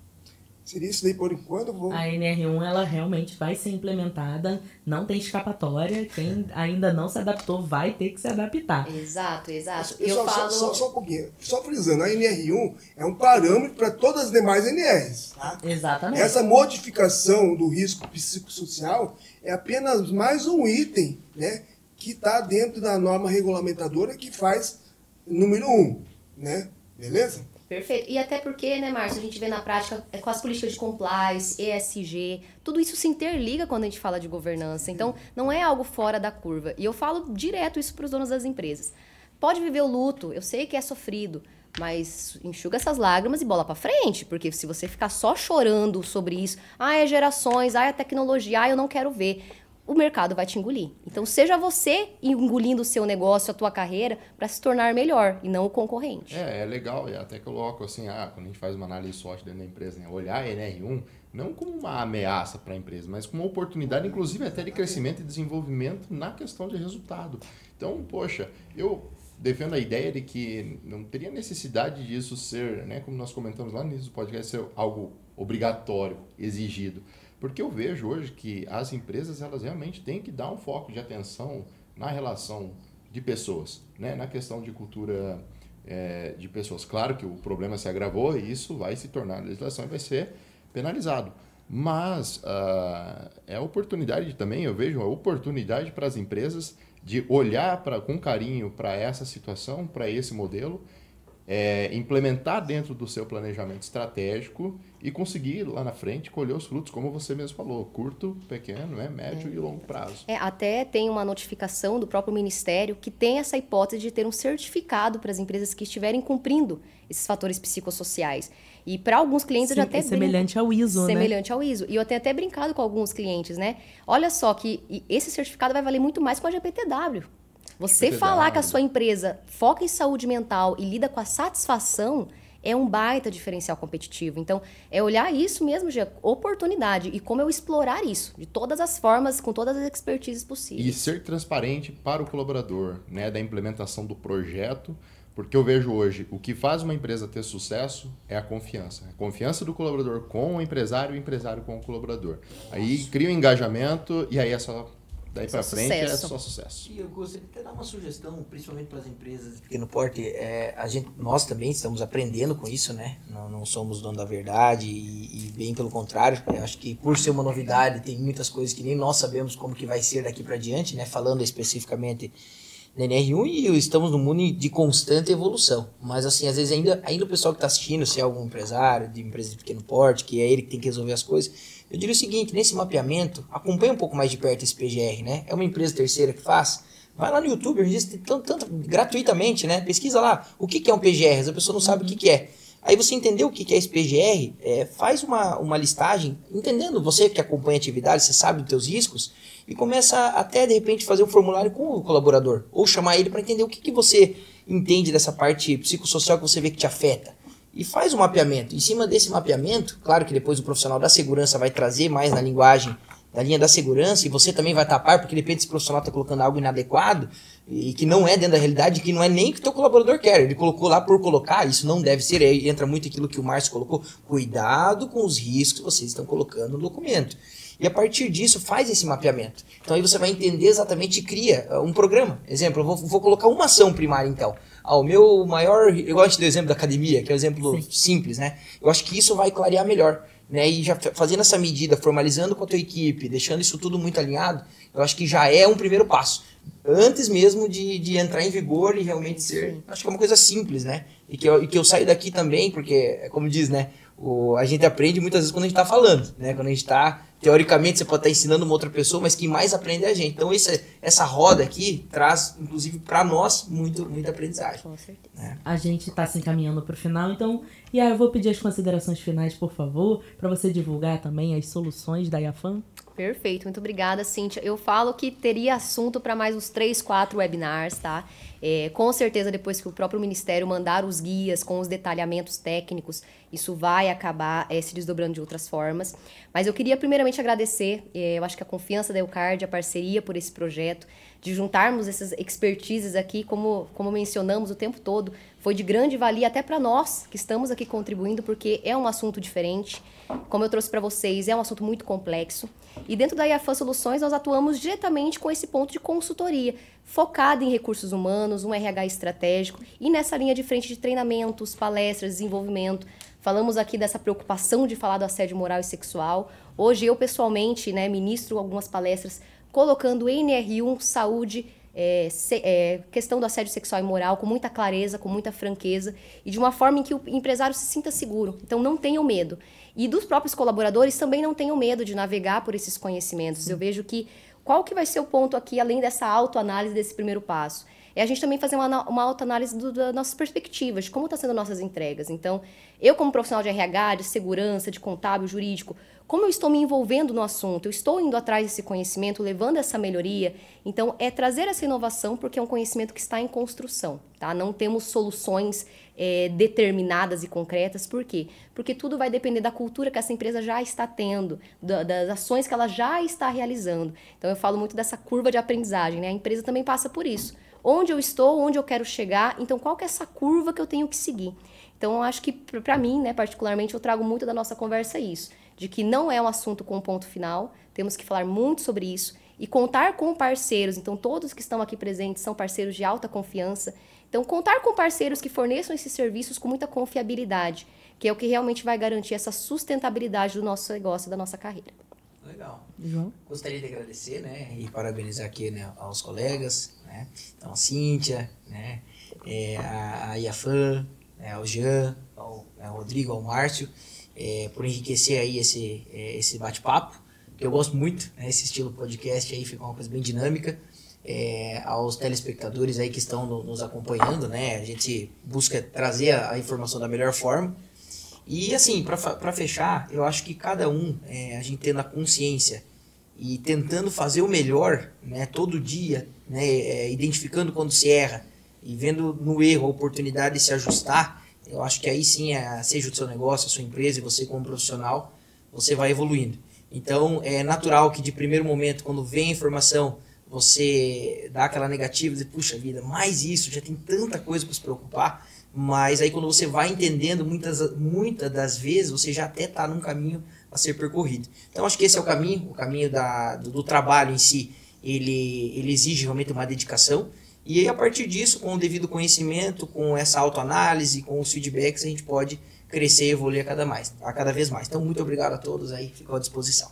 Seria isso daí por enquanto. A NR1 ela realmente vai ser implementada, não tem escapatória. Quem ainda não se adaptou vai ter que se adaptar. Exato. Eu falo... Só um pouquinho, só frisando, a NR1 é um parâmetro para todas as demais NRs. Tá? Exatamente. Essa modificação do risco psicossocial é apenas mais um item, né, que está dentro da norma regulamentadora que faz número 1, né? Beleza? Perfeito. E até porque, né, Márcio, a gente vê na prática com as políticas de compliance, ESG, tudo isso se interliga quando a gente fala de governança. Então, não é algo fora da curva. E eu falo direto isso para os donos das empresas. Pode viver o luto, eu sei que é sofrido, mas enxuga essas lágrimas e bola para frente, porque se você ficar só chorando sobre isso, é gerações, é tecnologia, eu não quero ver, o mercado vai te engolir. Então, seja você engolindo o seu negócio, a tua carreira, para se tornar melhor e não o concorrente. É legal, e até coloco assim, quando a gente faz uma análise SWOT dentro da empresa, né, olhar a NR1 não como uma ameaça para a empresa, mas como uma oportunidade, inclusive até de crescimento e desenvolvimento na questão de resultado. Então, poxa, eu defendo a ideia de que não teria necessidade disso ser, né, como nós comentamos lá no início do podcast, ser algo obrigatório, exigido. Porque eu vejo hoje que as empresas elas realmente têm que dar um foco de atenção na relação de pessoas, né? Na questão de cultura de pessoas. Claro que o problema se agravou e isso vai se tornar legislação e vai ser penalizado. Mas é oportunidade também, eu vejo a oportunidade para as empresas de olhar com carinho para essa situação, para esse modelo, implementar dentro do seu planejamento estratégico e conseguir lá na frente colher os frutos, como você mesmo falou, curto, pequeno, médio e longo prazo. Até tem uma notificação do próprio Ministério que tem essa hipótese de ter um certificado para as empresas que estiverem cumprindo esses fatores psicossociais. E para alguns clientes eu já até semelhante ao ISO, né? Semelhante ao ISO. E eu tenho até brincado com alguns clientes, né? Olha só que esse certificado vai valer muito mais com a GPTW. Você falar que a sua empresa foca em saúde mental e lida com a satisfação é um baita diferencial competitivo. Então, é olhar isso mesmo de oportunidade e como eu explorar isso de todas as formas, com todas as expertises possíveis. E ser transparente para o colaborador, né, da implementação do projeto, porque eu vejo hoje, o que faz uma empresa ter sucesso é a confiança. A confiança do colaborador com o empresário com o colaborador. Aí cria um engajamento e aí é só... Daí para frente é só sucesso. E eu gostaria de dar uma sugestão, principalmente para as empresas de pequeno porte. Nós também estamos aprendendo com isso, né? Não somos dono da verdade e bem pelo contrário. Eu acho que por ser uma novidade, tem muitas coisas que nem nós sabemos como que vai ser daqui para diante, né? Falando especificamente da NR1, e estamos num mundo de constante evolução. Mas assim, às vezes ainda o pessoal que está assistindo, se é algum empresário de empresa de pequeno porte, que é ele que tem que resolver as coisas, eu diria o seguinte: nesse mapeamento, acompanha um pouco mais de perto esse PGR, né? É uma empresa terceira que faz. Vai lá no YouTube, hoje em dia tem tanto gratuitamente, né? Pesquisa lá o que é um PGR, a pessoa não sabe o que é. Aí você entendeu o que é esse PGR, faz uma listagem, entendendo, você que acompanha a atividade, você sabe dos teus riscos, e começa até, de repente, fazer um formulário com o colaborador, ou chamar ele para entender o que você entende dessa parte psicossocial que você vê que te afeta. E faz um mapeamento. Em cima desse mapeamento, claro que depois o profissional da segurança vai trazer mais na linguagem da linha da segurança, e você também vai tapar, porque de repente esse profissional está colocando algo inadequado e que não é dentro da realidade, que não é nem o que o teu colaborador quer. Ele colocou lá por colocar, isso não deve ser. Aí entra muito aquilo que o Márcio colocou: cuidado com os riscos que vocês estão colocando no documento. E a partir disso, faz esse mapeamento. Então aí você vai entender exatamente e cria um programa. Exemplo, eu vou colocar uma ação primária então. O meu maior... Eu gosto do exemplo da academia, que é um exemplo simples, né? Eu acho que isso vai clarear melhor, né? E já fazendo essa medida, formalizando com a tua equipe, deixando isso tudo muito alinhado, eu acho que já é um primeiro passo. Antes mesmo de entrar em vigor e realmente ser... Acho que é uma coisa simples, né? E que eu saio daqui também, porque, como diz, né? A gente aprende muitas vezes quando a gente está falando, né? Quando a gente está... Teoricamente, você pode estar ensinando uma outra pessoa, mas quem mais aprende é a gente. Então, essa roda aqui traz, inclusive, para nós, muita aprendizagem. Com certeza. Né? A gente está se encaminhando para o final, então... E aí eu vou pedir as considerações finais, por favor, para você divulgar também as soluções da IAFAM. Perfeito, muito obrigada, Cíntia. Eu falo que teria assunto para mais uns 3, 4 webinars, tá? Com certeza, depois que o próprio Ministério mandar os guias com os detalhamentos técnicos, isso vai acabar se desdobrando de outras formas. Mas eu queria primeiramente agradecer, eu acho que a confiança da Eucard, a parceria por esse projeto, de juntarmos essas expertises aqui, como mencionamos o tempo todo, foi de grande valia até para nós que estamos aqui contribuindo, porque é um assunto diferente. Como eu trouxe para vocês, é um assunto muito complexo. E dentro da IAFAM Soluções, nós atuamos diretamente com esse ponto de consultoria, focado em recursos humanos, um RH estratégico e nessa linha de frente de treinamentos, palestras, desenvolvimento. Falamos aqui dessa preocupação de falar do assédio moral e sexual. Hoje eu, pessoalmente, ministro algumas palestras colocando NR1, saúde questão do assédio sexual e moral com muita clareza, com muita franqueza e de uma forma em que o empresário se sinta seguro. Então, não tenham medo. E dos próprios colaboradores também não tenham medo de navegar por esses conhecimentos. Eu vejo que qual que vai ser o ponto aqui, além dessa autoanálise desse primeiro passo? É a gente também fazer uma autoanálise das nossas perspectivas, de como estão sendo nossas entregas. Então, eu como profissional de RH, de segurança, de contábil, jurídico, como eu estou me envolvendo no assunto? Eu estou indo atrás desse conhecimento, levando essa melhoria. Então, é trazer essa inovação, porque é um conhecimento que está em construção, tá? Não temos soluções determinadas e concretas. Por quê? Porque tudo vai depender da cultura que essa empresa já está tendo, das ações que ela já está realizando. Então, eu falo muito dessa curva de aprendizagem, né? A empresa também passa por isso. Onde eu estou, onde eu quero chegar, então qual que é essa curva que eu tenho que seguir? Então, eu acho que, para mim, né, particularmente, eu trago muito da nossa conversa isso, de que não é um assunto com ponto final, temos que falar muito sobre isso e contar com parceiros. Então, todos que estão aqui presentes são parceiros de alta confiança. Então, contar com parceiros que forneçam esses serviços com muita confiabilidade, que é o que realmente vai garantir essa sustentabilidade do nosso negócio, da nossa carreira. Legal. João? Gostaria de agradecer, né, e parabenizar aqui, né, aos colegas, né, então a Cíntia, né, a Iafan, né, ao Jean, ao Rodrigo, ao Márcio, por enriquecer aí esse bate-papo, que eu gosto muito, né, esse estilo podcast aí fica uma coisa bem dinâmica. Aos telespectadores aí que estão nos acompanhando, né, a gente busca trazer a informação da melhor forma. E assim, para fechar, eu acho que cada um, a gente tendo a consciência e tentando fazer o melhor, né, todo dia, né, identificando quando se erra e vendo no erro a oportunidade de se ajustar, eu acho que aí sim, seja o seu negócio, a sua empresa e você como profissional, você vai evoluindo. Então, é natural que de primeiro momento, quando vem a informação, você dá aquela negativa, diz, puxa vida, mais isso, já tem tanta coisa para se preocupar. Mas aí quando você vai entendendo, muitas das vezes você já até está num caminho a ser percorrido. Então acho que esse é o caminho do trabalho em si, ele exige realmente uma dedicação. E aí a partir disso, com o devido conhecimento, com essa autoanálise, com os feedbacks, a gente pode crescer e evoluir a cada vez mais. Então muito obrigado a todos aí, fico à disposição.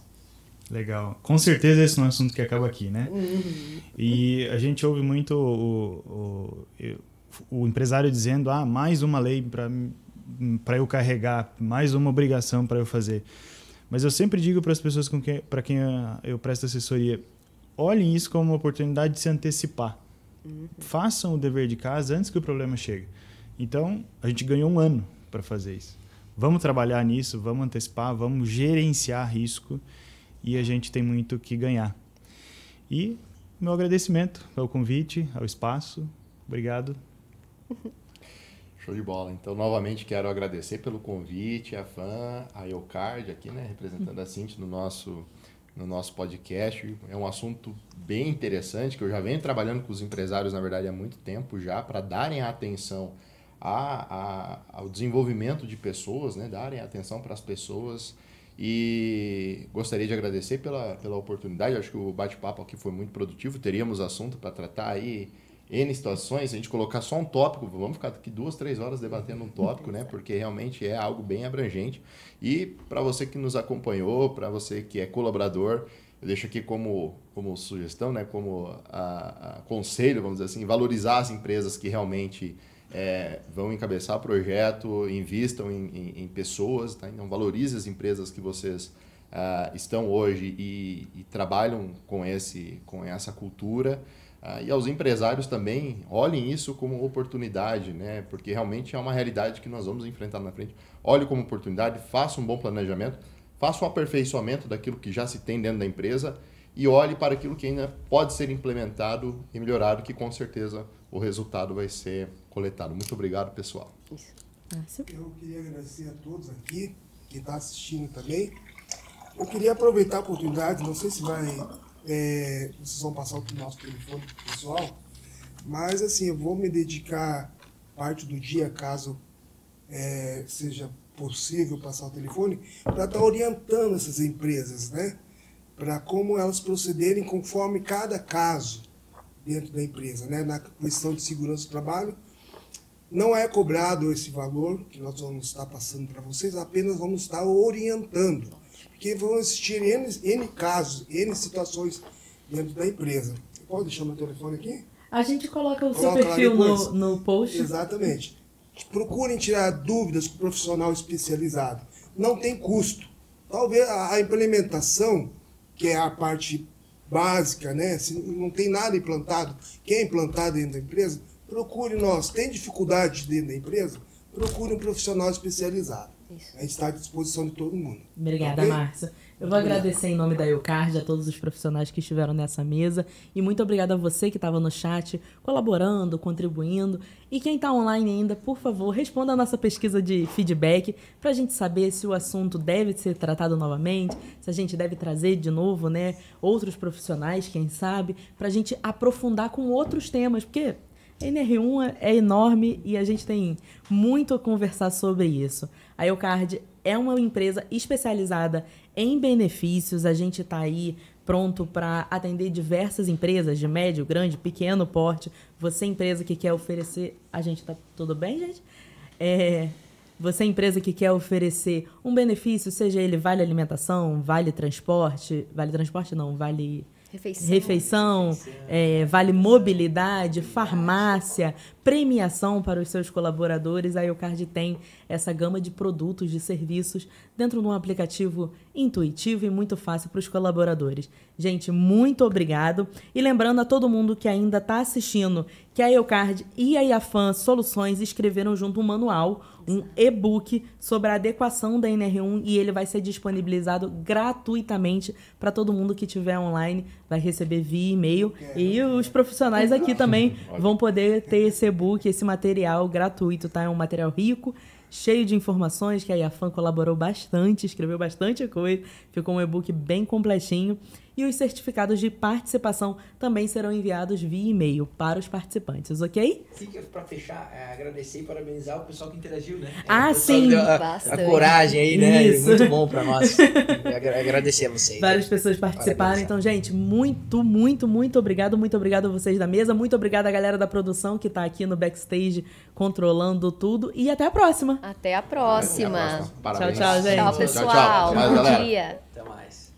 Legal. Com certeza esse não é um assunto que acaba aqui, né? E a gente ouve muito o empresário dizendo, mais uma lei para eu carregar, mais uma obrigação para eu fazer. Mas eu sempre digo para as pessoas para quem eu presto assessoria, olhem isso como uma oportunidade de se antecipar. Façam o dever de casa antes que o problema chegue. Então, a gente ganhou 1 ano para fazer isso. Vamos trabalhar nisso, vamos antecipar, vamos gerenciar risco e a gente tem muito que ganhar. E meu agradecimento ao convite, ao espaço. Obrigado. Show de bola. Então, novamente, quero agradecer pelo convite, a FAN, a EUCARD aqui, né, representando a Cintia no nosso podcast. É um assunto bem interessante, que eu já venho trabalhando com os empresários, na verdade, há muito tempo já, para darem atenção ao desenvolvimento de pessoas, né, darem atenção para as pessoas. E gostaria de agradecer pela oportunidade. Acho que o bate-papo aqui foi muito produtivo. Teríamos assunto para tratar aí N situações. Se a gente colocar só um tópico, vamos ficar aqui 2, 3 horas debatendo um tópico, né? Porque realmente é algo bem abrangente. E para você que nos acompanhou, para você que é colaborador, eu deixo aqui como sugestão, né? Como conselho, vamos dizer assim, valorizar as empresas que realmente vão encabeçar o projeto, invistam em pessoas, tá? Então valorize as empresas que vocês estão hoje e trabalham com essa cultura. E aos empresários também, olhem isso como oportunidade, né? Porque realmente é uma realidade que nós vamos enfrentar na frente. Olhe como oportunidade, faça um bom planejamento, faça um aperfeiçoamento daquilo que já se tem dentro da empresa e olhe para aquilo que ainda pode ser implementado e melhorado, que com certeza o resultado vai ser coletado. Muito obrigado, pessoal. Eu queria agradecer a todos aqui, quem está assistindo também. Eu queria aproveitar a oportunidade, não sei se vocês vão passar o nosso telefone para o pessoal, mas assim, eu vou me dedicar parte do dia, caso seja possível passar o telefone, para estar orientando essas empresas, né? Para como elas procederem conforme cada caso dentro da empresa, né? Na questão de segurança do trabalho, não é cobrado esse valor que nós vamos estar passando para vocês, apenas vamos estar orientando, porque vão existir N casos, N situações dentro da empresa. Pode deixar meu telefone aqui? A gente coloca o seu Coloca lá perfil depois. no post. Exatamente. Procurem tirar dúvidas com o profissional especializado. Não tem custo. Talvez a implementação, que é a parte básica, né? Se não tem nada implantado, quem é implantado dentro da empresa, procure nós. Tem dificuldade dentro da empresa? Procure um profissional especializado. Isso. A gente está à disposição de todo mundo. Obrigada, Ok? Márcia. Eu vou agradecer em nome da Eucard a todos os profissionais que estiveram nessa mesa e muito obrigada a você que estava no chat, colaborando, contribuindo. E quem está online ainda, por favor, responda a nossa pesquisa de feedback para a gente saber se o assunto deve ser tratado novamente, se a gente deve trazer de novo, né, outros profissionais, quem sabe, para a gente aprofundar com outros temas, porque a NR1 é enorme e a gente tem muito a conversar sobre isso. A Eucard é uma empresa especializada em benefícios. A gente está aí pronto para atender diversas empresas de médio, grande, pequeno porte. Você, empresa que quer oferecer... A gente tá tudo bem, gente? Você, empresa que quer oferecer um benefício, seja ele vale alimentação, vale transporte... Vale transporte não, vale... Refeição, vale mobilidade, farmácia, premiação para os seus colaboradores. A Eucard tem essa gama de produtos, de serviços dentro de um aplicativo intuitivo e muito fácil para os colaboradores. Gente, muito obrigado. E lembrando a todo mundo que ainda está assistindo que a Eucard e a Iafam Soluções escreveram junto um manual, um e-book sobre a adequação da NR1 e ele vai ser disponibilizado gratuitamente para todo mundo que estiver online, vai receber via e-mail e os profissionais aqui também vão poder ter esse e-book, esse material gratuito, tá? É um material rico, cheio de informações que a Iafam colaborou bastante, escreveu bastante coisa, ficou um e-book bem completinho. E os certificados de participação também serão enviados via e-mail para os participantes, ok? Fica para fechar, agradecer e parabenizar o pessoal que interagiu, né? Sim! Deu a coragem aí, né? Isso. Muito bom para nós. Agradecer a vocês. Várias pessoas participaram. Então, gente, muito, muito, muito obrigado. Muito obrigado a vocês da mesa. Muito obrigado à galera da produção que está aqui no backstage controlando tudo. E até a próxima. Até a próxima. Parabéns. Tchau, gente. Tchau, pessoal. Tchau. Bom Galera. dia. Até mais.